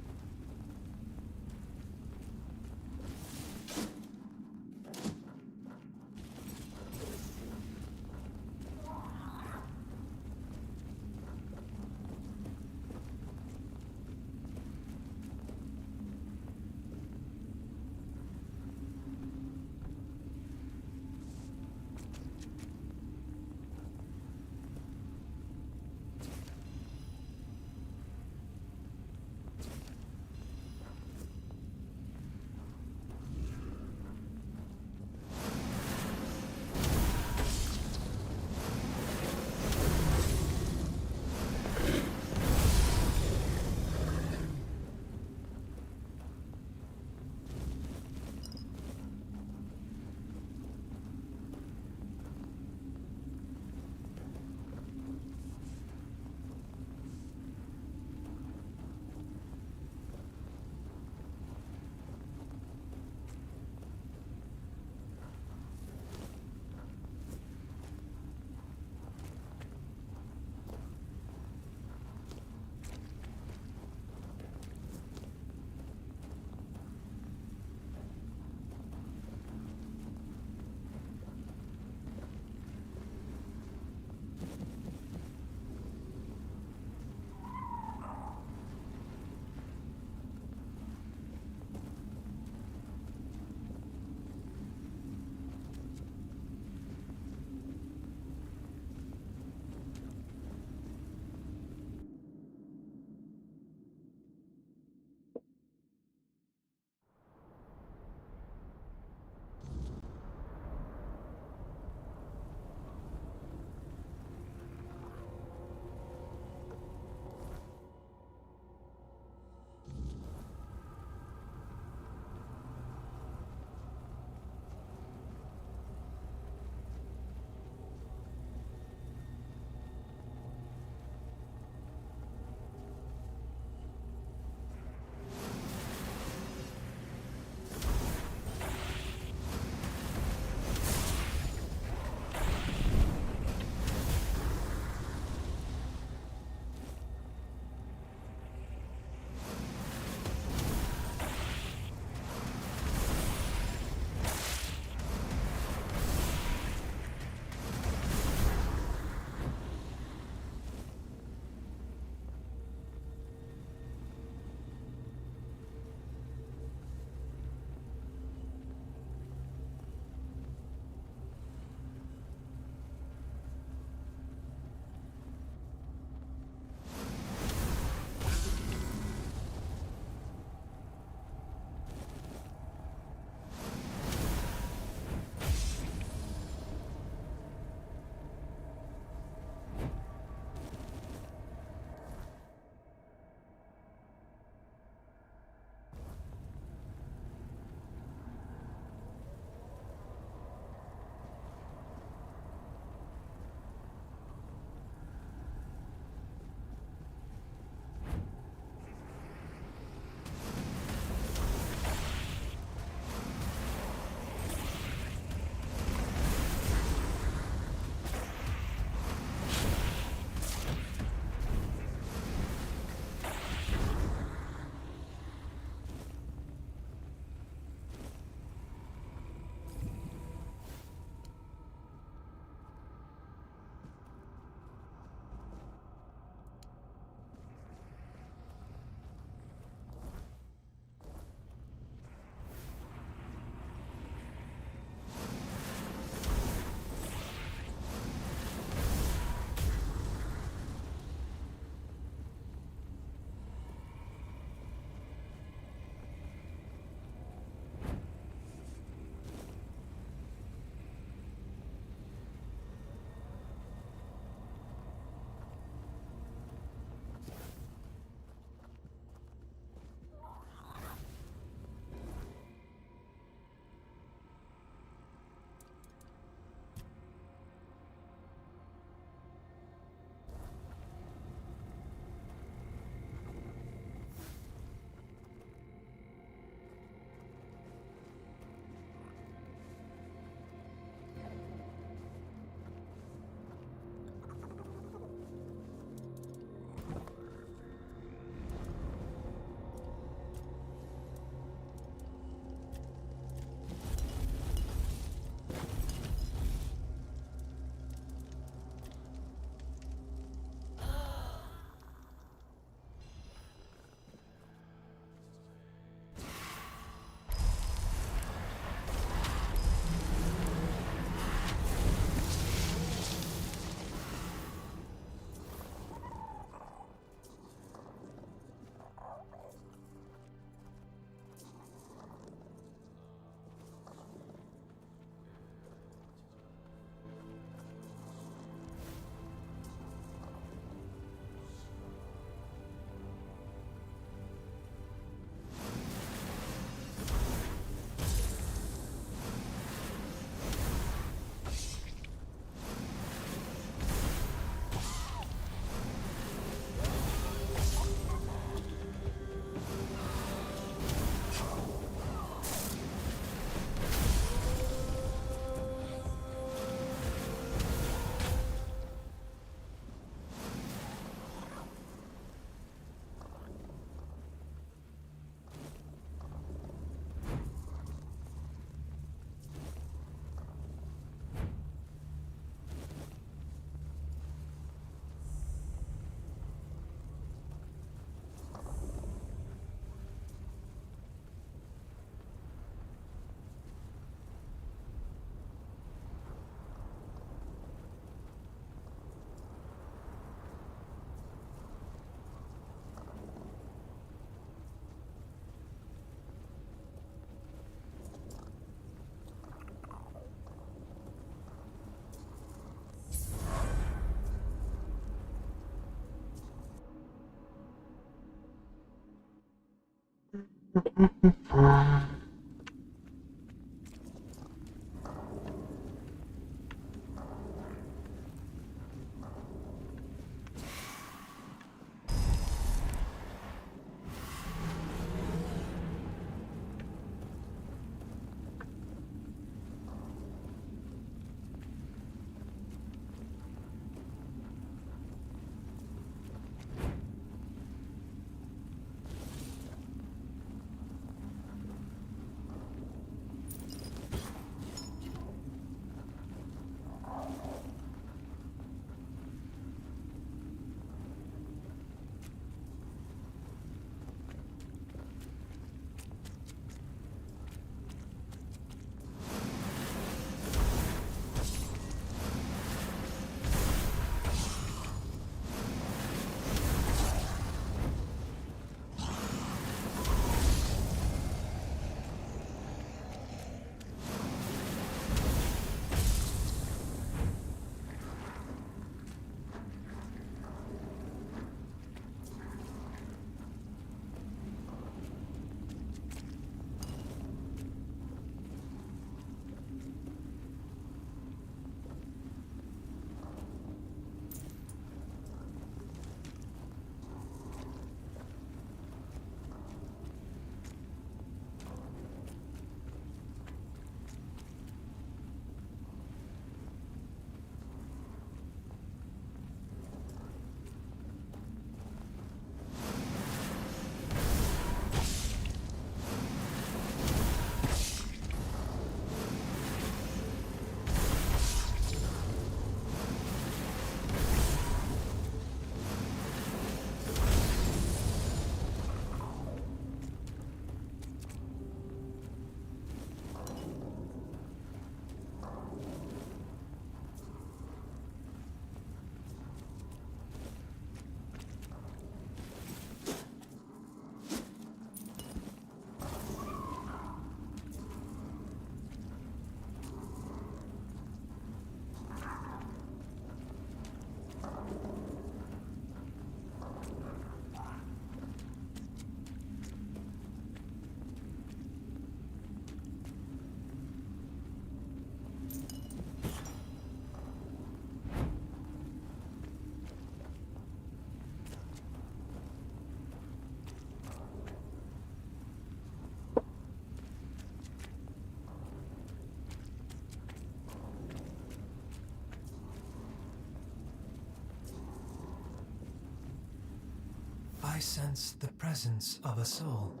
I sense the presence of a soul.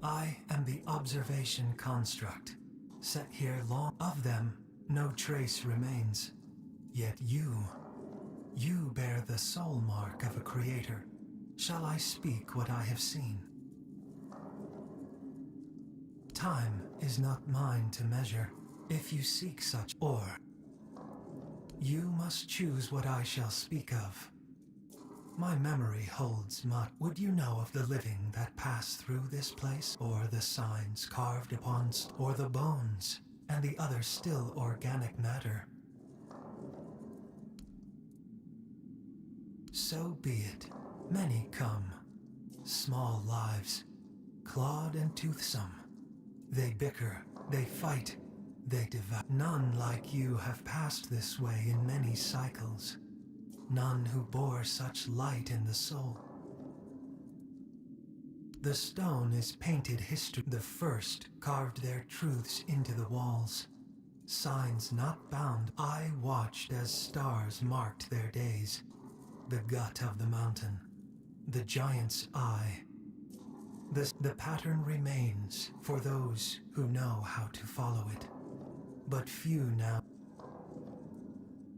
I am the observation construct, set here long. Of them, no trace remains. Yet you bear the soul mark of a creator. Shall I speak what I have seen? Time is not mine to measure, if you seek such, or you must choose what I shall speak of. My memory holds much. Would you know of the living that pass through this place, or the signs carved upon, or the bones, and the other still organic matter? So be it. Many come, small lives, clawed and toothsome. They bicker, they fight, they devour. None like you have passed this way in many cycles. None who bore such light in the soul. The stone is painted history. The first carved their truths into the walls. Signs not bound. I watched as stars marked their days. The gut of the mountain. The giant's eye. The pattern remains for those who know how to follow it. But few now.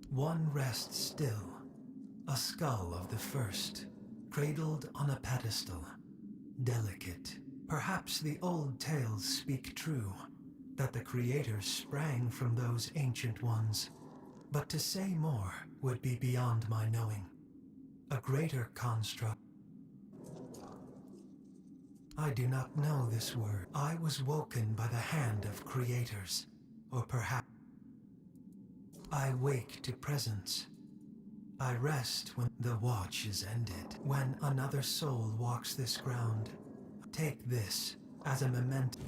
One rests still. A skull of the first, cradled on a pedestal, delicate. Perhaps the old tales speak true, that the creators sprang from those ancient ones. But to say more would be beyond my knowing. A greater construct. I do not know this word. I was woken by the hand of creators, or perhaps I wake to presence. I rest when the watch is ended. When another soul walks this ground, take this as a memento.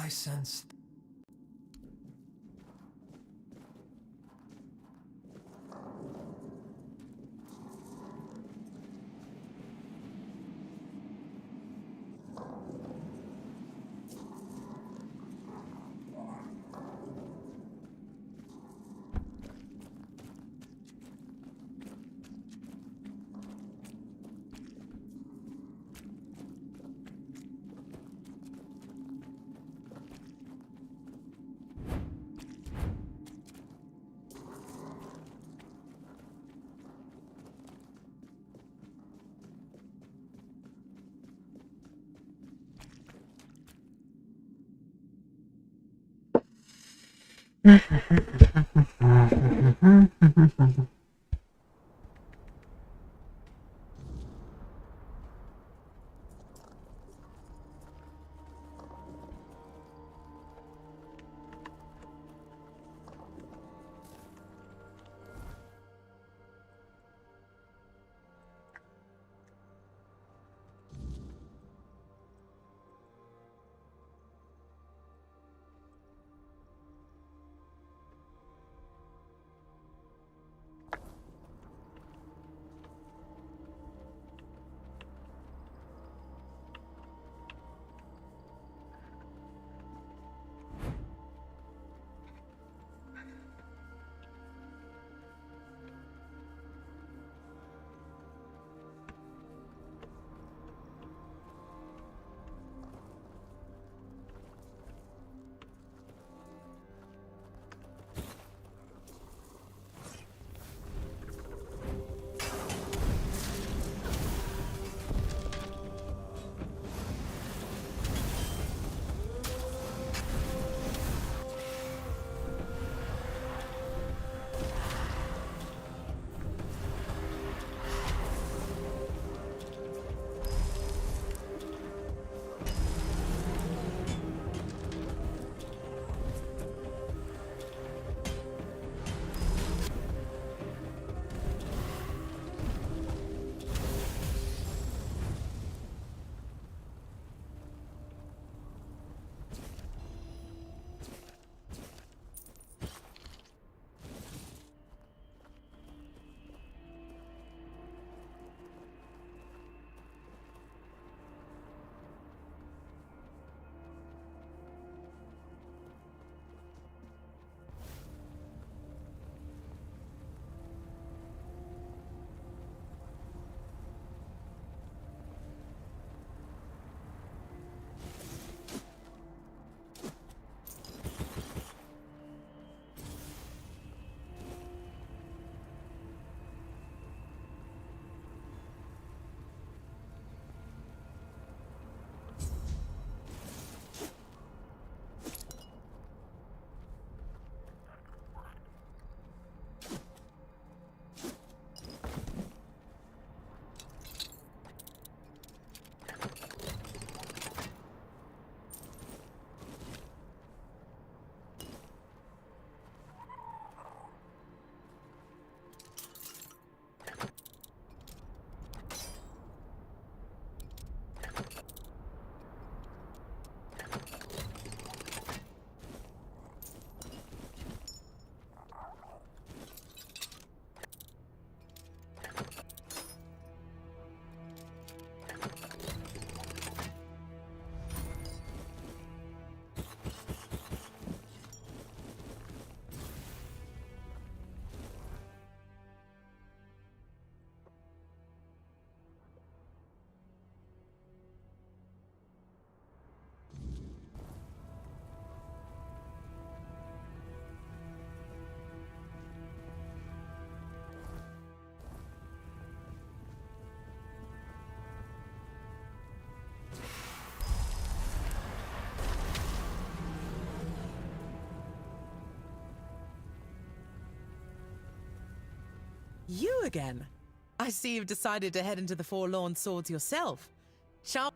I sense You again? I see you've decided to head into the Forlorn Swords yourself.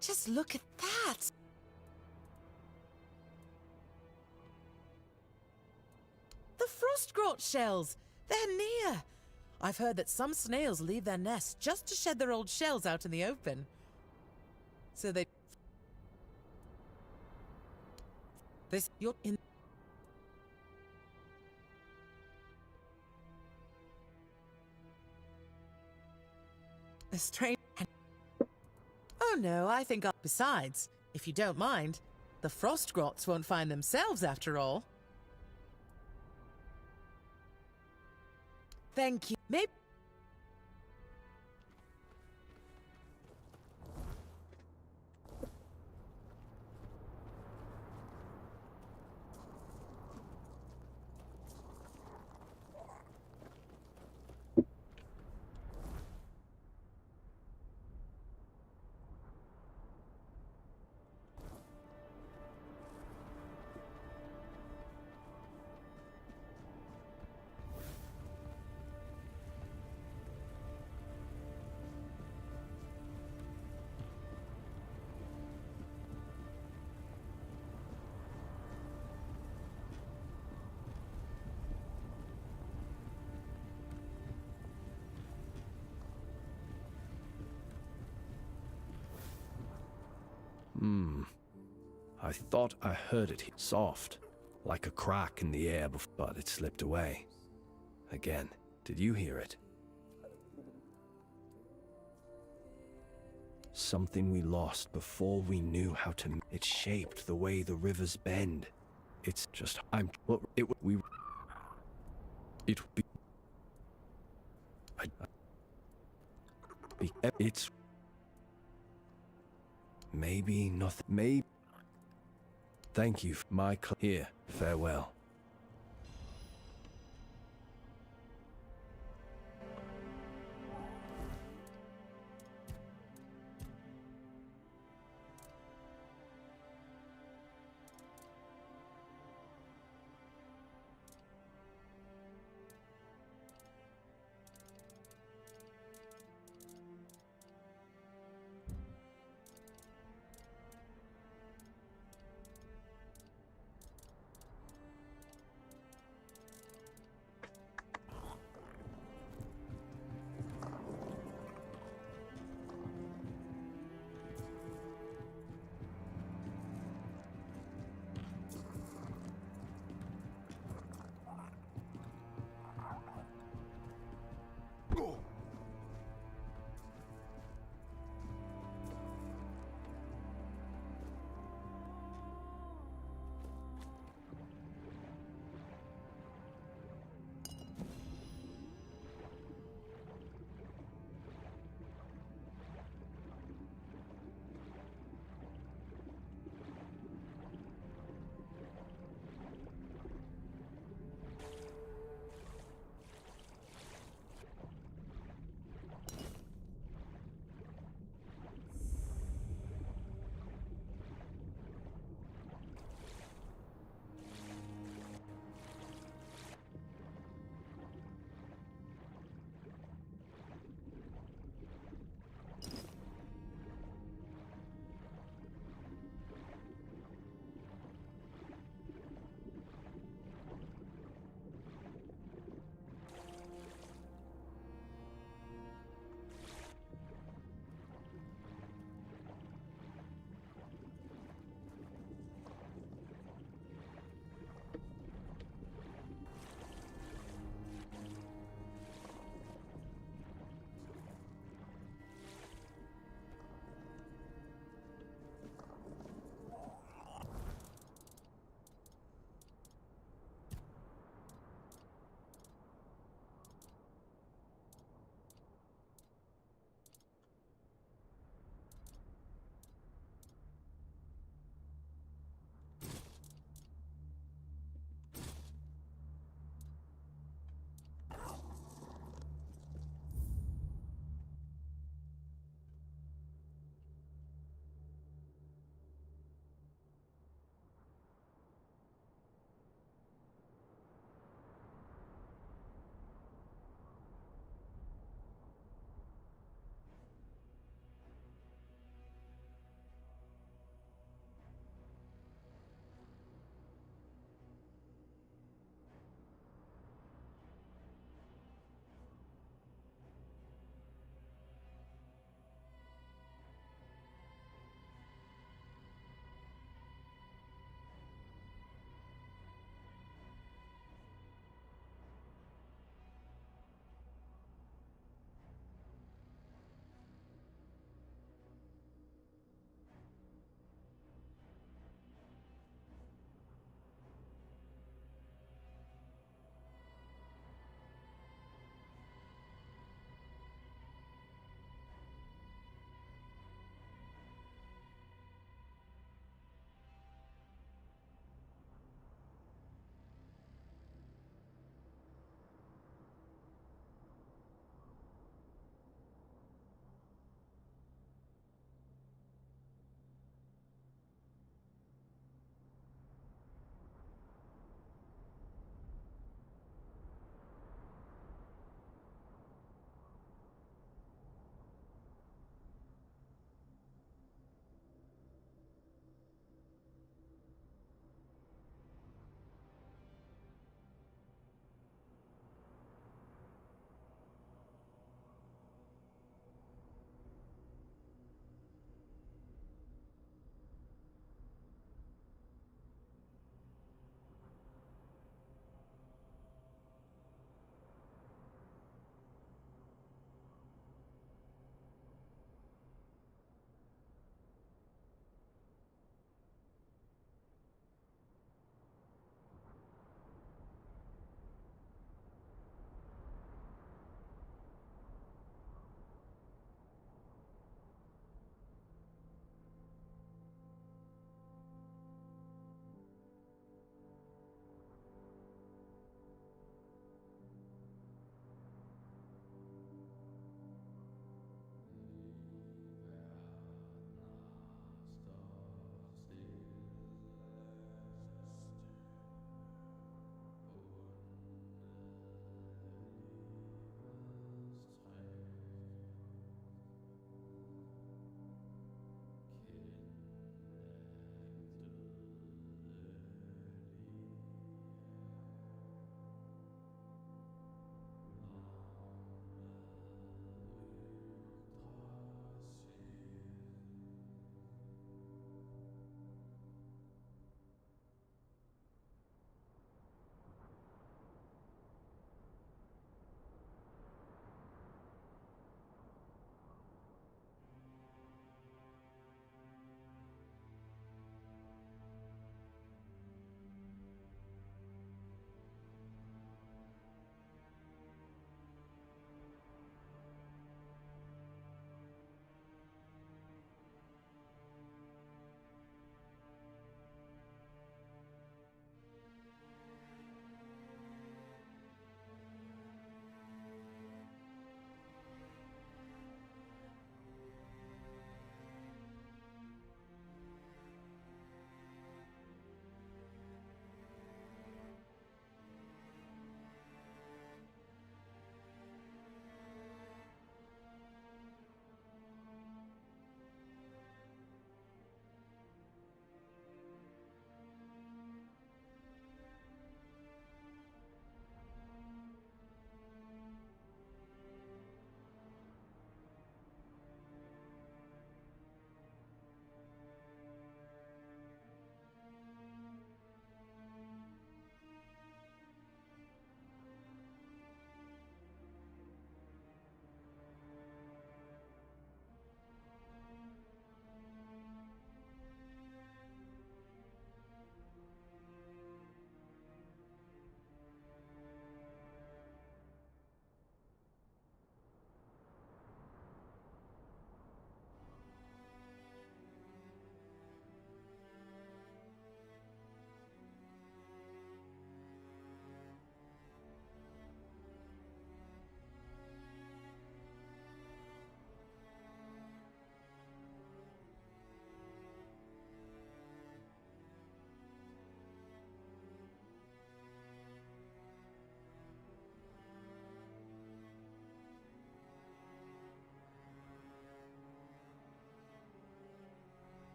Just look at that! The Frostgrot shells! They're near! I've heard that some snails leave their nests just to shed their old shells out in the open. So they... You're in... A strange... Oh no, I think Besides, if you don't mind, the Frostgrots won't find themselves after all. Thank you. Maybe... I thought I heard it soft, like a crack in the air, but it slipped away. Again, did you hear it? Something we lost before we knew how to... It shaped the way the rivers bend. It's just... It would be... It's... Maybe nothing... Maybe... Thank you, here. Farewell.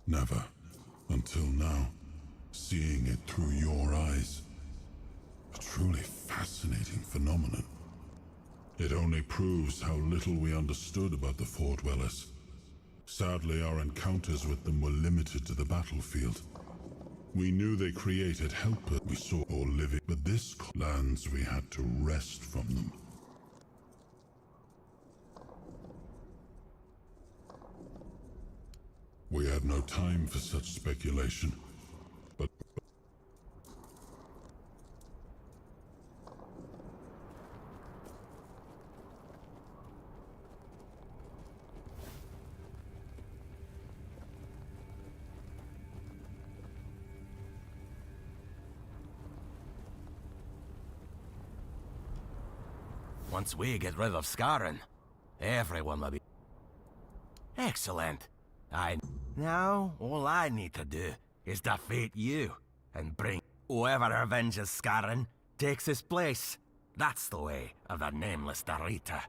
Never. Until now. Seeing it through your eyes. A truly fascinating phenomenon. It only proves how little we understood about the Four Dwellers. Sadly, our encounters with them were limited to the battlefield. We knew they created helpers we saw or living, but this lands we had to wrest from them. We have no time for such speculation, but once we get rid of Scarran, everyone will be... Excellent. Now, all I need to do is defeat you, and bring whoever avenges Scarran takes his place. That's the way of the nameless Darita.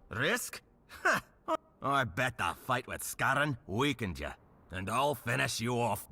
Risk? Ha! I bet the fight with Scarran weakened you, and I'll finish you off.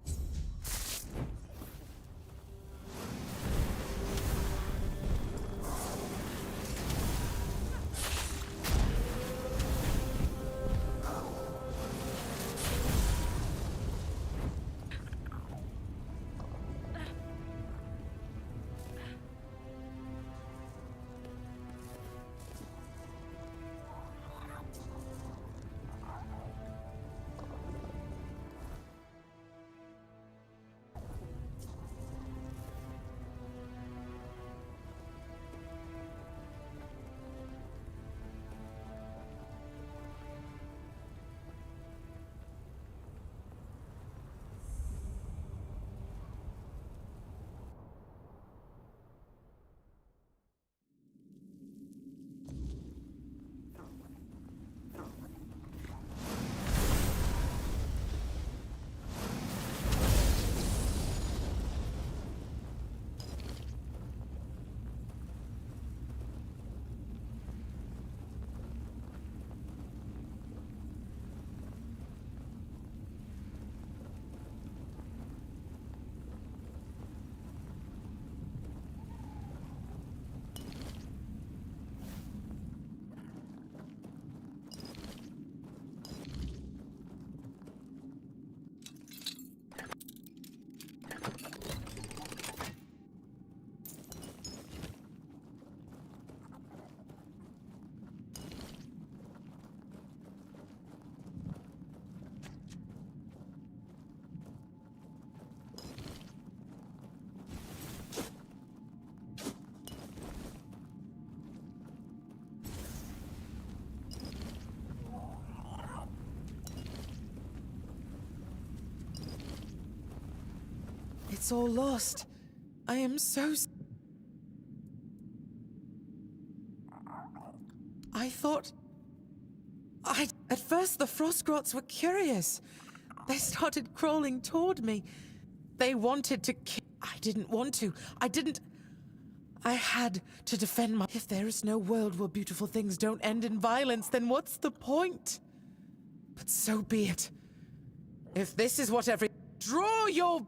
It's all lost. I am so... I thought... At first, the Frostgrots were curious. They started crawling toward me. They wanted to kill... I didn't want to. I had to defend my... If there is no world where beautiful things don't end in violence, then what's the point? But so be it. If this is what every... Draw your...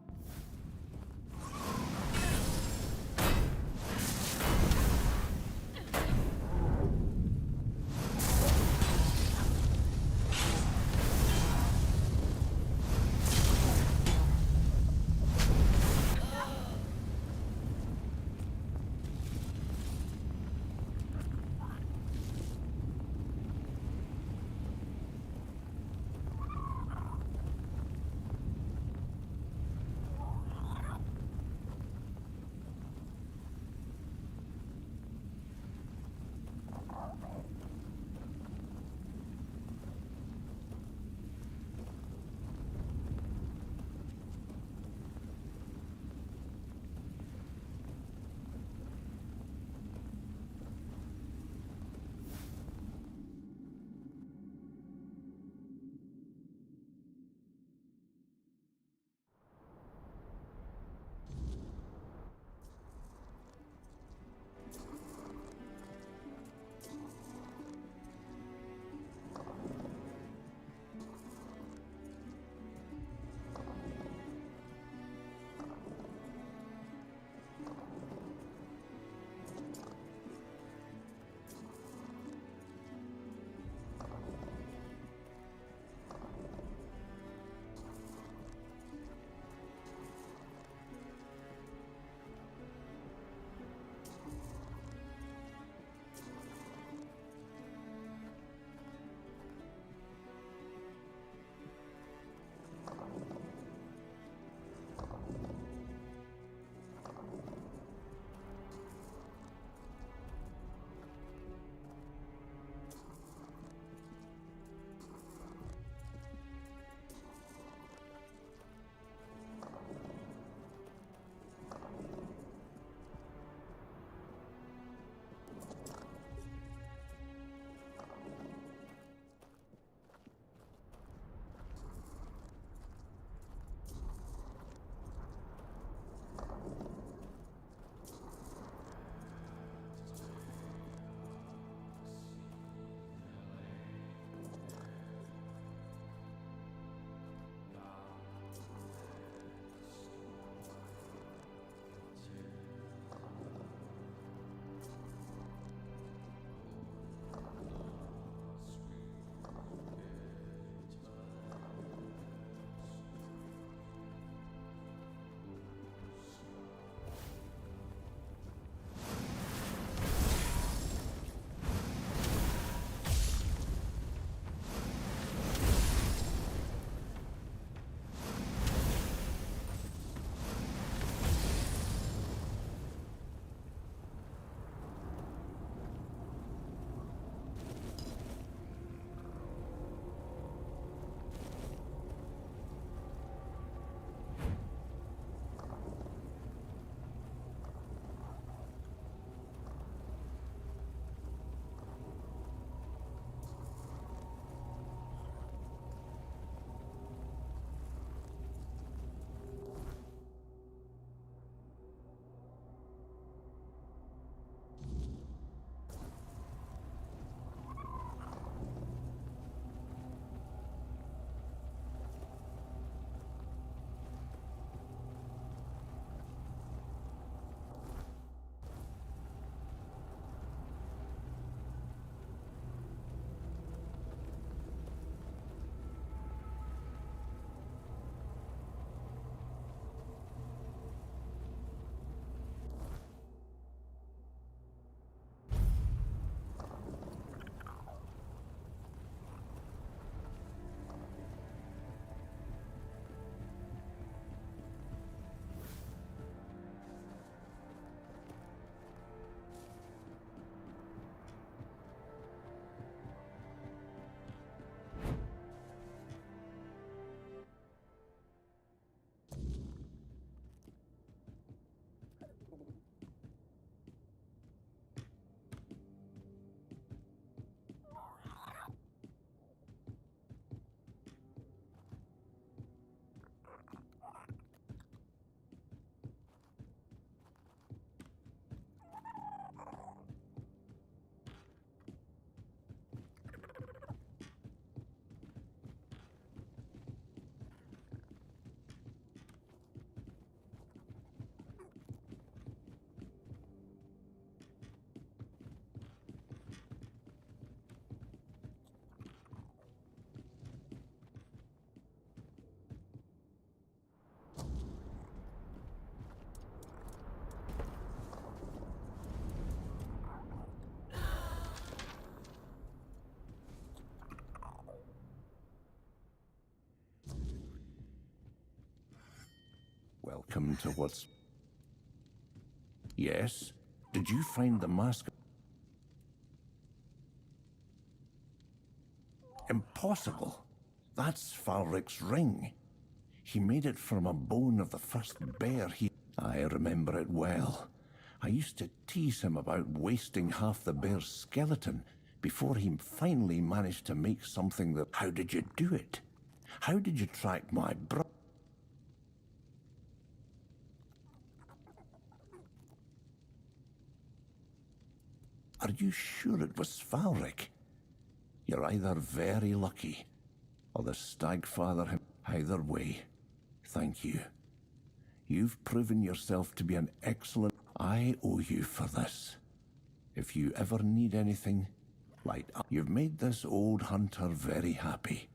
welcome to what's... Yes? Did you find the mask? Impossible. That's Falric's ring. He made it from a bone of the first bear he... I remember it well. I used to tease him about wasting half the bear's skeleton before he finally managed to make something that... How did you do it? How did you track my brother? Are you sure it was Falric? You're either very lucky, or the Stagfather him. Either way, thank you. You've proven yourself to be an excellent... I owe you for this. If you ever need anything, light up. You've made this old hunter very happy.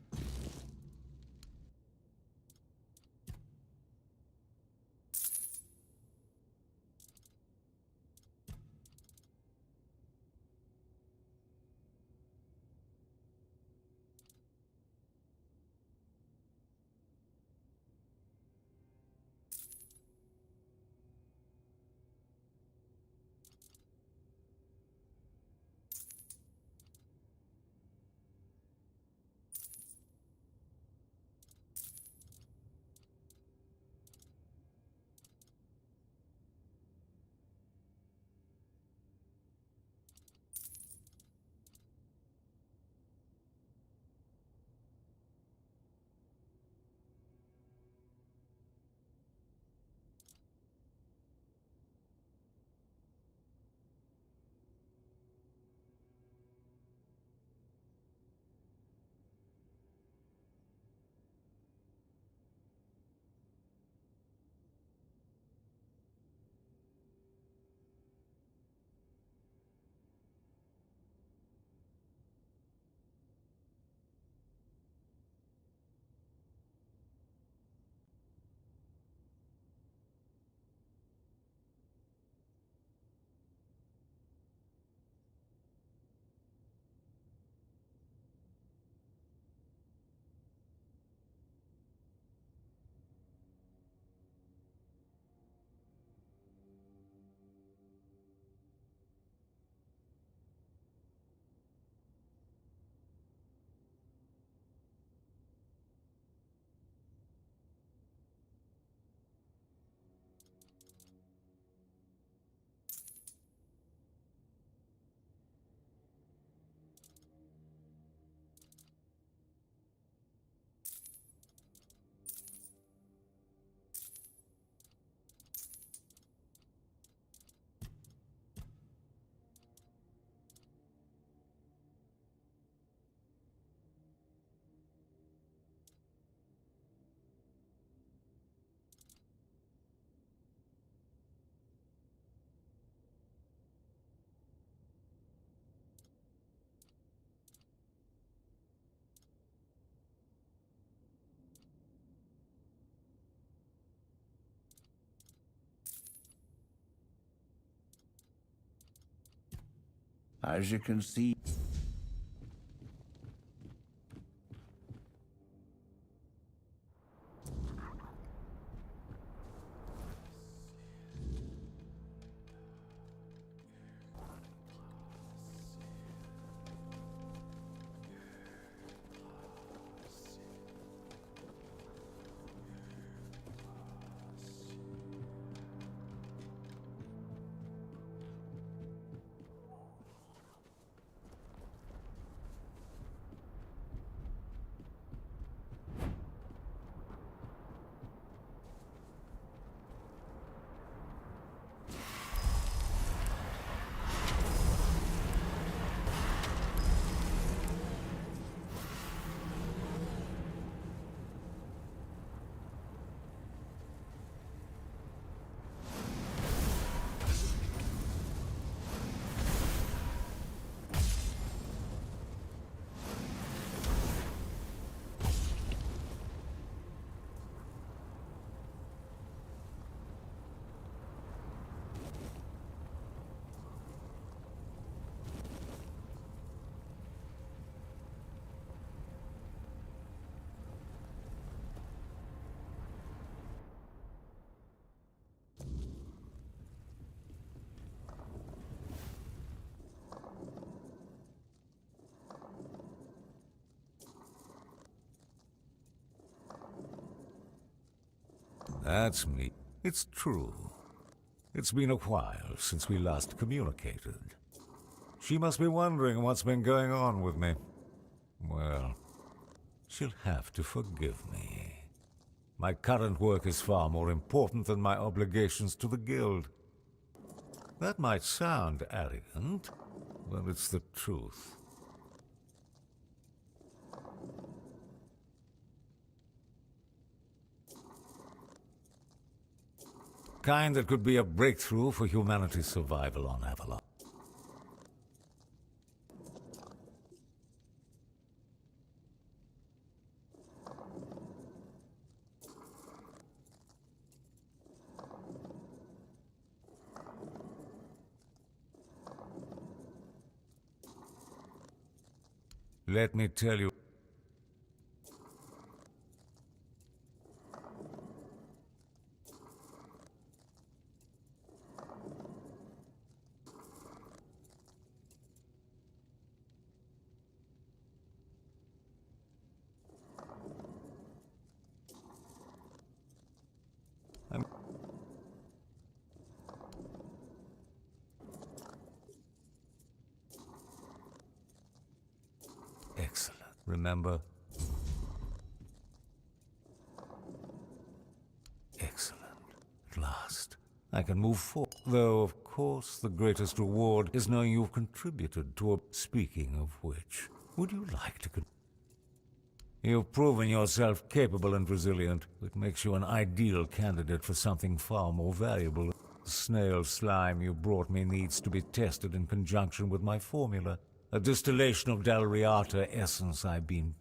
As you can see... That's me. It's true. It's been a while since we last communicated. She must be wondering what's been going on with me. Well, she'll have to forgive me. My current work is far more important than my obligations to the Guild. That might sound arrogant, but it's the truth. Kind that could be a breakthrough for humanity's survival on Avalon. Let me tell you. Excellent. Remember? Excellent. At last, I can move forward. Though, of course, the greatest reward is knowing you've contributed to a... Speaking of which, would you like to... You've proven yourself capable and resilient. It makes you an ideal candidate for something far more valuable. The snail slime you brought me needs to be tested in conjunction with my formula. A distillation of Dalriata essence I've been...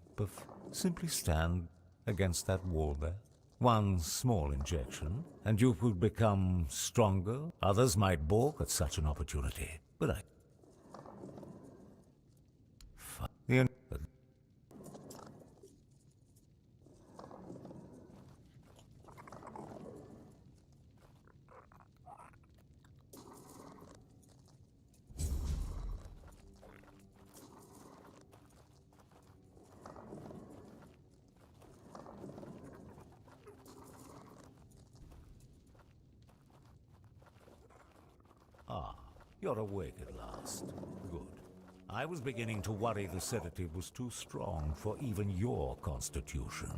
Simply stand against that wall there. One small injection, and you could become stronger. Others might balk at such an opportunity, but I... Ah, you're awake at last. Good. I was beginning to worry the sedative was too strong for even your constitution.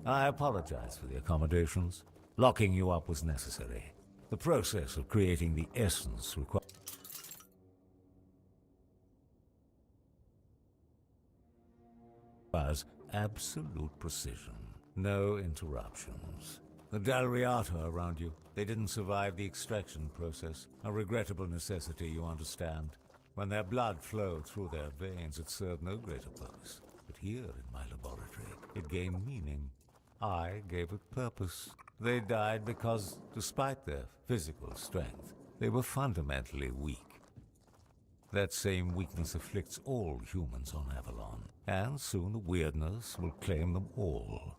I apologize for the accommodations. Locking you up was necessary. The process of creating the essence requires absolute precision. No interruptions. The Dalriata around you, they didn't survive the extraction process. A regrettable necessity, you understand. When their blood flowed through their veins, it served no greater purpose. But here in my laboratory, it gained meaning. I gave it purpose. They died because, despite their physical strength, they were fundamentally weak. That same weakness afflicts all humans on Avalon, and soon the weirdness will claim them all.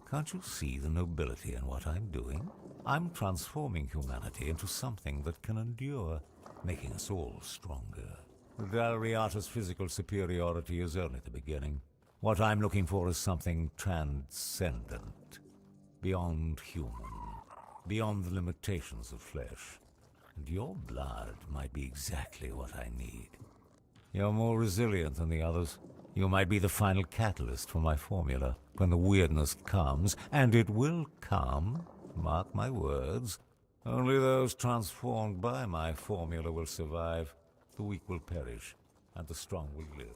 Can't you see the nobility in what I'm doing? I'm transforming humanity into something that can endure, making us all stronger. The Dalriata's physical superiority is only the beginning. What I'm looking for is something transcendent, beyond human, beyond the limitations of flesh. And your blood might be exactly what I need. You're more resilient than the others. You might be the final catalyst for my formula. When the weirdness comes, and it will come, mark my words, only those transformed by my formula will survive. The weak will perish, and the strong will live.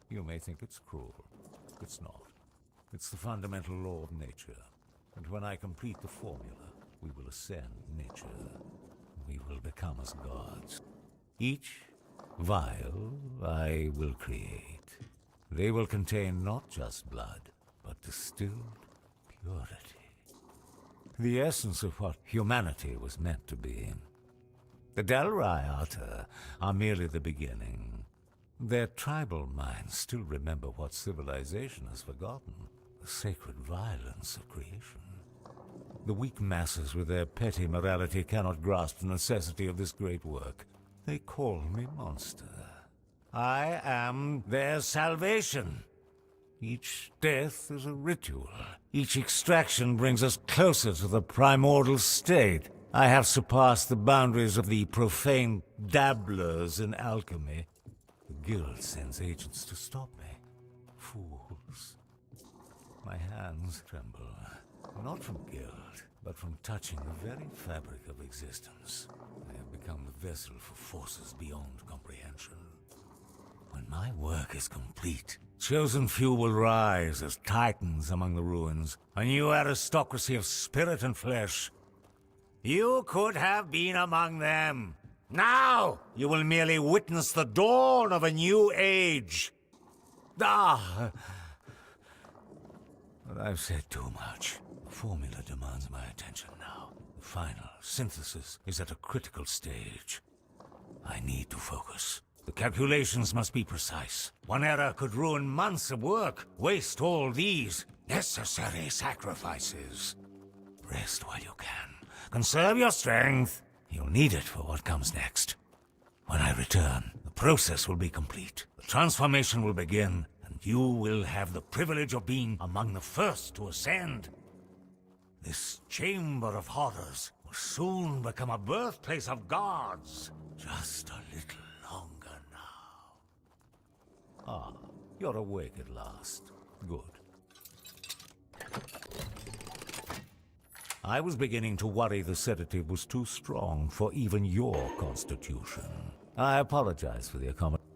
You may think it's cruel. It's not. It's the fundamental law of nature. And when I complete the formula, we will ascend nature. We will become as gods. Each vial I will create. They will contain not just blood, but distilled purity. The essence of what humanity was meant to be. The Dalriata are merely the beginning. Their tribal minds still remember what civilization has forgotten, the sacred violence of creation. The weak masses with their petty morality cannot grasp the necessity of this great work. They call me monster. I am their salvation. Each death is a ritual. Each extraction brings us closer to the primordial state. I have surpassed the boundaries of the profane dabblers in alchemy. The guild sends agents to stop me. Fools. My hands tremble, not from guilt, but from touching the very fabric of existence. I have become the vessel for forces beyond comprehension. When my work is complete, chosen few will rise as titans among the ruins, a new aristocracy of spirit and flesh. You could have been among them. Now you will merely witness the dawn of a new age. Ah! But I've said too much. The formula demands my attention now. The final synthesis is at a critical stage. I need to focus. The calculations must be precise. One error could ruin months of work, waste all these necessary sacrifices. Rest while you can. Conserve your strength. You'll need it for what comes next. When I return, the process will be complete. The transformation will begin, and you will have the privilege of being among the first to ascend. This chamber of horrors will soon become a birthplace of gods. Just a little longer now. Ah, you're awake at last. Good. I was beginning to worry the sedative was too strong for even your constitution. I apologize for the accommodation.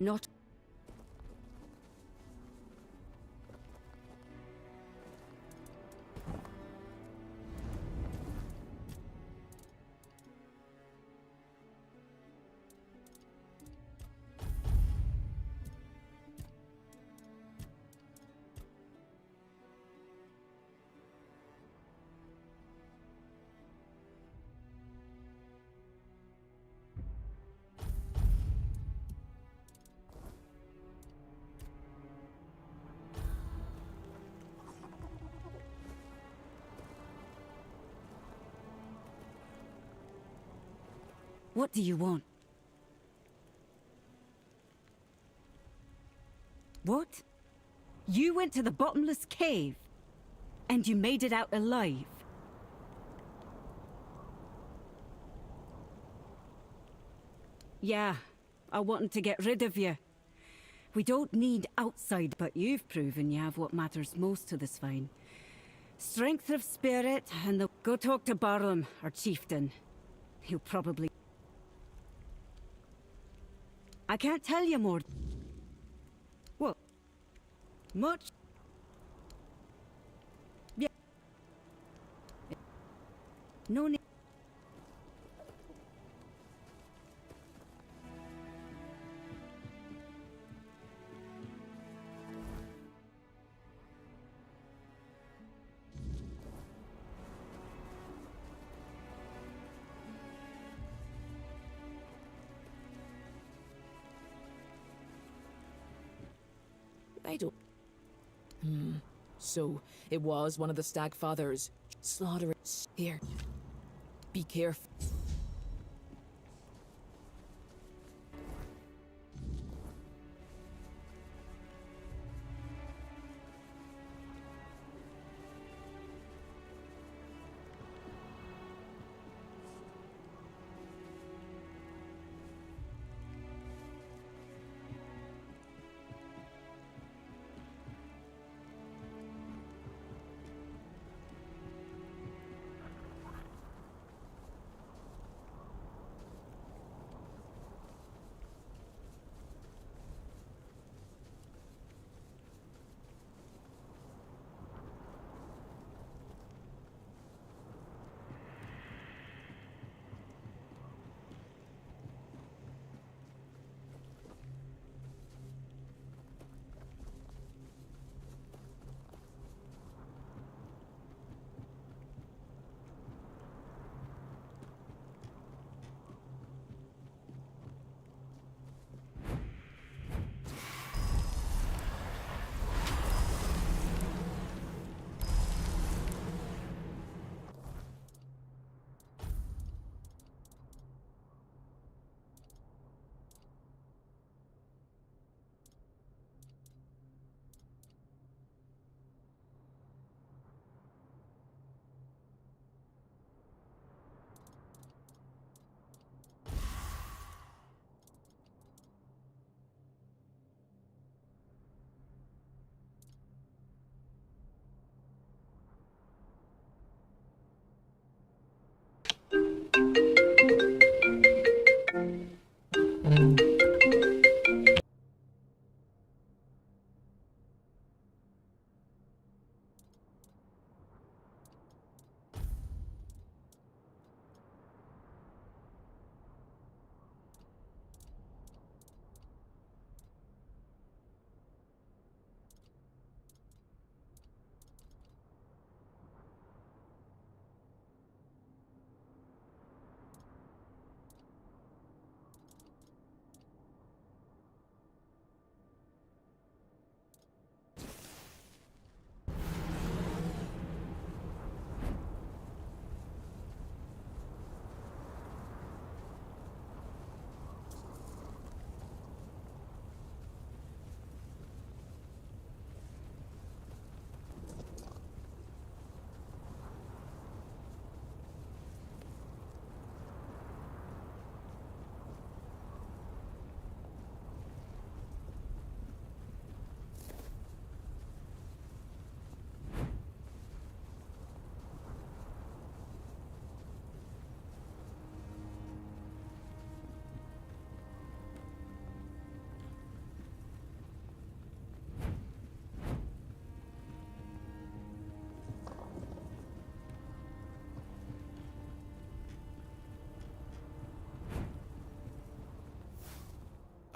Not. What do you want? What? You went to the bottomless cave, and you made it out alive? Yeah, I wanted to get rid of you. We don't need outside, but you've proven you have what matters most to the swine. Strength of spirit, and the... Go talk to Barlam, our chieftain. He'll probably... I can't tell you more. What? Much? Yeah. No need. I don't... So, it was one of the Stagfathers. Slaughter... Here. Be careful.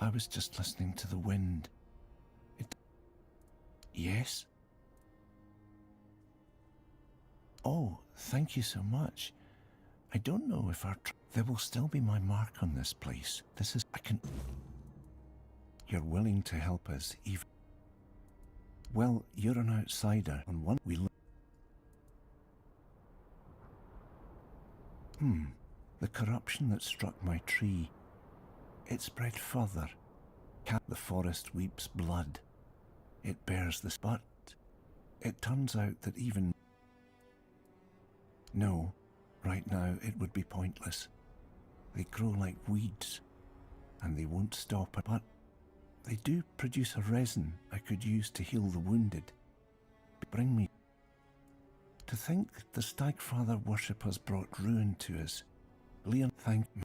I was just listening to the wind. Yes? Oh, thank you so much. I don't know if there will still be my mark on this place. You're willing to help us, even... Well, you're an outsider, and one we live... The corruption that struck my tree, it spread further. The forest weeps blood. It bears this, but it turns out that even... No, right now it would be pointless. They grow like weeds, and they won't stop, but they do produce a resin I could use to heal the wounded. Bring me... To think the Stagfather worshippers brought ruin to us. Leon, thank me.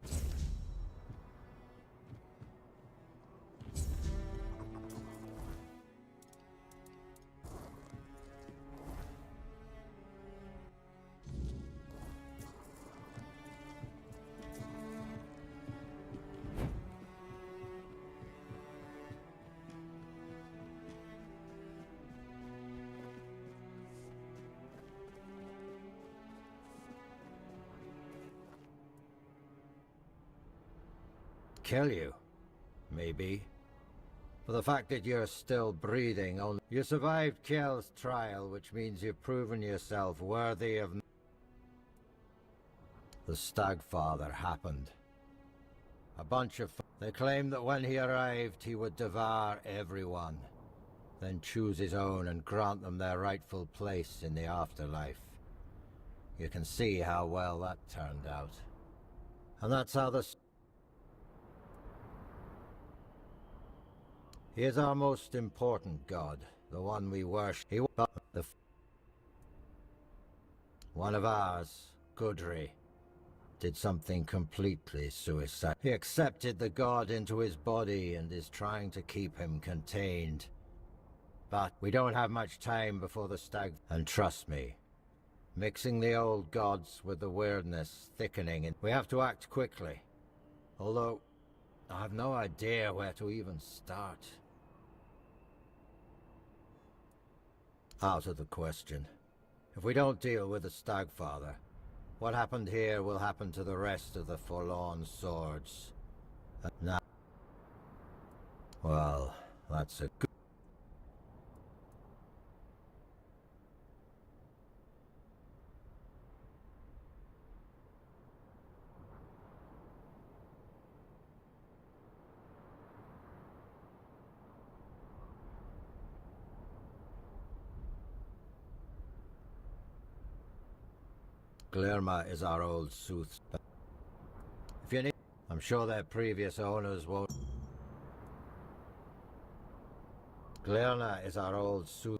Kill you, maybe. For the fact that you're still breathing, only you survived Kjell's trial, which means you've proven yourself worthy of... The Stagfather happened. A bunch of... They claimed that when he arrived, he would devour everyone, then choose his own and grant them their rightful place in the afterlife. You can see how well that turned out. And that's how the... He is our most important god, the one we worship. One of ours, Gudri, did something completely suicidal. He accepted the god into his body and is trying to keep him contained. But we don't have much time before the stag... And trust me, mixing the old gods with the weirdness thickening, and we have to act quickly. Although, I have no idea where to even start. Out of the question. If we don't deal with the Stagfather, what happened here will happen to the rest of the Forlorn Swords. Now... Well, that's a good... Glerma is our old soothsayer. If you need... I'm sure their previous owners won't... Glerna is our old soothsayer.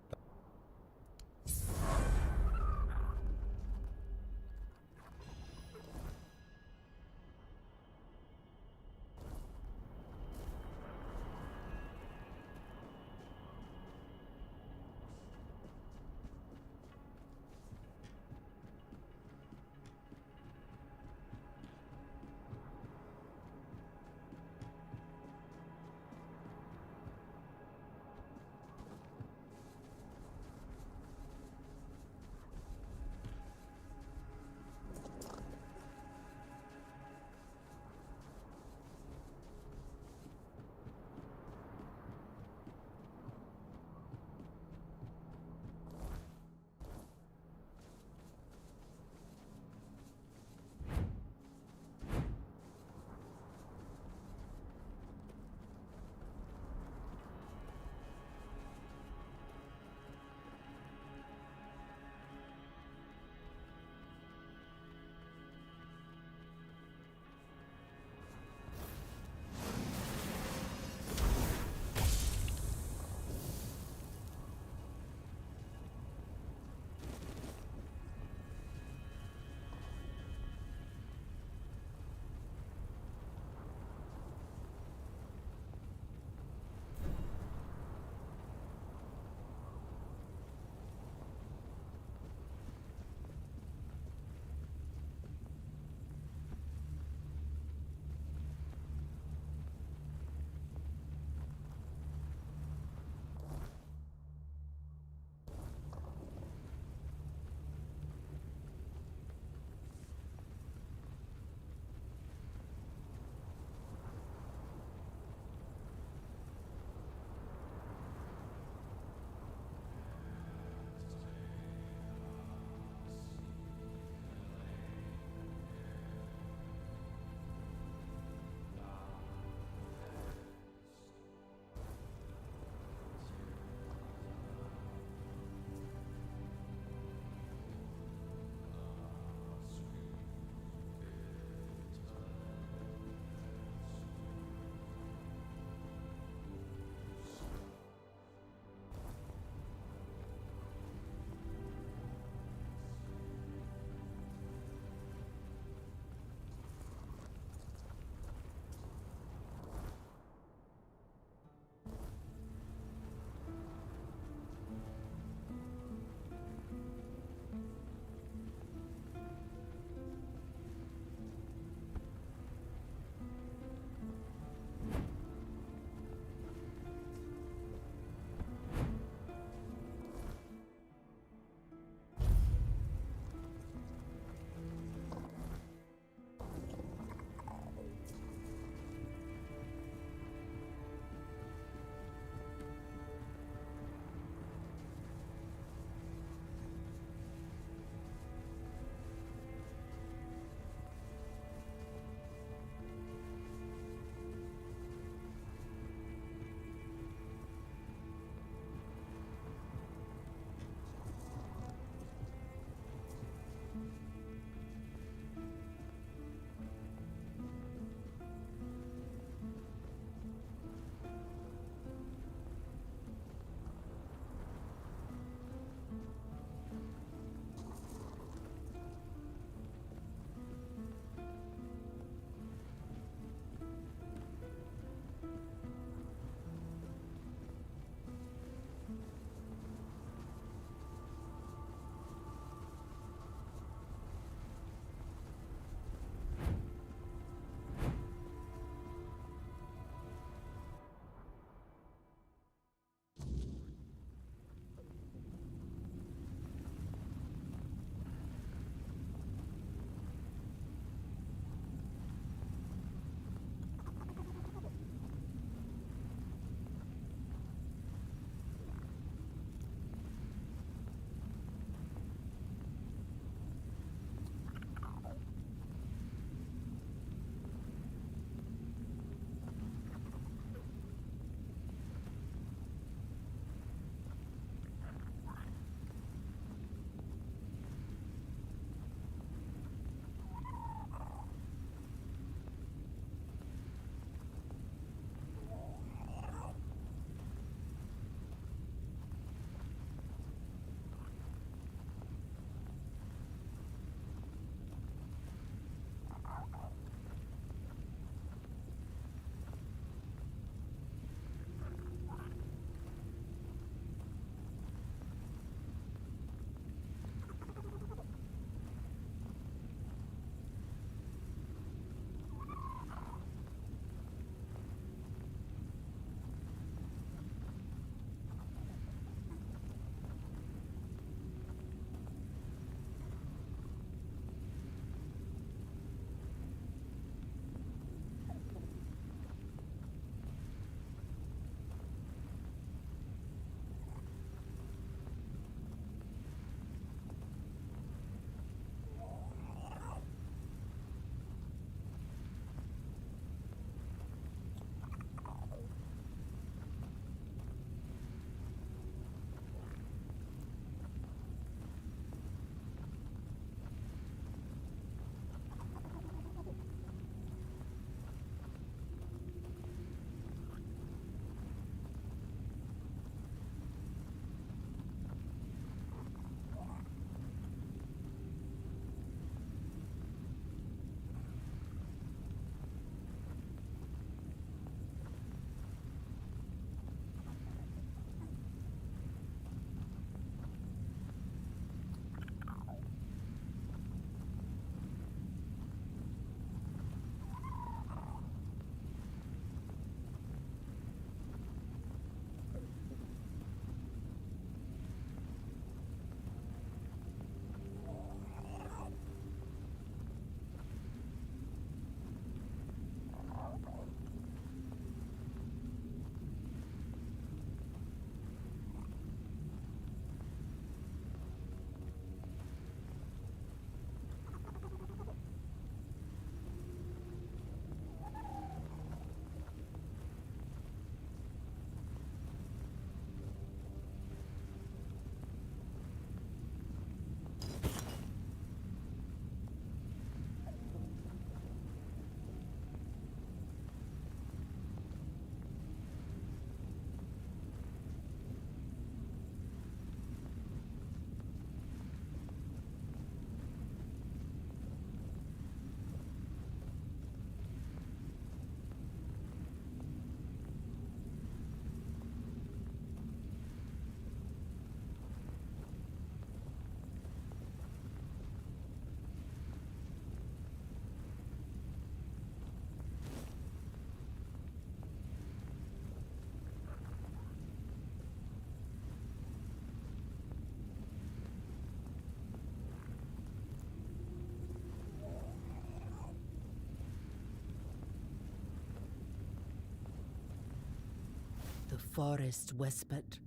forest whispered.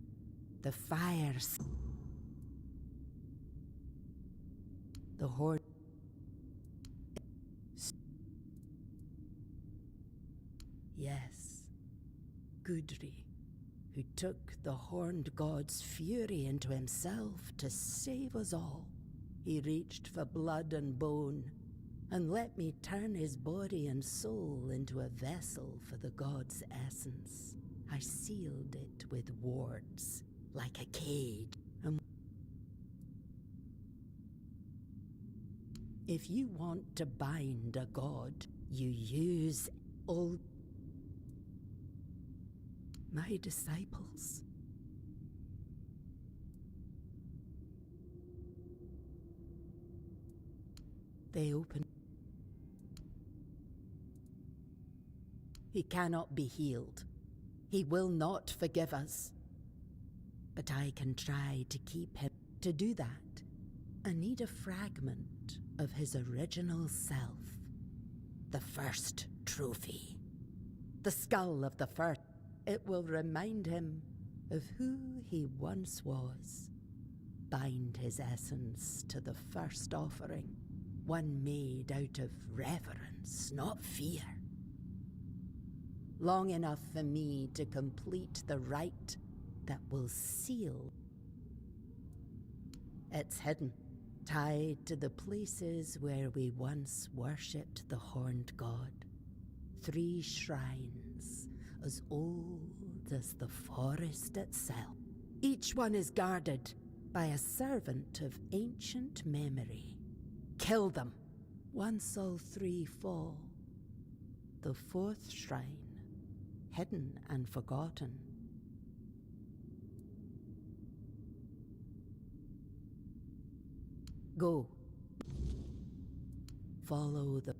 The fires. The horde. Yes, Gudri, who took the horned god's fury into himself to save us all. He reached for blood and bone, and let me turn his body and soul into a vessel for the god's essence. I sealed it with wards, like a cage. And if you want to bind a god, you use old... my disciples. They open. He cannot be healed. He will not forgive us. But I can try to keep him. To do that, I need a fragment of his original self. The first trophy. The skull of the first. It will remind him of who he once was. Bind his essence to the first offering. One made out of reverence, not fear. Long enough for me to complete the rite that will seal. It's hidden, tied to the places where we once worshipped the horned god. 3 shrines, as old as the forest itself. Each one is guarded by a servant of ancient memory. Kill them. Once all 3 fall, the 4th shrine, hidden and forgotten. Go. Follow the...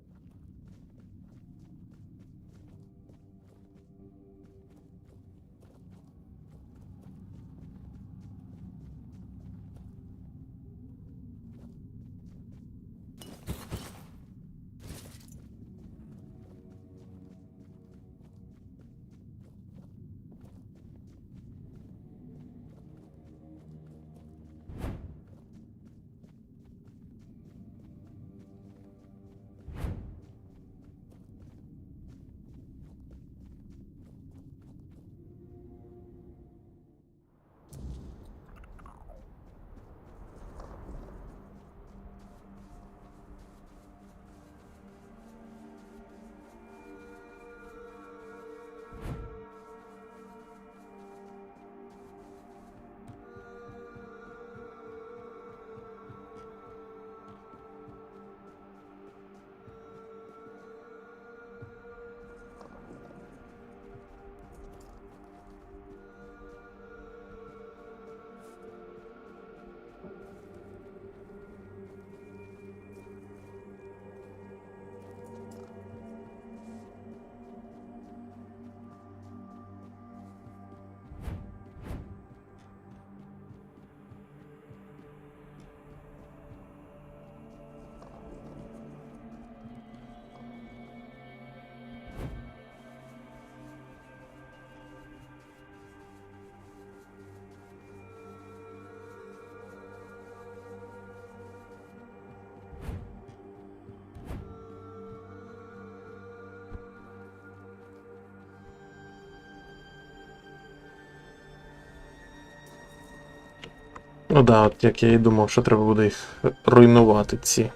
Ну да, от як я і думав, що треба буде їх руйнувати, ці.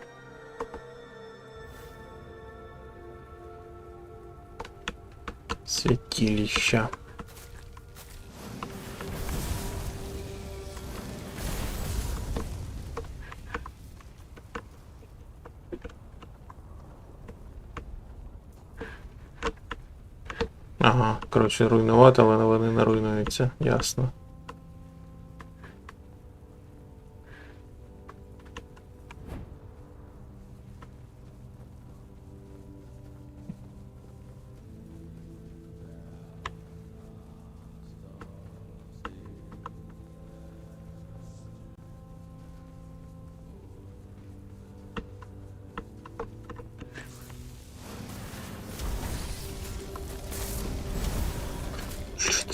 Святилища. Ага, коротше, руйнувати, але вони не руйнуються, ясно.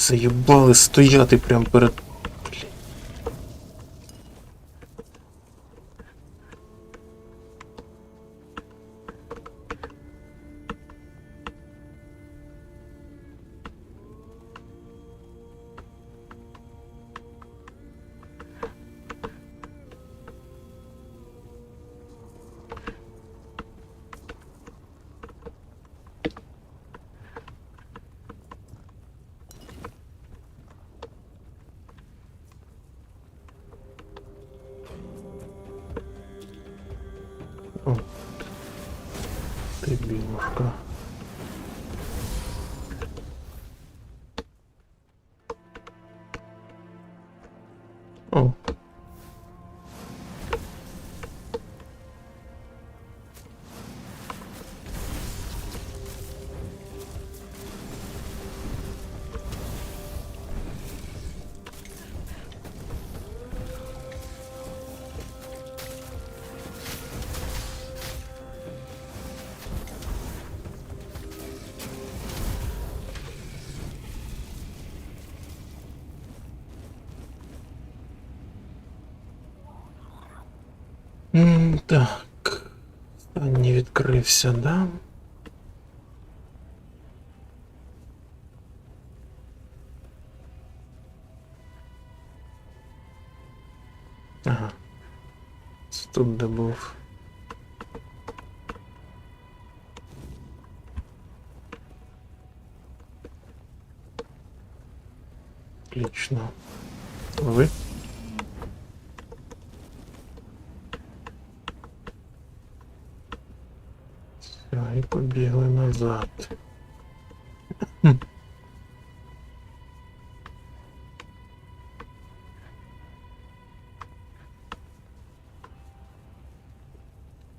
Заїбали стояти прямо перед... Блін. О, ти білушка. О. Так. Останній відкрився, да? Ага. Це тут де був. Отлично. Ви? Все, і побігли назад.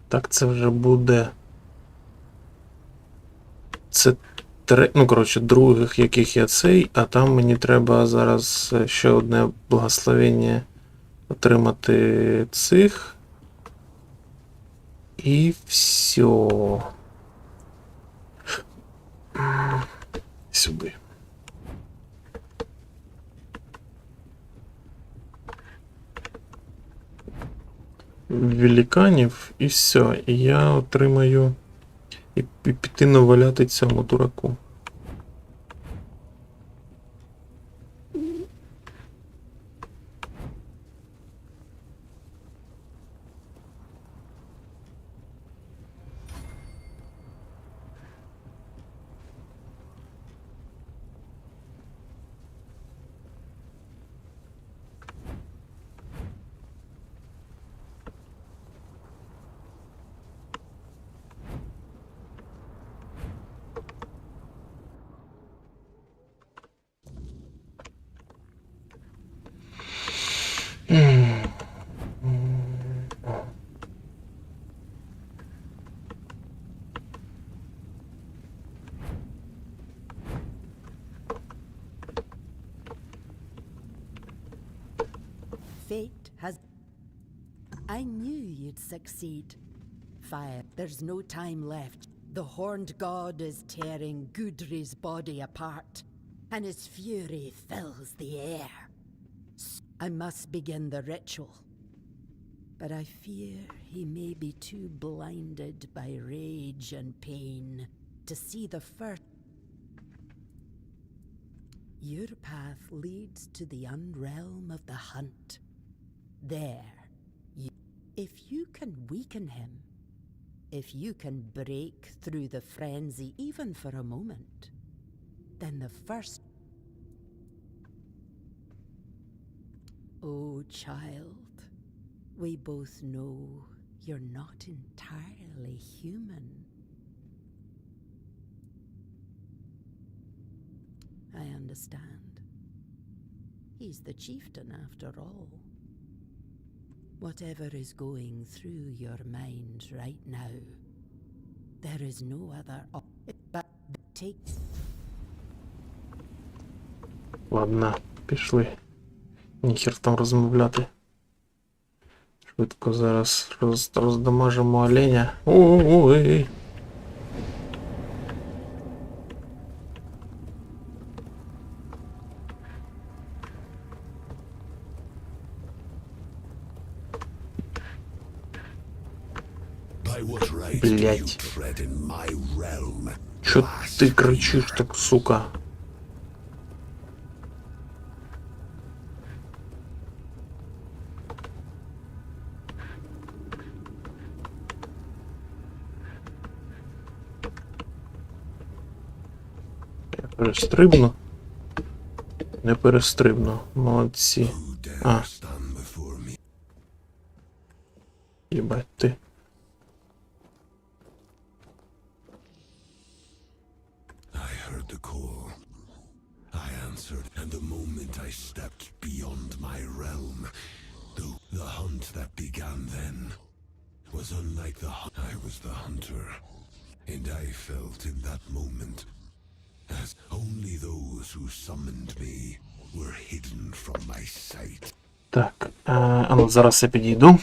Так, це вже буде... Це ну, коротше, других, яких я цей, а там мені треба зараз ще одне благословення отримати цих. І все. Сюди. Великанів і все. І я отримаю і піти наваляти цьому дураку. Fate has... I knew you'd succeed. Fire, there's no time left. The horned god is tearing Gudri's body apart, and his fury fills the air. I must begin the ritual. But I fear he may be too blinded by rage and pain to see the first. Your path leads to the unrealm of the hunt. There, if you can weaken him, if you can break through the frenzy even for a moment, then the first... Oh, child, we both know you're not entirely human. I understand. He's the chieftain after all. Whatever is going through your mind right now, there is no other but take... Ладно, пішли. Ніхер там розмовляти. Швидко зараз роздамажимо оленя. Ой! Блять. Чо ти кричиш так, сука? Я перестрибну. Не перестрибну. Молодці. А. Єбать ти. The call. I answered, and the moment I stepped beyond my realm, the hunt that began then was unlike the hunt. I was the hunter, and I felt in that moment as only those who summoned me were hidden from my sight. Так, а ну зараз я підійду.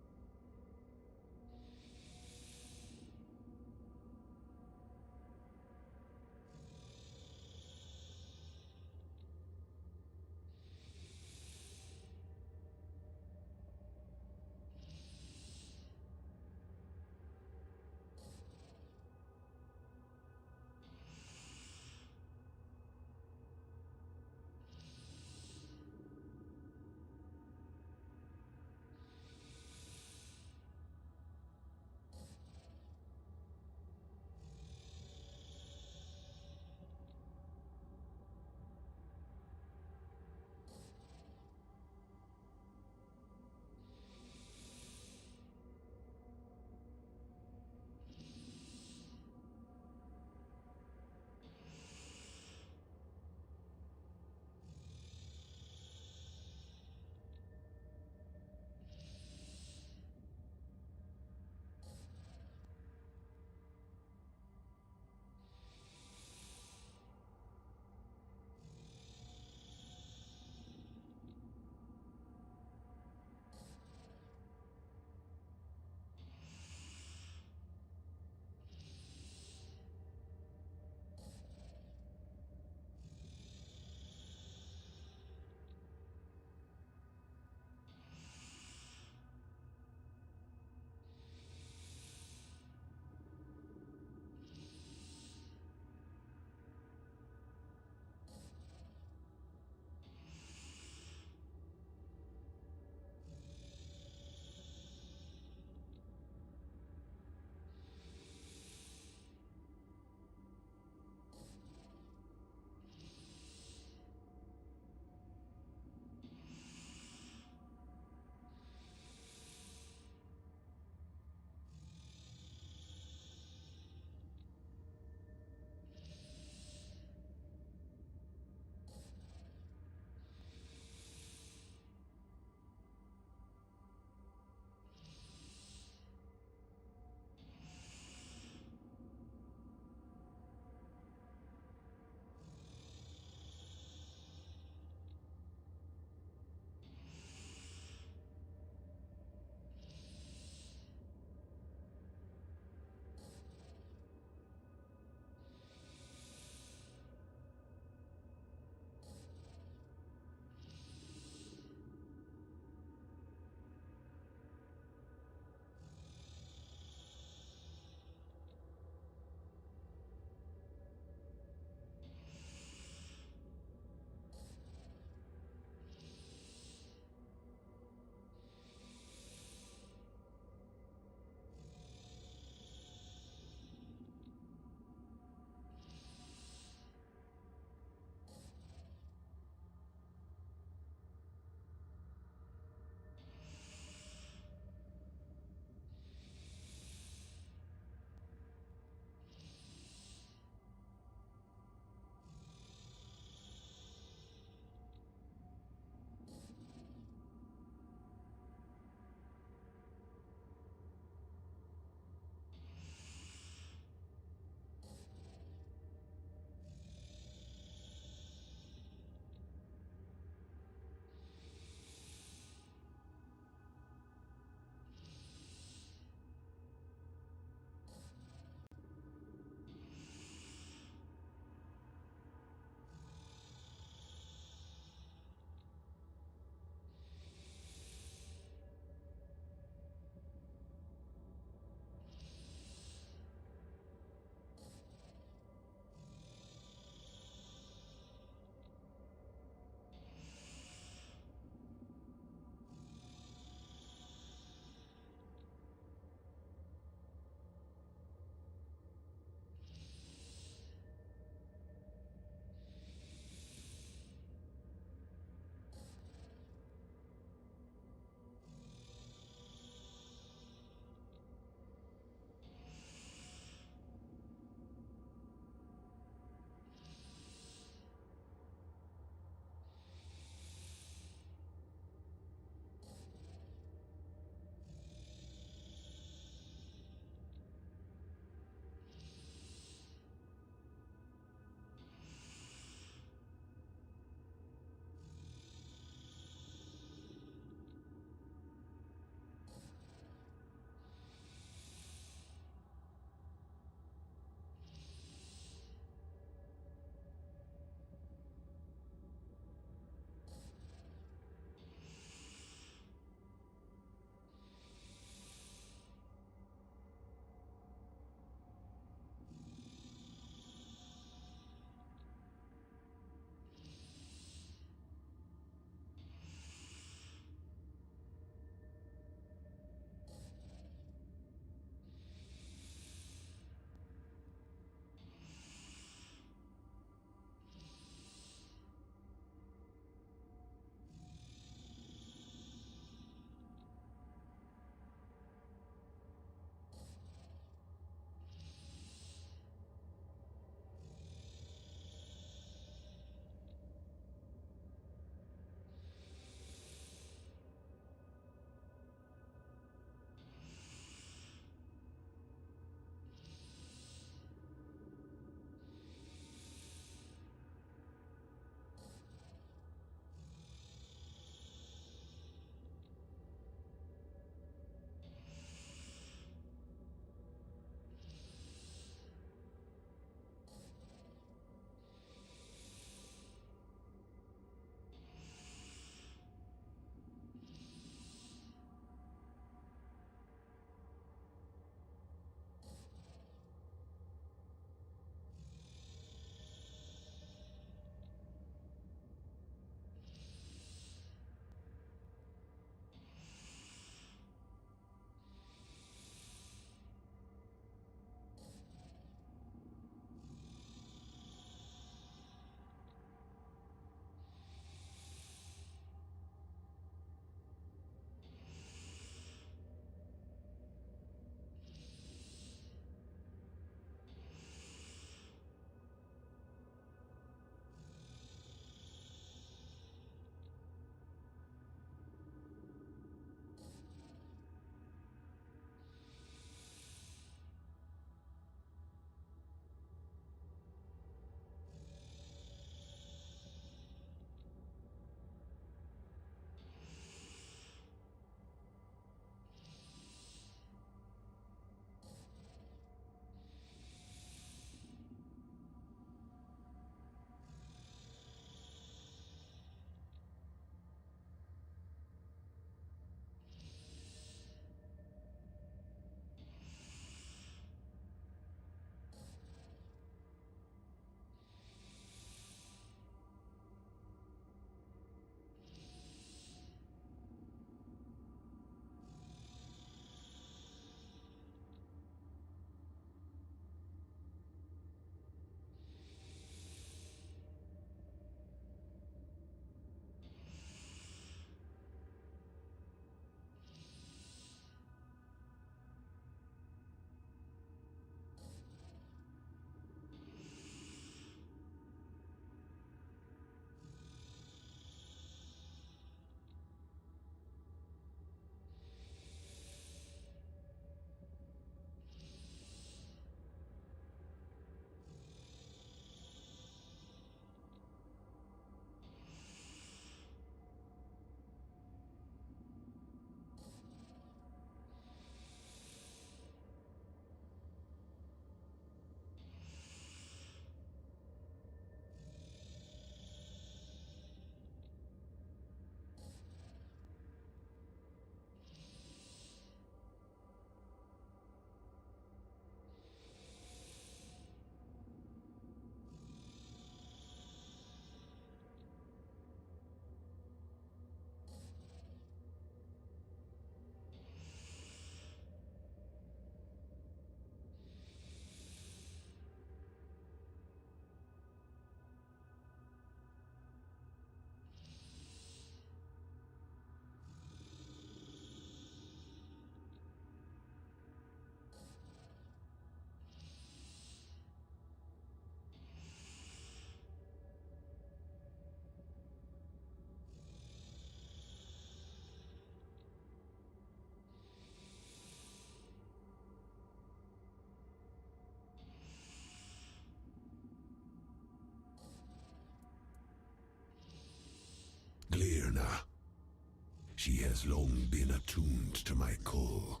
She has long been attuned to my call.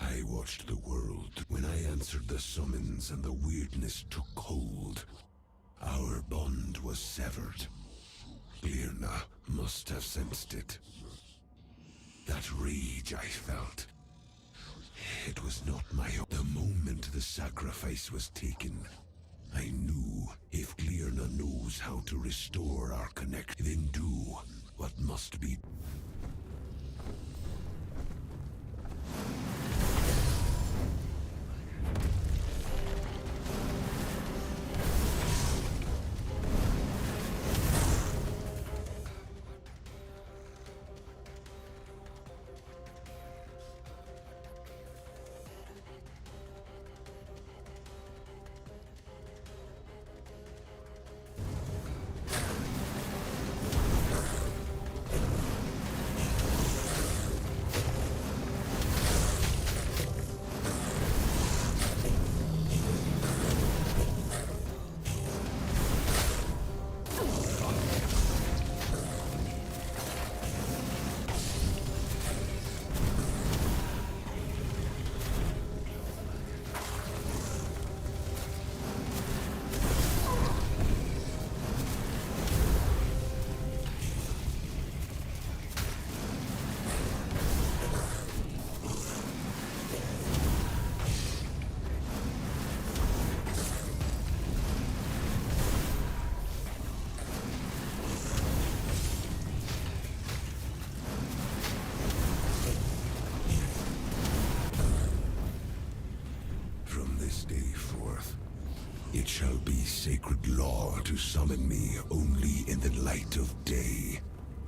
I watched the world when I answered the summons and the weirdness took hold. Our bond was severed. Glirna must have sensed it. That rage I felt. It was not my own. The moment the sacrifice was taken, I knew if Glirna knows how to restore our connection, then do what must be. Day forth, it shall be sacred law to summon me only in the light of day.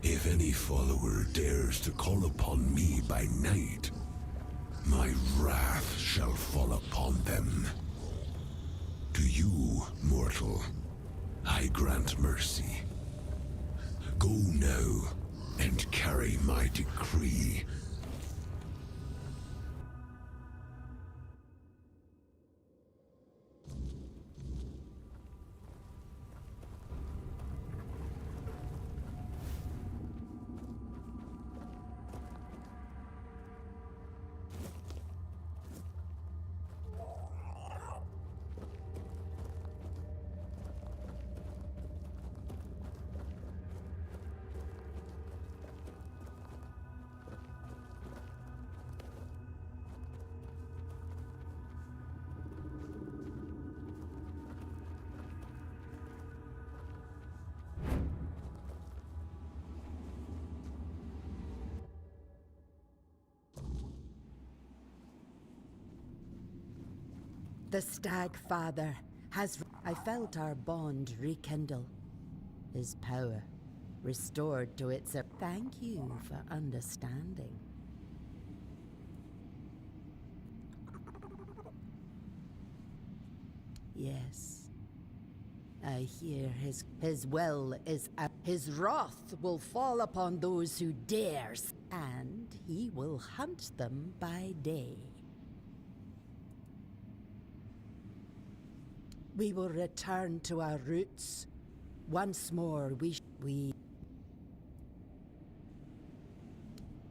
If any follower dares to call upon me by night, my wrath shall fall upon them. To you, mortal, I grant mercy. Go now and carry my decree. The Stag Father has... I felt our bond rekindle. His power restored to its... Thank you for understanding. Yes. I hear his will is... His wrath will fall upon those who dares, and he will hunt them by day. We will return to our roots. Once more, we...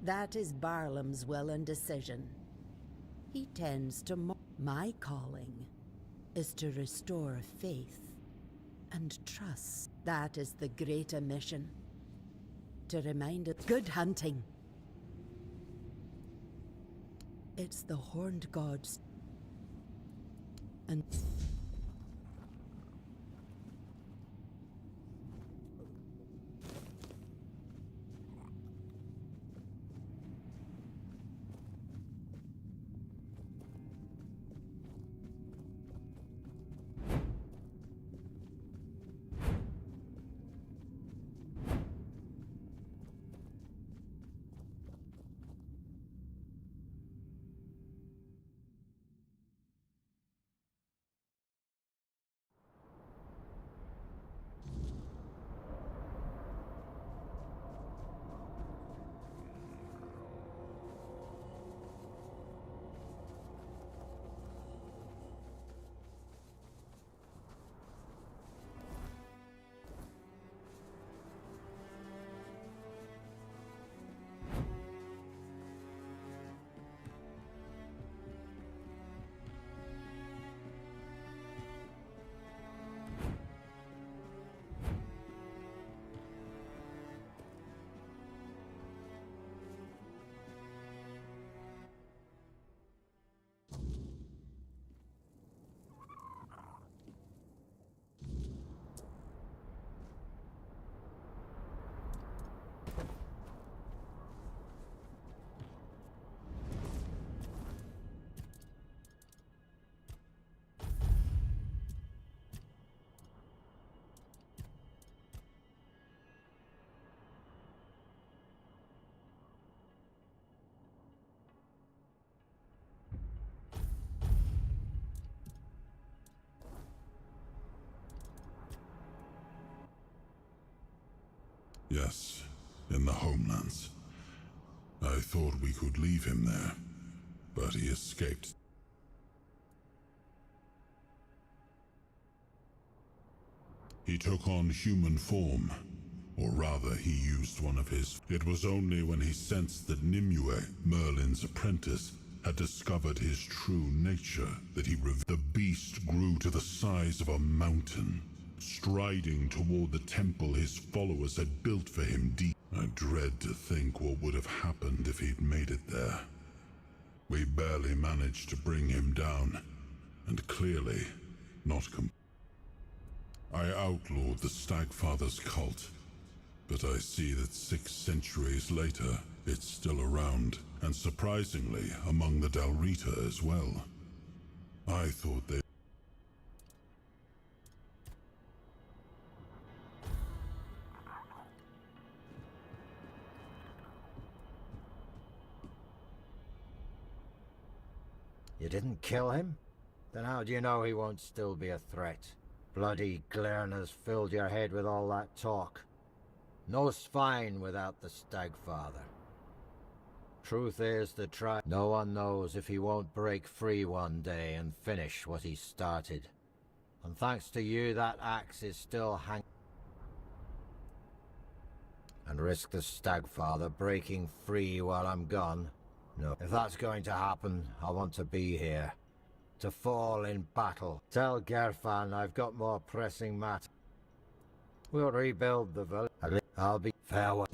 That is Barlam's will and decision. He tends to... My calling is to restore faith and trust. That is the greater mission. To remind us... Good hunting. It's the horned gods. And... Yes, in the homelands. I thought we could leave him there, but he escaped. He took on human form, or rather he used one of his. It was only when he sensed that Nimue, Merlin's apprentice, had discovered his true nature that he the beast grew to the size of a mountain, striding toward the temple his followers had built for him deep. I dread to think what would have happened if he'd made it there. We barely managed to bring him down, and clearly not I outlawed the Stagfather's cult, but I see that 6 centuries later, it's still around, and surprisingly, among the Dalrita as well. I thought they... You didn't kill him? Then how do you know he won't still be a threat? Bloody Glern's filled your head with all that talk. No spine without the Stagfather. Truth is, no one knows if he won't break free one day and finish what he started. And thanks to you, that axe is still hanging. And risk the Stagfather breaking free while I'm gone? No. If that's going to happen, I want to be here. To fall in battle. Tell Gerfan I've got more pressing matters. We'll rebuild the village. I'll be farewell.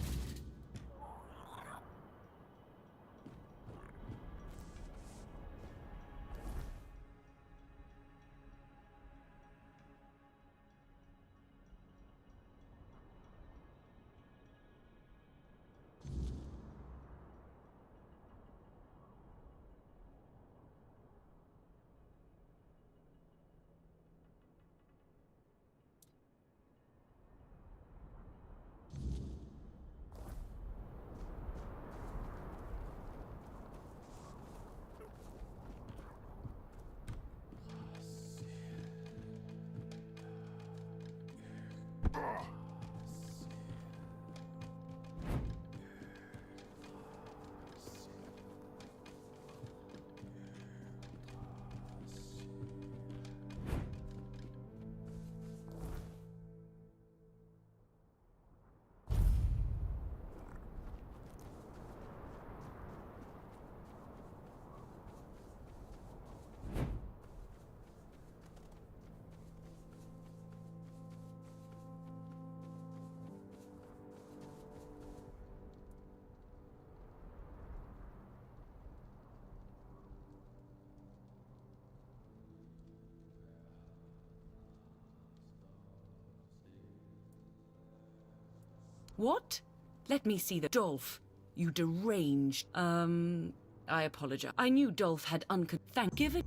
What? Let me see the Dolph. You deranged. I apologize. I knew Dolph had Thank given.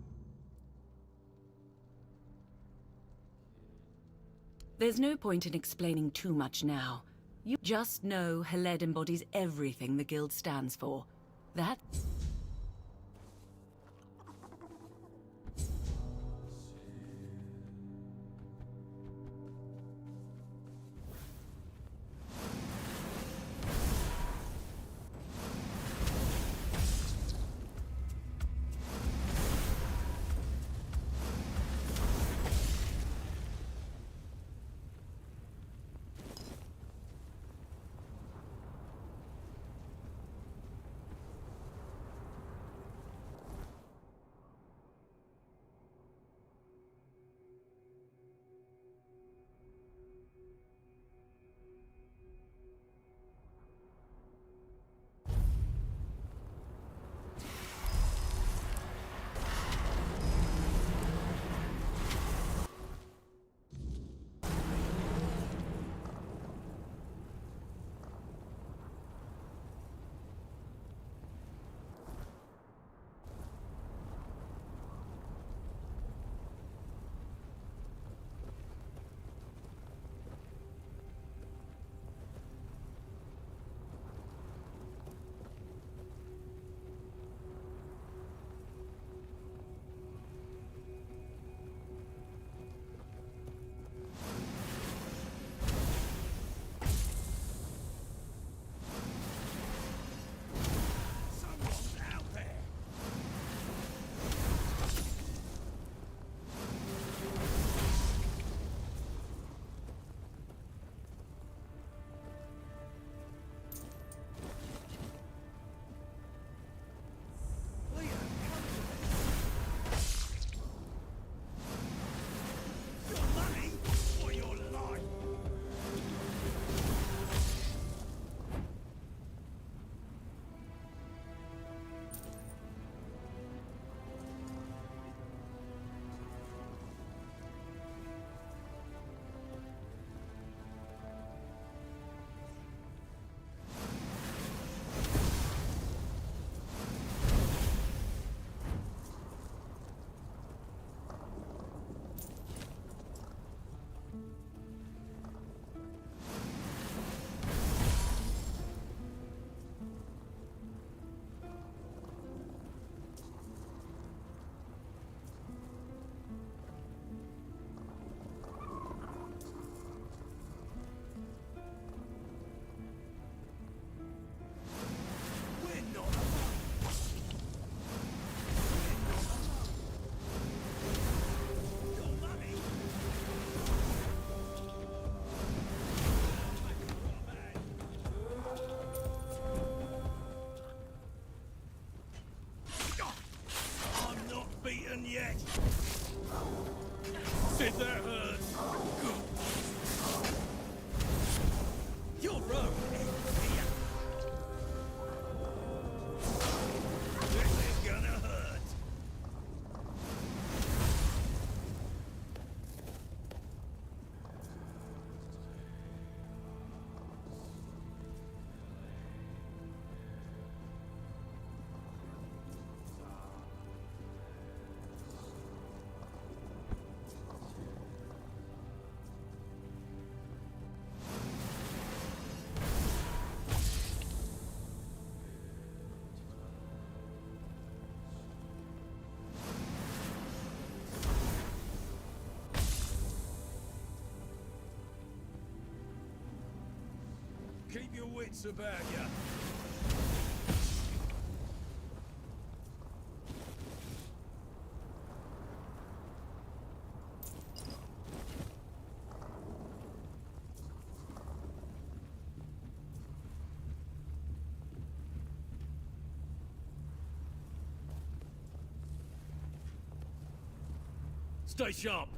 There's no point in explaining too much now. You just know Heled embodies everything the guild stands for. That. Sit there, herd. You're wrong. This is gonna hurt. Keep your wits about ya. Stay sharp.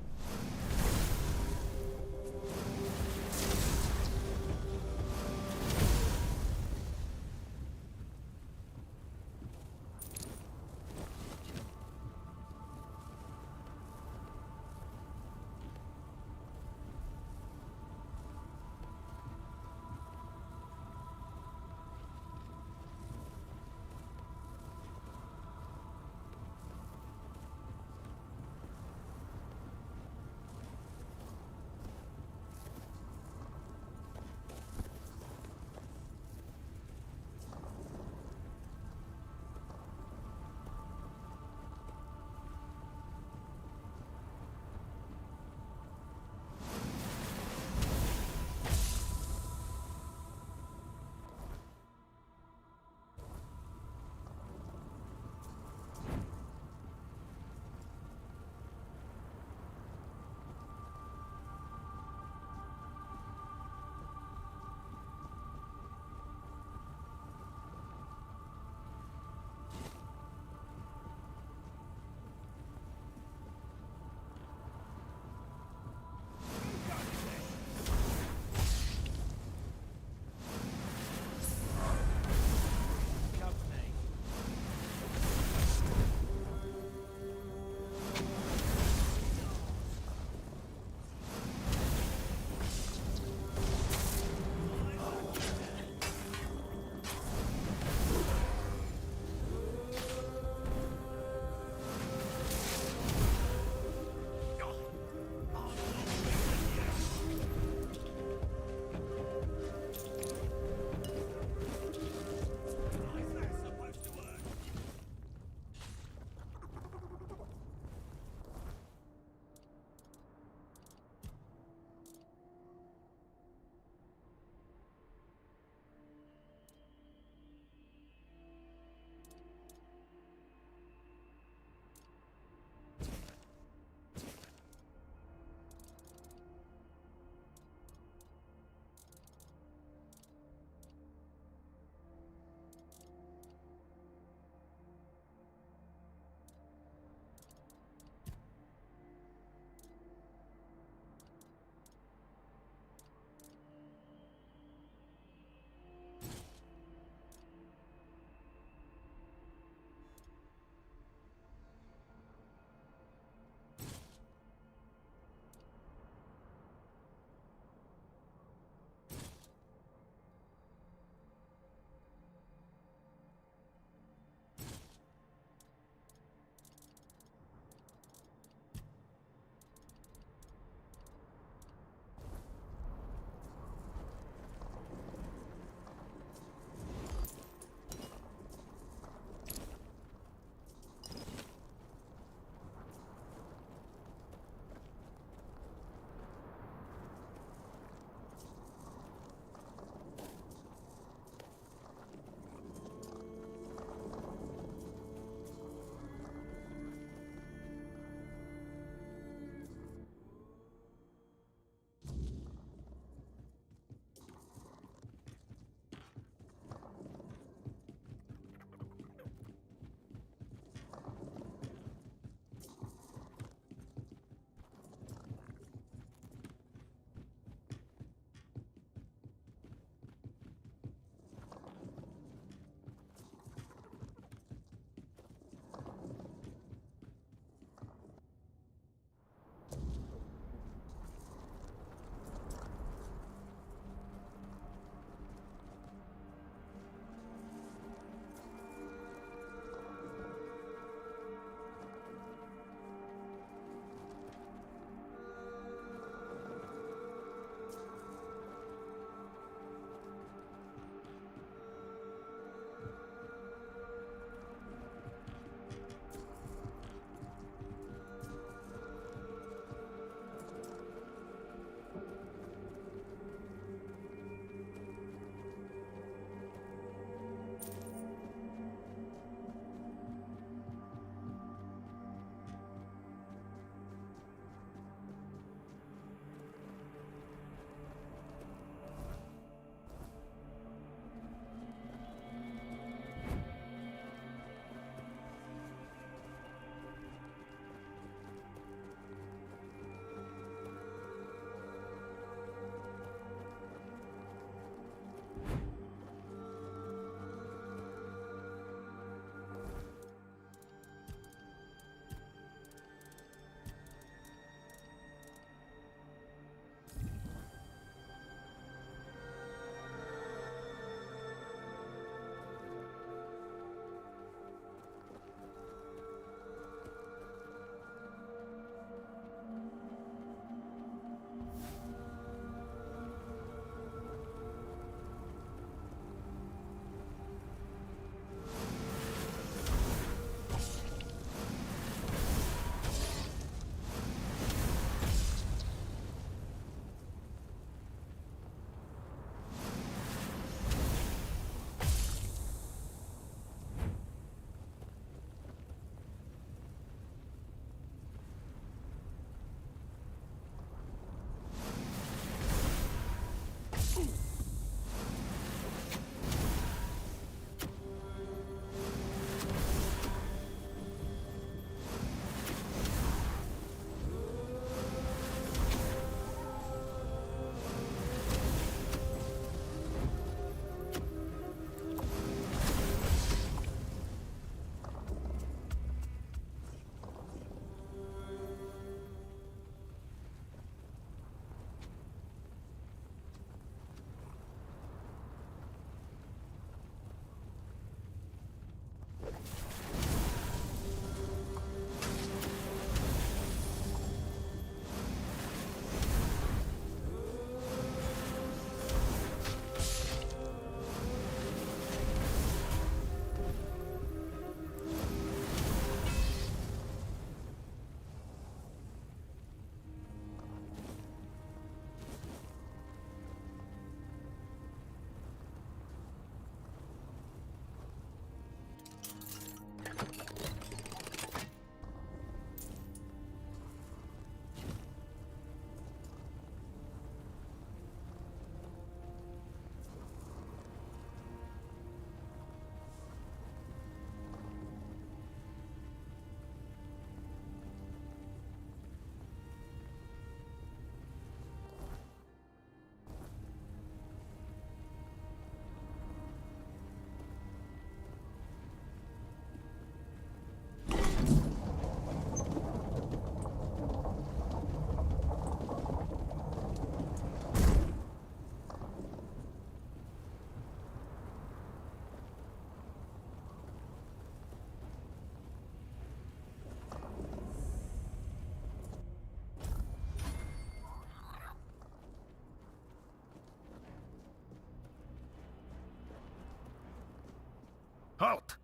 Halt!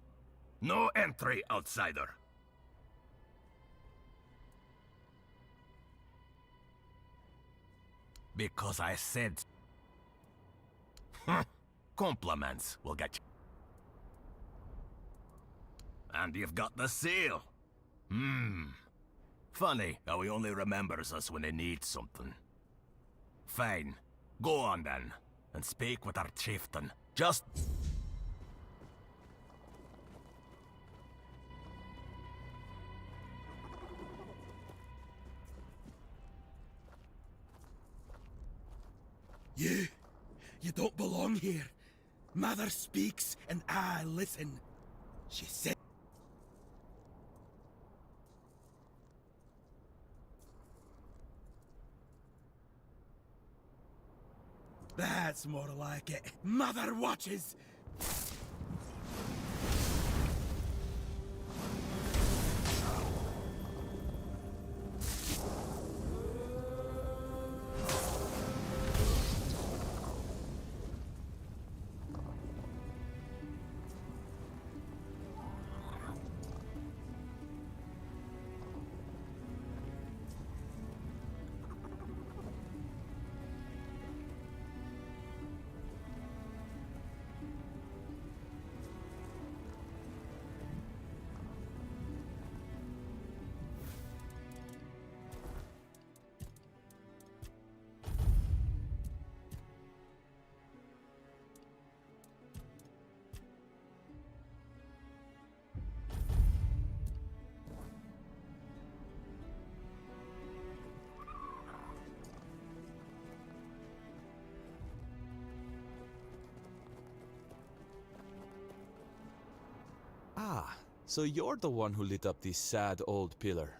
No entry, outsider. Because I said... Compliments will get you. And you've got the seal. Funny how he only remembers us when he needs something. Fine. Go on then, and speak with our chieftain. Just... You don't belong here. Mother speaks and I listen. She said... That's more like it. Mother watches. Ah, so you're the one who lit up the sad old pillar.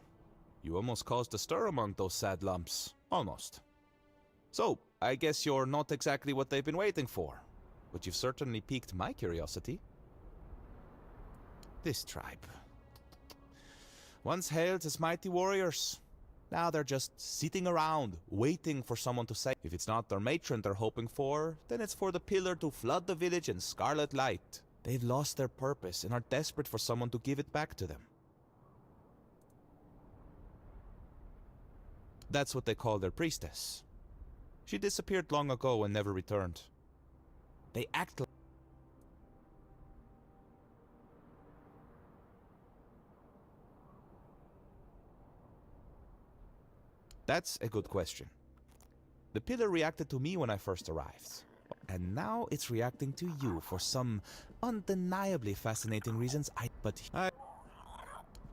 You almost caused a stir among those sad lumps. Almost. So, I guess you're not exactly what they've been waiting for. But you've certainly piqued my curiosity. This tribe. Once hailed as mighty warriors. Now they're just sitting around, waiting for someone to say. If it's not their matron they're hoping for, then it's for the pillar to flood the village in scarlet light. They've lost their purpose and are desperate for someone to give it back to them. That's what they call their priestess. She disappeared long ago and never returned. They act like... That's a good question. The pillar reacted to me when I first arrived. And now it's reacting to you for some undeniably fascinating reasons.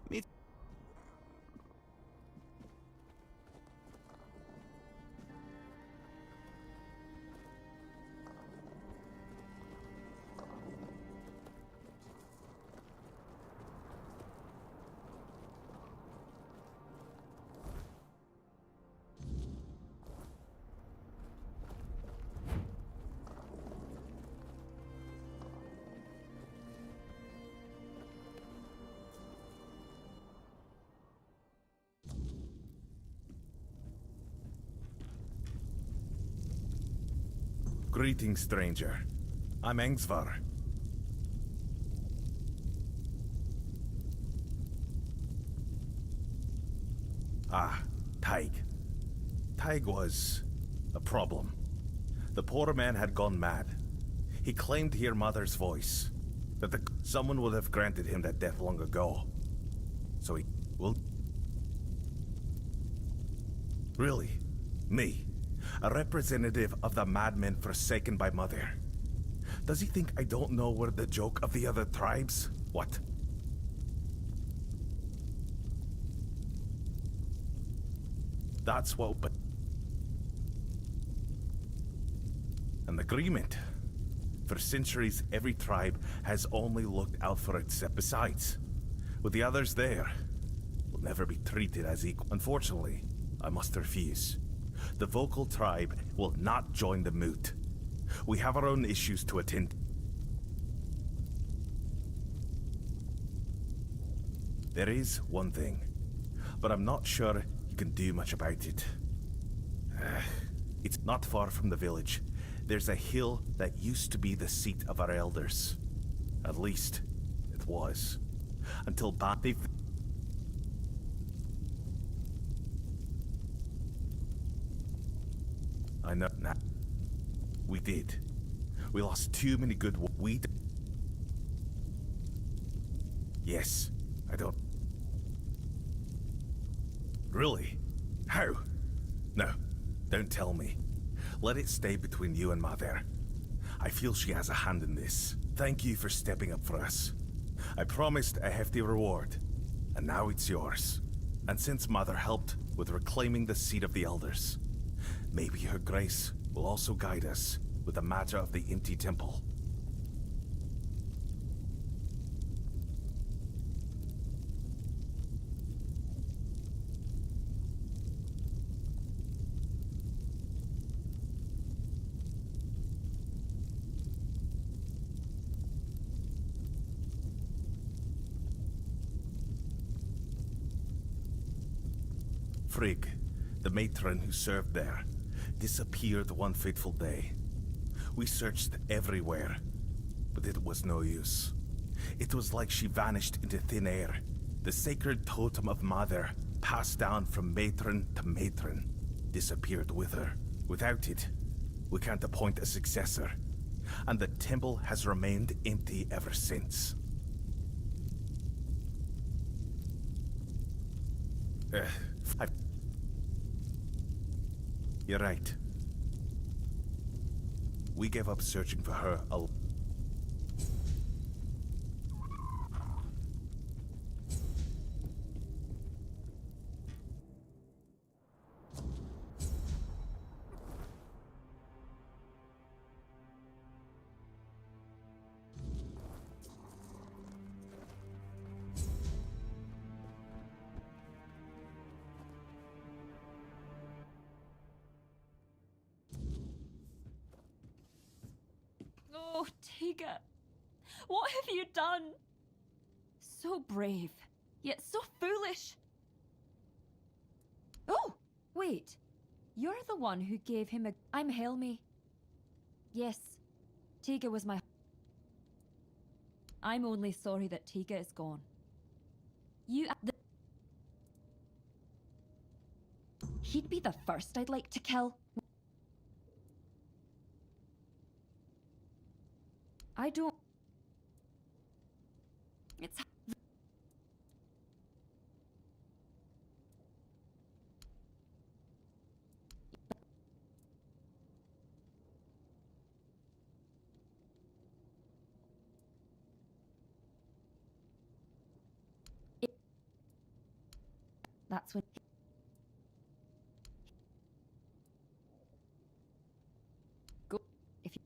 Me... Greetings, stranger. I'm Engsvar. Ah, Taig. Taig was a problem. The poor man had gone mad. He claimed to hear Mother's voice, that someone would have granted him that death long ago. So he will... Really? Me? A representative of the madmen forsaken by Mother. Does he think I don't know we're the joke of the other tribes? What? That's what... But... An agreement. For centuries, every tribe has only looked out for itself. Besides, with the others there, we'll never be treated as equal. Unfortunately, I must refuse. The vocal tribe will not join the moot. We have our own issues to attend. There is one thing, but I'm not sure you can do much about it. It's not far from the village. There's a hill that used to be the seat of our elders. At least, was. Until they... I know now. We did. We lost too many good... Yes, I don't... Really? How? No, don't tell me. Let it stay between you and Mother. I feel she has a hand in this. Thank you for stepping up for us. I promised a hefty reward, and now it's yours. And since Mother helped with reclaiming the seat of the Elders, maybe her grace will also guide us with the matter of the empty temple. Frigg, the matron who served there, disappeared one fateful day. We searched everywhere, but it was no use. It was like she vanished into thin air. The sacred totem of Mother, passed down from matron to matron, disappeared with her. Without it, we can't appoint a successor, and the temple has remained empty ever since. You're right. We gave up searching for her Oh, Tiga, what have you done? So brave, yet so foolish. Oh, wait. You're the one who gave him a... I'm Helmi. Yes, Tiga was my... I'm only sorry that Tiga is gone. He'd be the first I'd like to kill. I don't... It's... That's what... Go... If you...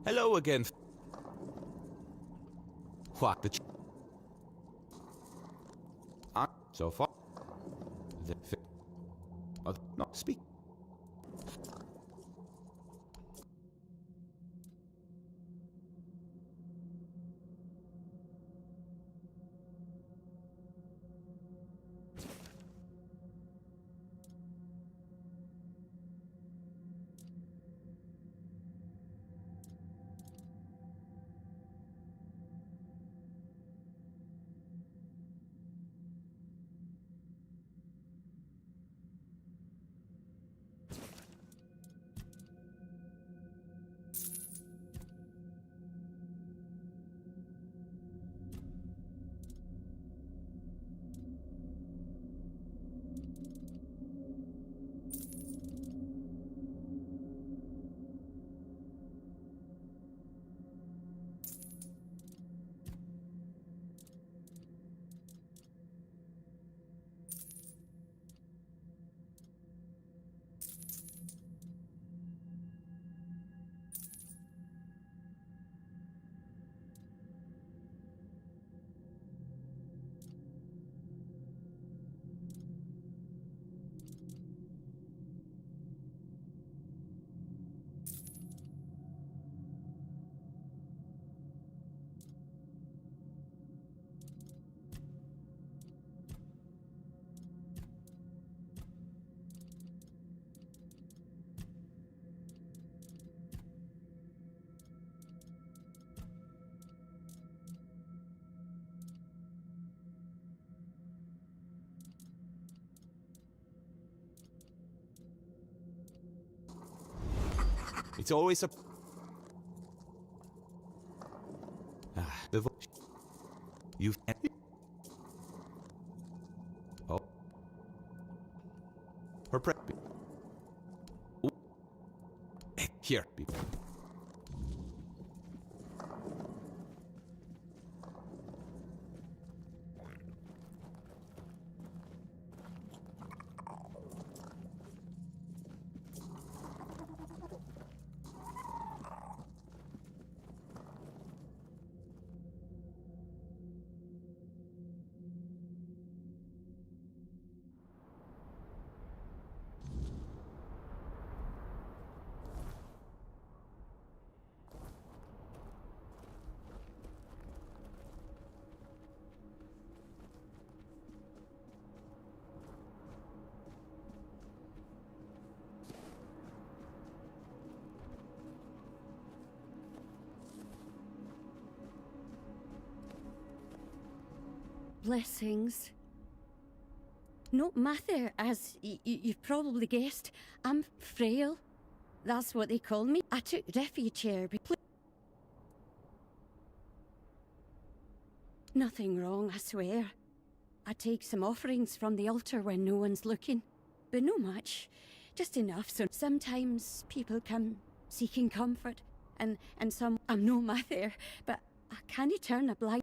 Hello again. What the? So far. No, speak. It's always a... the voice. You've... Oh. Her prep. Here. Blessings. No matter, as you've probably guessed, I'm frail. That's what they call me. I took refuge here. Nothing wrong, I swear. I take some offerings from the altar when no one's looking. But no much. Just enough so sometimes people come seeking comfort. And some... I'm no Mather, but I can't turn a blind...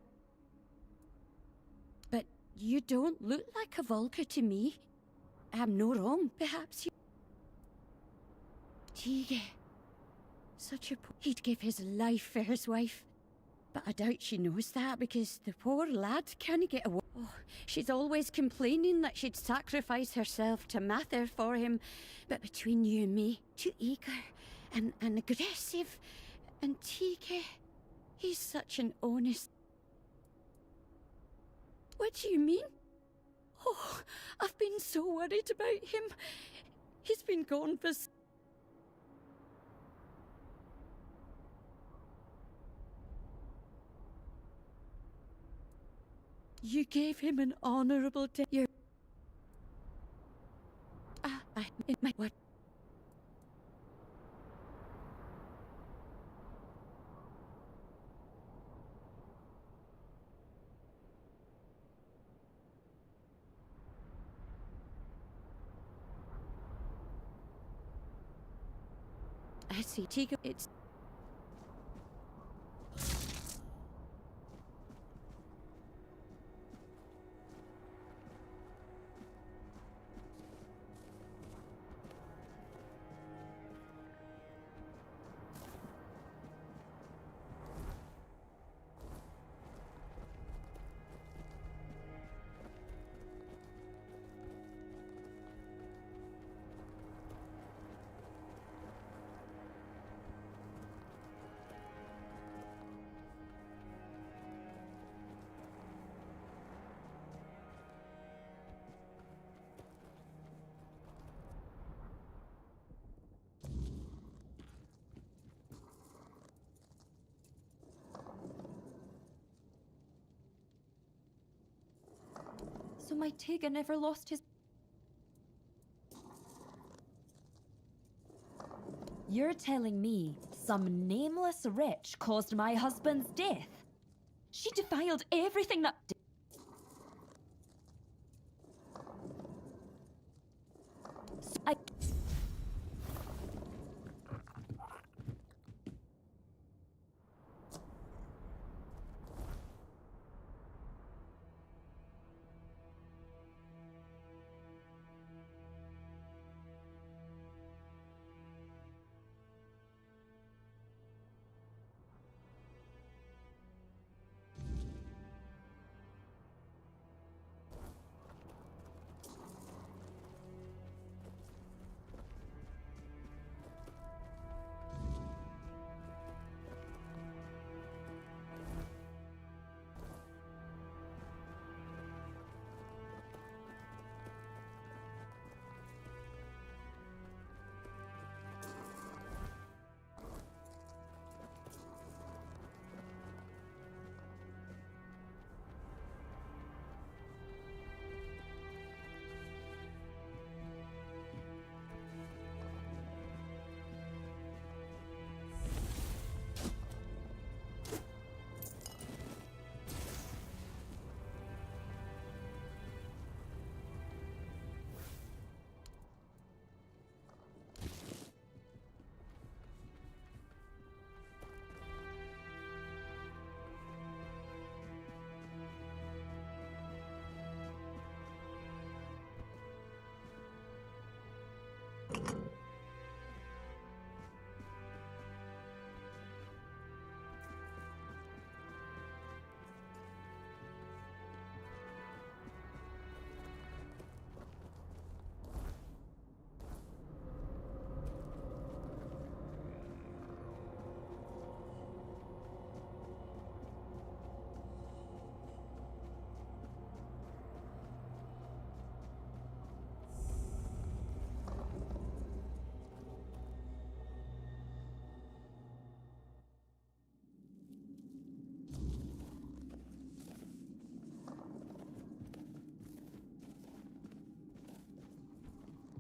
But you don't look like a Volker to me. I'm no wrong. Perhaps you... Tige. Such a... He'd give his life for his wife. But I doubt she knows that because the poor lad can't get away. Oh, she's always complaining that she'd sacrifice herself to Mather for him. But between you and me, too eager and aggressive. And Tige, he's such an honest... What do you mean? Oh, I've been so worried about him. He's been gone for... You gave him an honourable death. You're... in my word. I see, Tige, it's... my Tega never lost his... You're telling me some nameless witch caused my husband's death? She defiled everything that... I...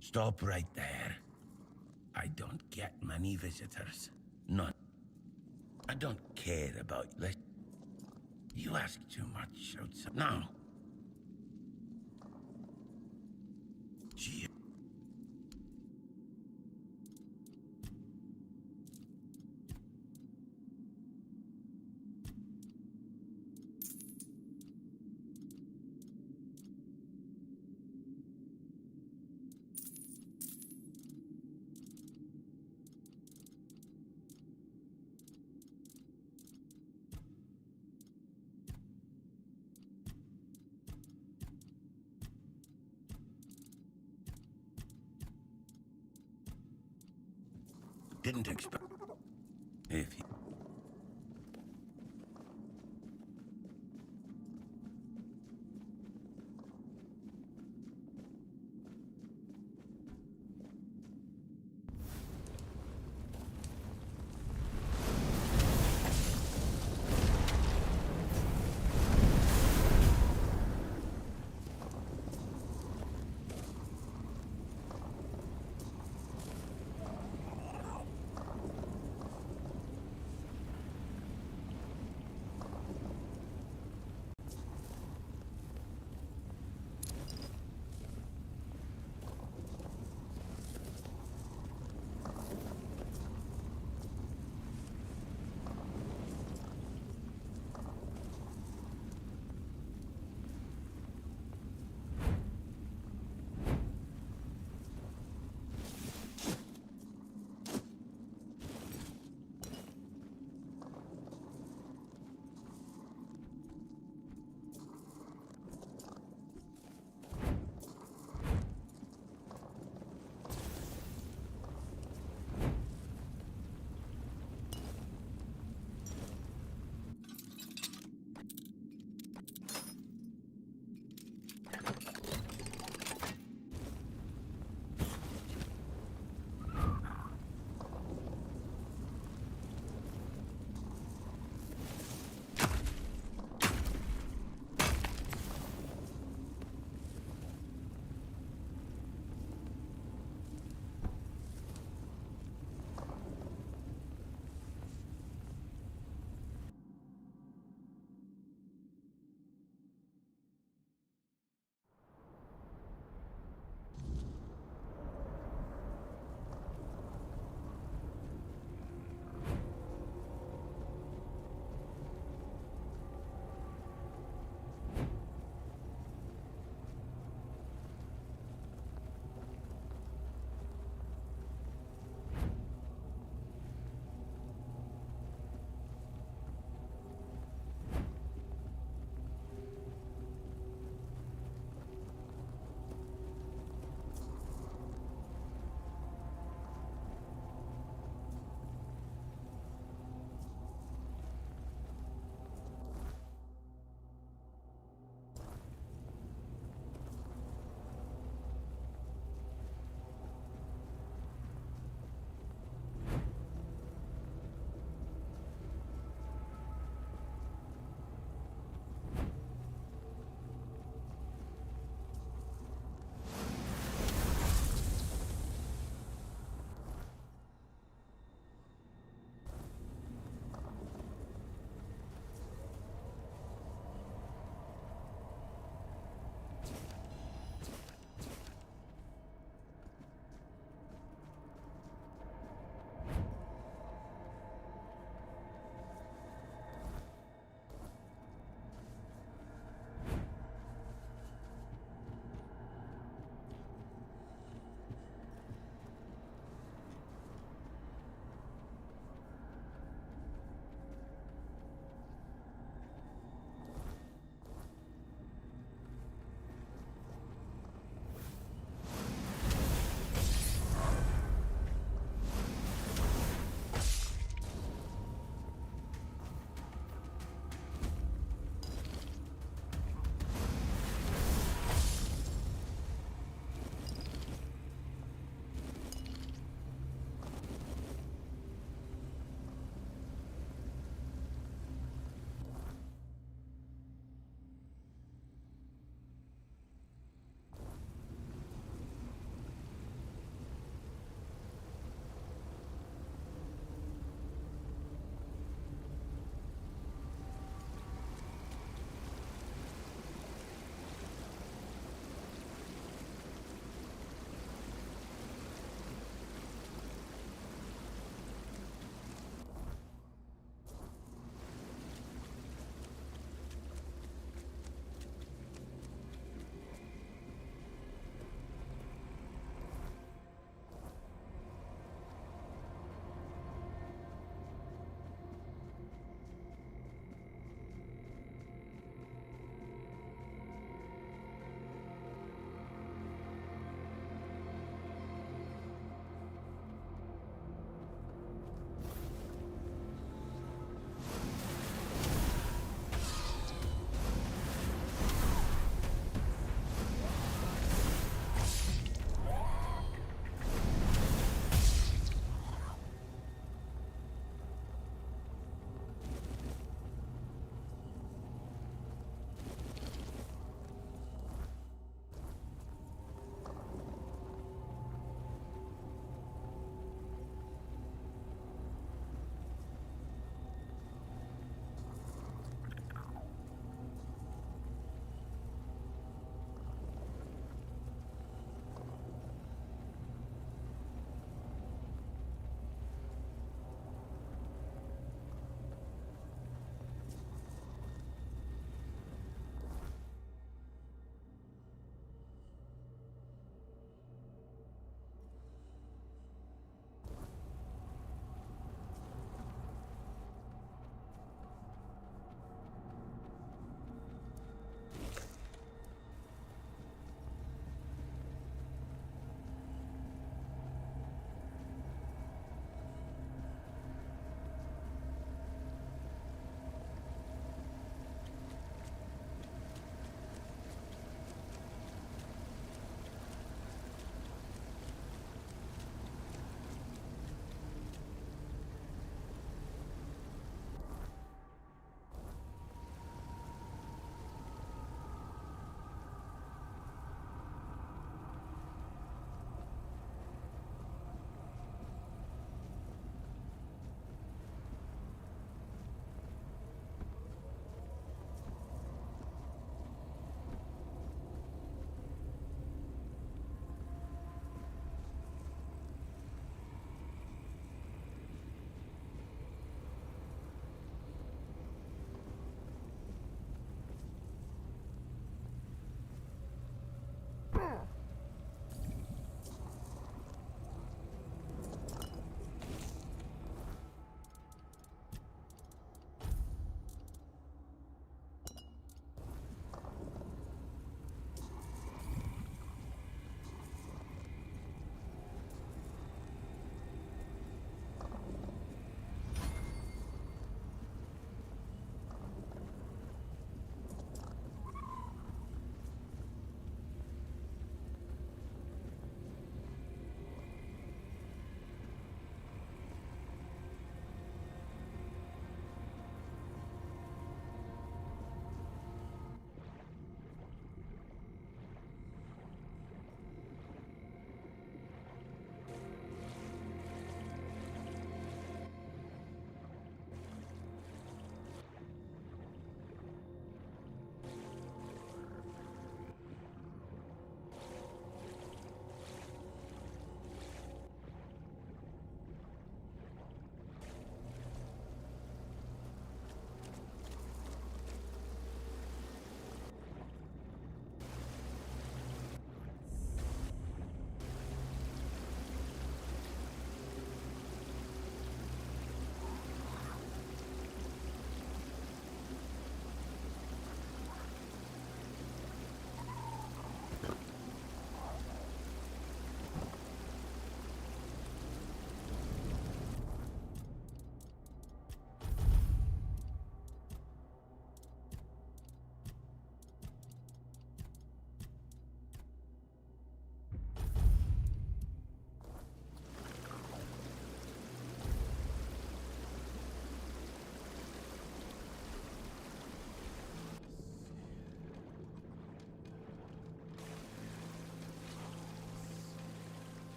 Stop right there. I don't get many visitors. None. I don't care about this. You ask too much outside. Now. Gee. Didn't expect. If he...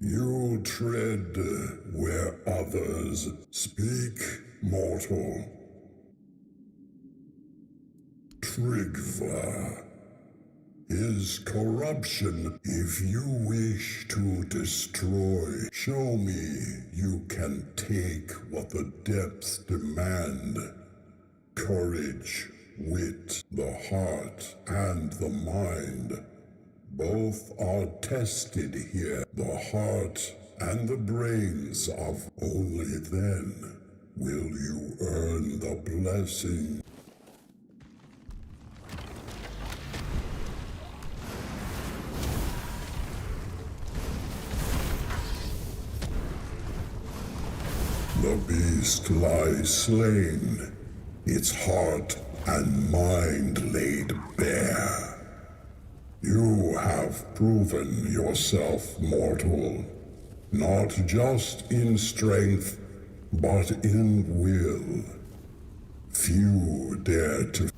You tread where others speak, mortal. Trigva is corruption. If you wish to destroy, show me you can take what the depths demand. Courage, wit, the heart, and the mind. Both are tested here. The heart and the brains of only then will you earn the blessing. The beast lies slain, its heart and mind laid bare. You have proven yourself mortal, not just in strength, but in will. Few dare to.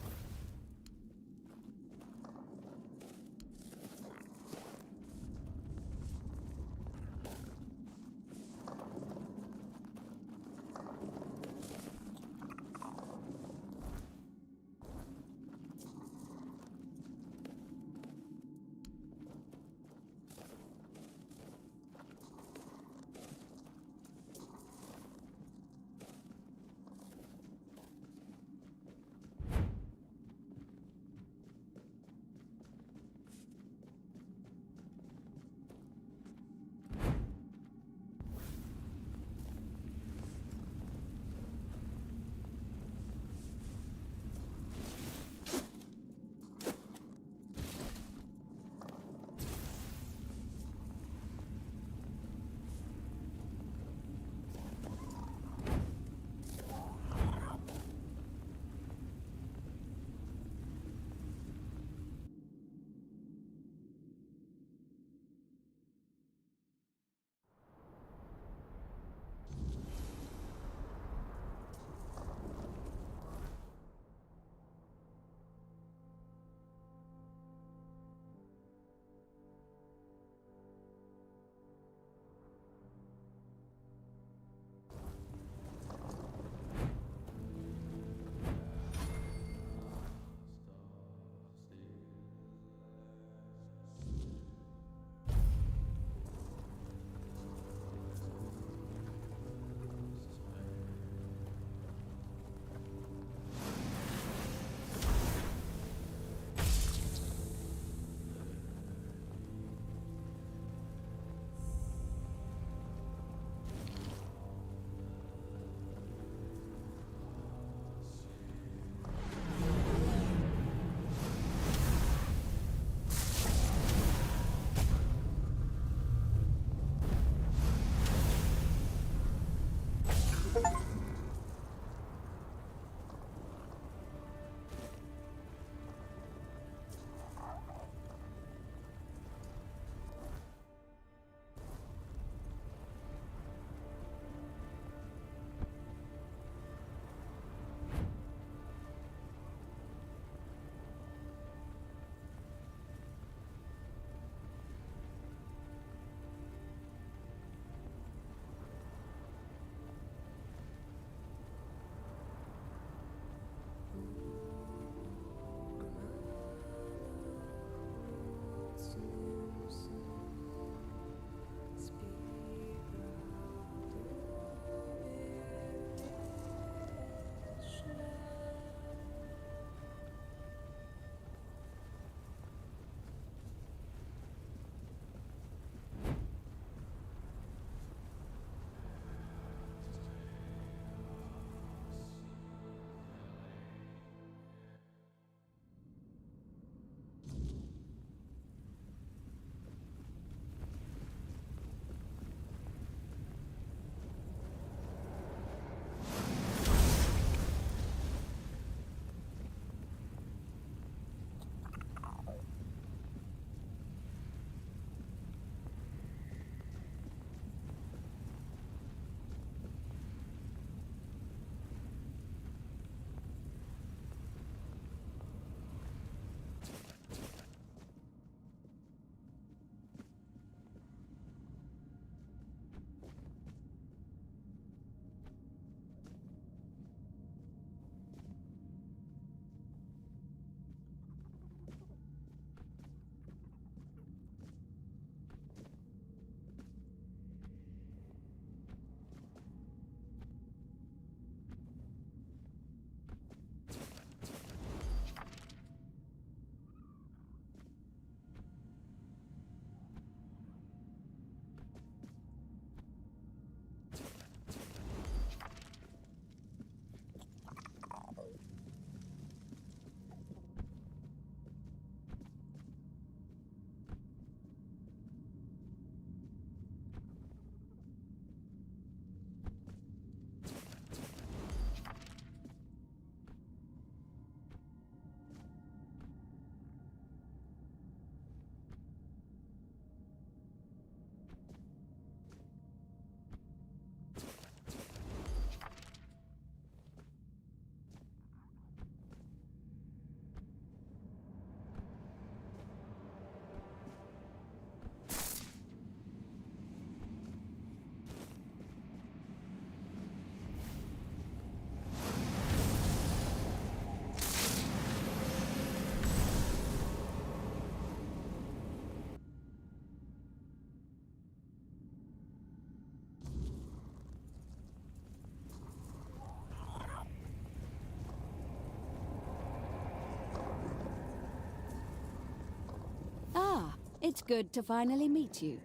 It's good to finally meet you.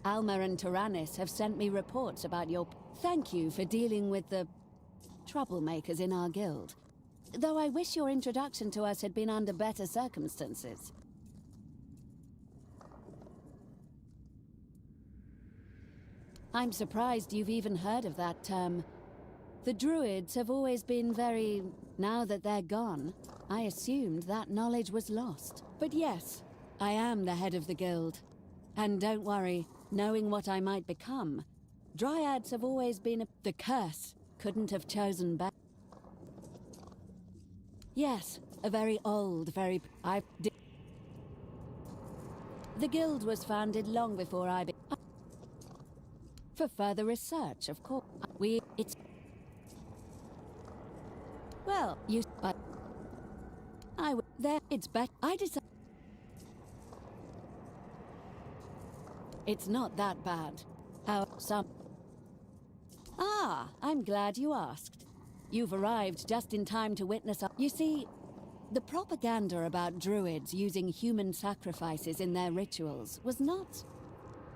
Alma and Tyrannus have sent me reports about your... Thank you for dealing with the troublemakers in our guild. Though I wish your introduction to us had been under better circumstances. I'm surprised you've even heard of that term. The Druids have always been very... Now that they're gone, I assumed that knowledge was lost. But yes, I am the head of the guild. And don't worry, knowing what I might become, Dryads have always been the curse couldn't have chosen better. Yes, a very old, very... The guild was founded long before I for further research, of course. It's... Well, but... it's better... I decided... It's not that bad. I'm glad you asked. You've arrived just in time to witness You see, the propaganda about druids using human sacrifices in their rituals was not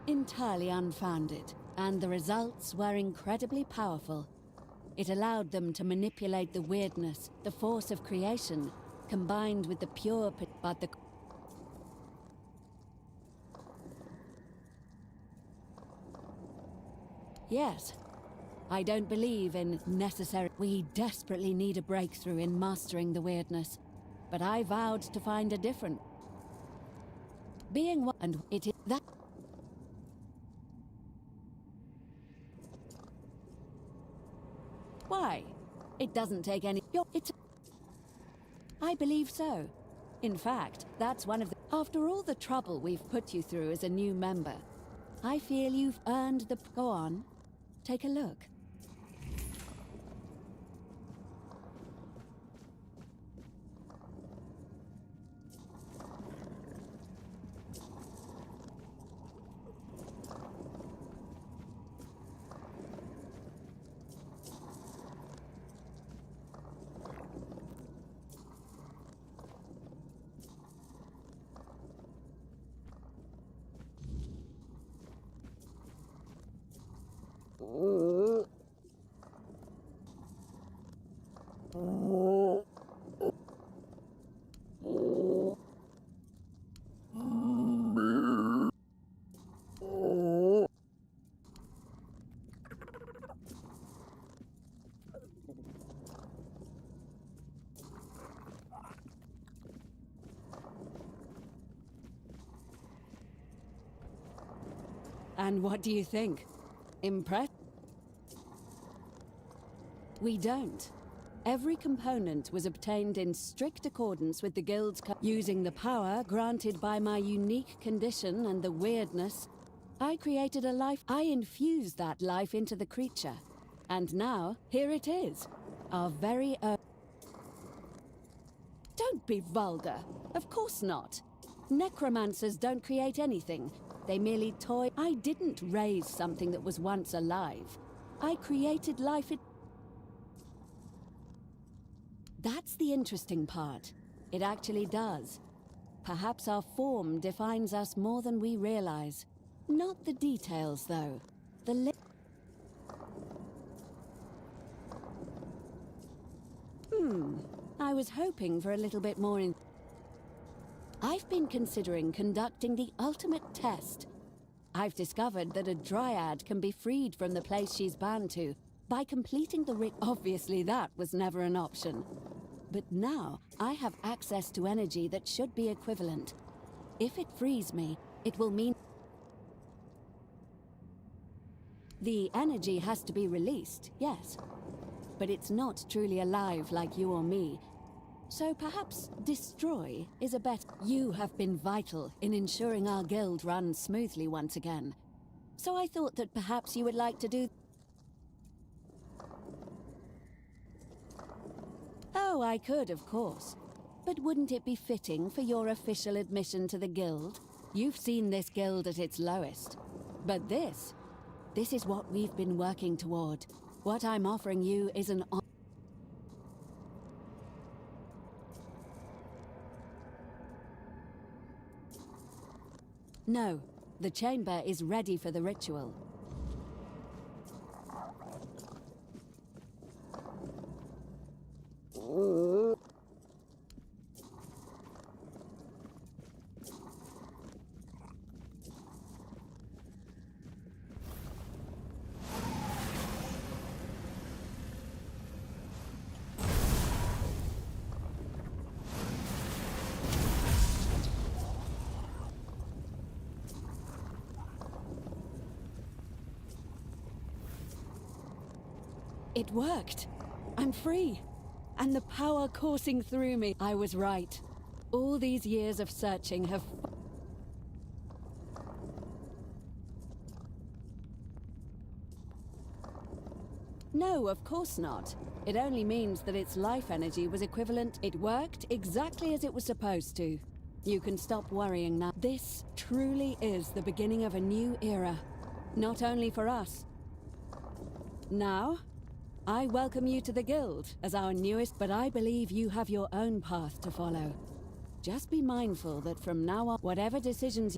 entirely unfounded, and the results were incredibly powerful. It allowed them to manipulate the weirdness, the force of creation, combined with the pure... But the... Yes. I don't believe in necessary... We desperately need a breakthrough in mastering the weirdness. But I vowed to find a different... Being one... And it is that... Why? It doesn't take any... It's... I believe so. In fact, that's one of the... After all the trouble we've put you through as a new member, I feel you've earned the... Go on. Take a look. And what do you think? Impressed? We don't. Every component was obtained in strict accordance with the guild's using the power granted by my unique condition and the weirdness. I created a life. I infused that life into the creature. And now, here it is. Our very own... Don't be vulgar. Of course not. Necromancers don't create anything. They merely toy. I didn't raise something that was once alive. I created life. That's the interesting part. It actually does. Perhaps our form defines us more than we realize. Not the details, though. I was hoping for a little bit more in... I've been considering conducting the ultimate test. I've discovered that a dryad can be freed from the place she's bound to by completing the rite. Obviously, that was never an option. But now, I have access to energy that should be equivalent. If it frees me, it will mean... The energy has to be released, yes. But it's not truly alive like you or me. So perhaps destroy is a better... You have been vital in ensuring our guild runs smoothly once again. So I thought that perhaps you would like to do... Oh, I could, of course. But wouldn't it be fitting for your official admission to the guild? You've seen this guild at its lowest. But this is what we've been working toward. What I'm offering you is an... No, the chamber is ready for the ritual. It worked. I'm free. And the power coursing through me. I was right. All these years of searching have... No, of course not. It only means that its life energy was equivalent. It worked exactly as it was supposed to. You can stop worrying now. This truly is the beginning of a new era. Not only for us. Now, I welcome you to the Guild as our newest, but I believe you have your own path to follow. Just be mindful that from now on, whatever decisions...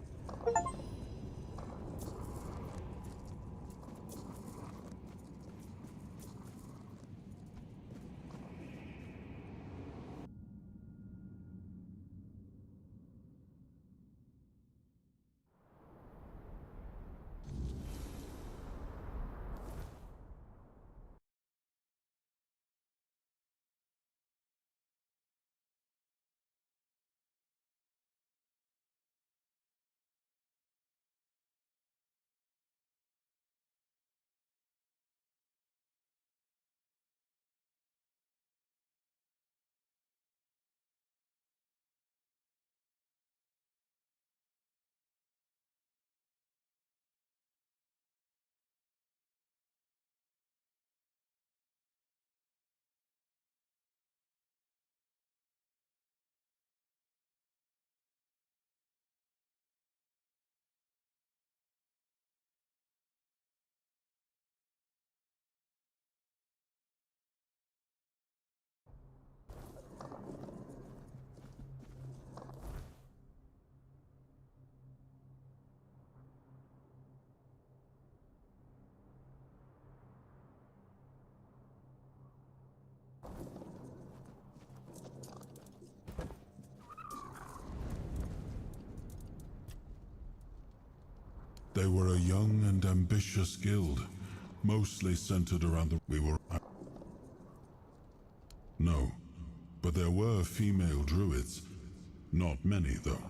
They were a young and ambitious guild, mostly centered around the... We were... No, but there were female druids. Not many, though.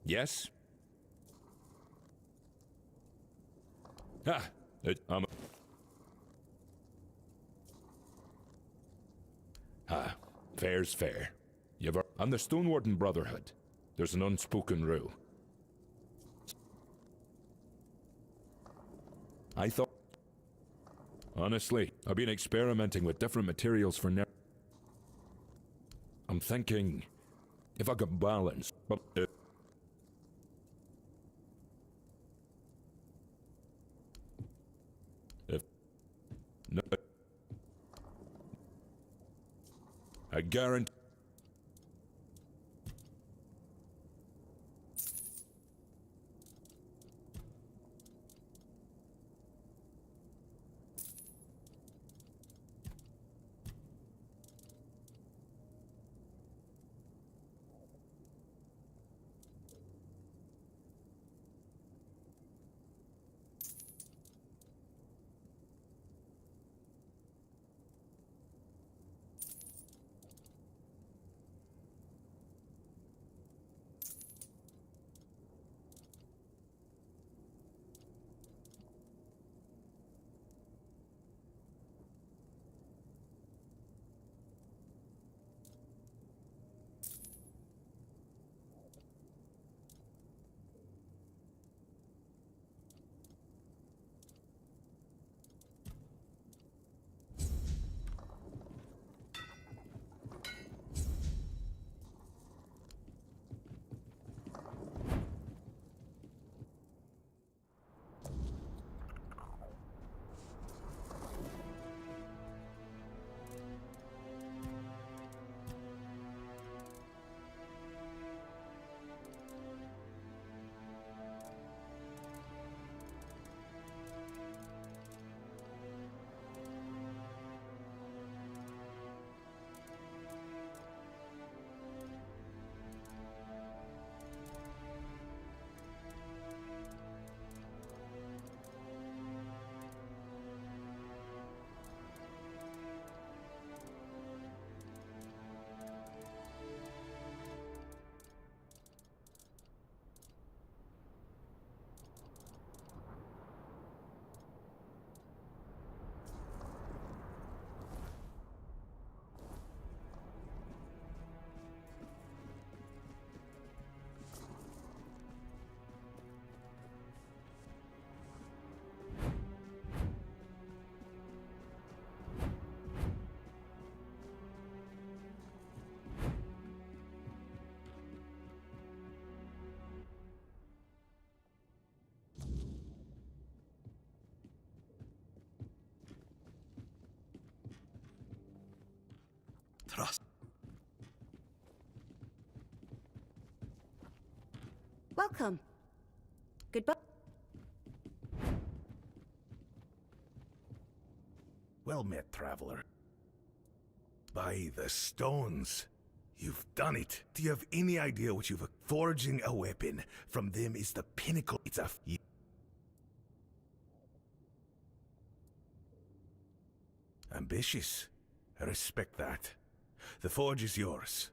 Yes? Fair's fair. I'm the Stonewarden Brotherhood. There's an unspoken rule. I thought... Honestly, I've been experimenting with different materials for I'm thinking... if I could balance... But, no... I guarantee... trust. Welcome. Goodbye. Well met, traveler. By the stones. You've done it. Do you have any idea what you've... Forging a weapon from them is the pinnacle. It's a... Ambitious. I respect that. The forge is yours.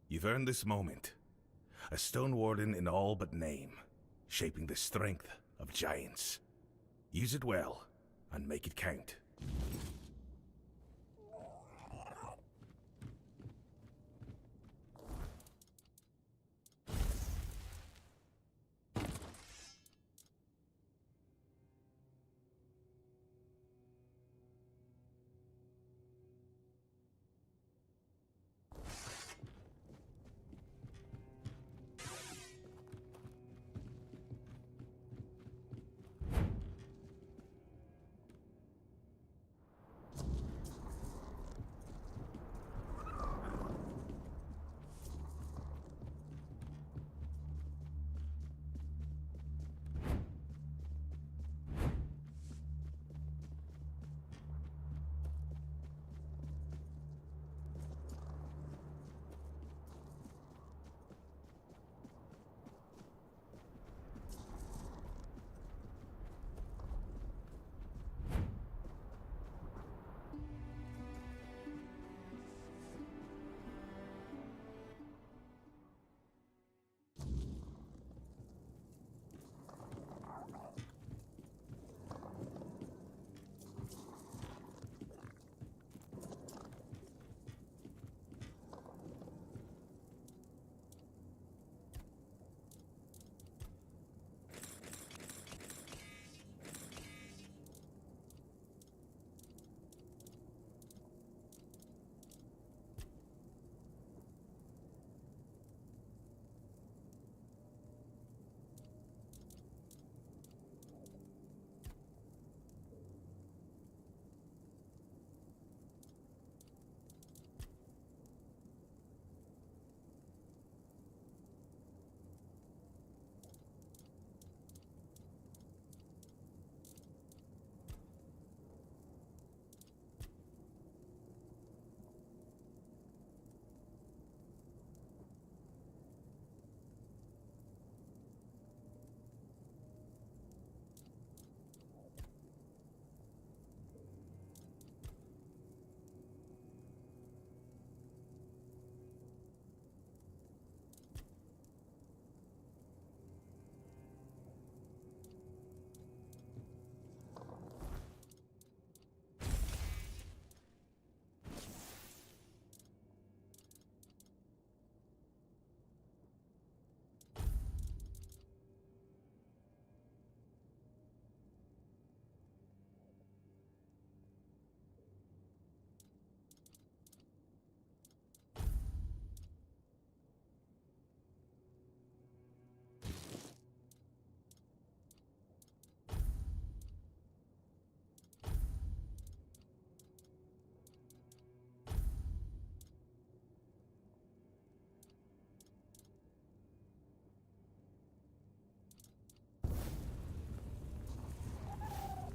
You've earned this moment. A stone warden in all but name, shaping the strength of giants. Use it well, and make it count.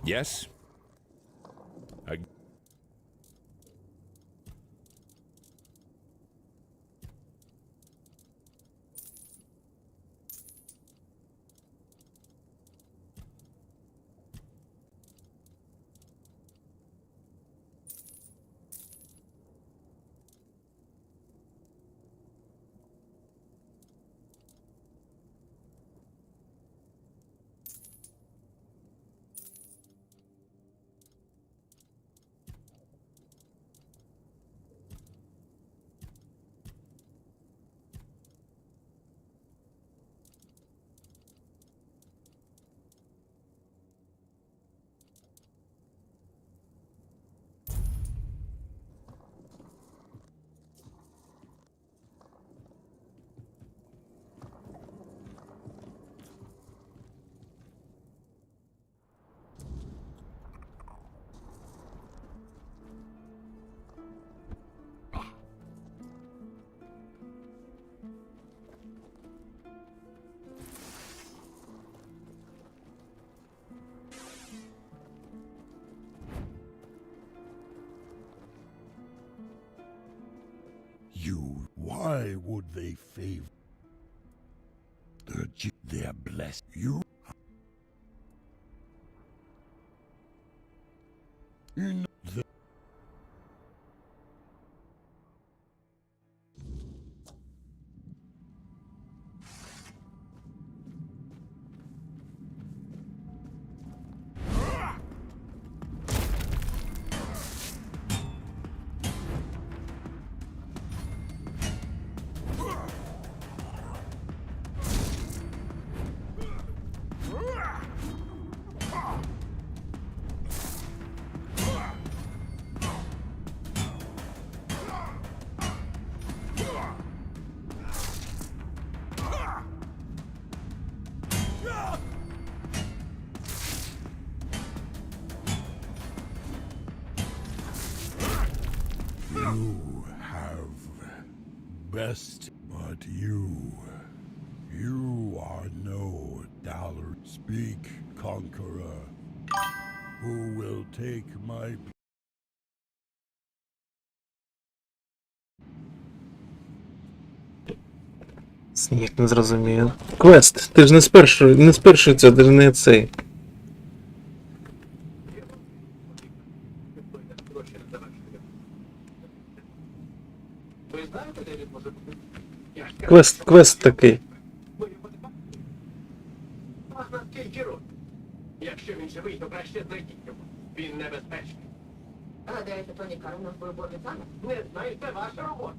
Yes? Why would they favor? They're blessed. You know the You have best, but you are no dollar. Speak, conqueror. Who will take my Сніг не зрозумів. Квест, ти ж не з першої це, ти ж не цей. Квест такий. Якщо він живий, то краще знайдіть його. Він небезпечний. Гадаєте, Тоні Карл нас виборний саме? Не знаю, це ваша робота.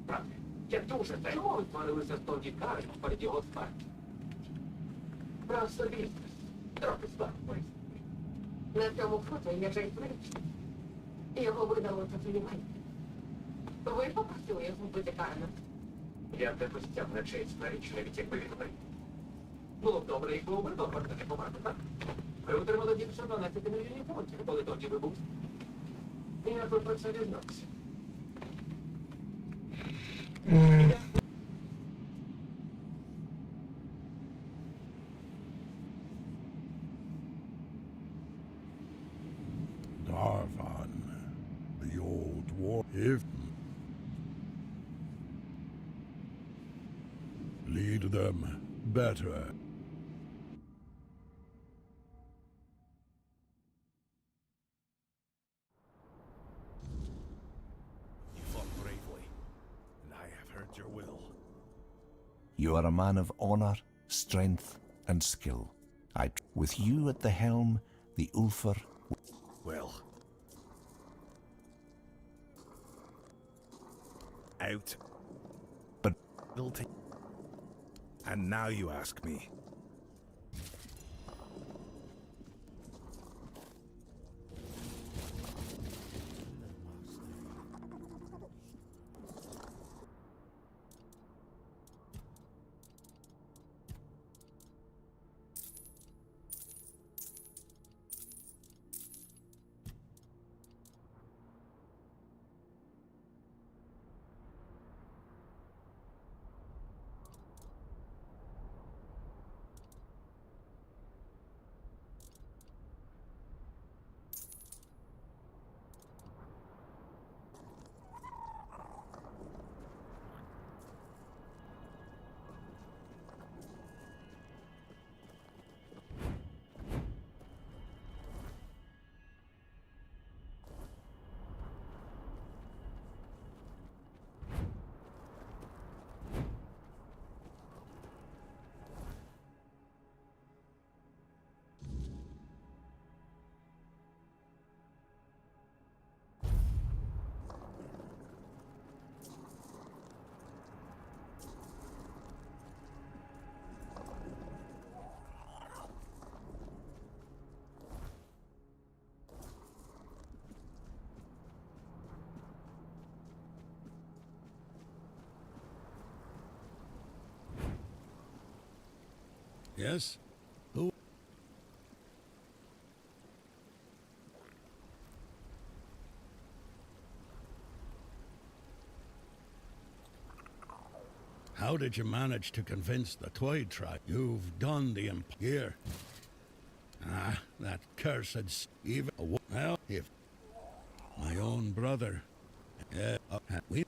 Справді, я дуже те. Чому ви сварилися з Тоні Карлом перед його смертю? Про особистість. Трохи складно. На цьому фото є Джейс Рич. Його видало татуювання. Ви попросили його вбити Карла? Я не постяг на Джейс Рич, навіть якби він вийде. Було б добре, якби у Бертон не померти, так? Ви отримали більше 12 мільйонів фунтів, коли тоді ви був. І як ви про це дізнався? Darvan, the old war. If lead them better. You fought bravely, and I have heard your will. You are a man of honor, strength, and skill. With you at the helm, the Ulfr. Well. Out. But and now you ask me. Yes? Who? How did you manage to convince the Twyde tribe? You've done the here. Ah, that cursed even. Well, if my own brother, we.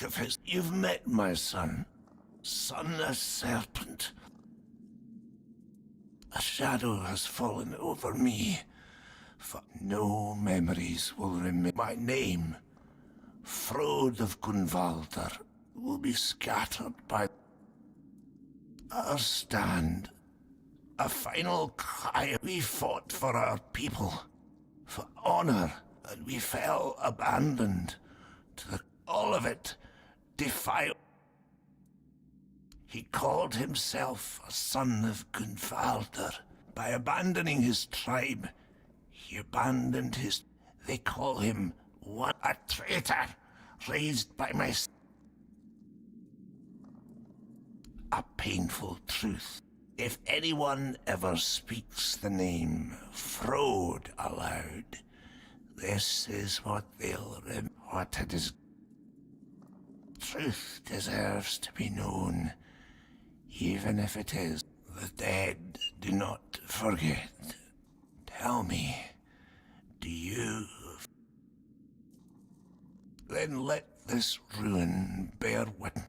of his. You've met my son. Son of Serpent. A shadow has fallen over me, for no memories will remain. My name, Frode of Gunvalder, will be scattered by our stand. A final cry. We fought for our people, for honor, and we fell abandoned to all of it defiled. He called himself a son of Gunvalder. By abandoning his tribe, he abandoned his... They call him a traitor, raised by my... A painful truth. If anyone ever speaks the name Frode aloud, this is what they'll remember. What it is. Truth deserves to be known, even if it is. The dead do not forget. Tell me, do you... Then let this ruin bear witness.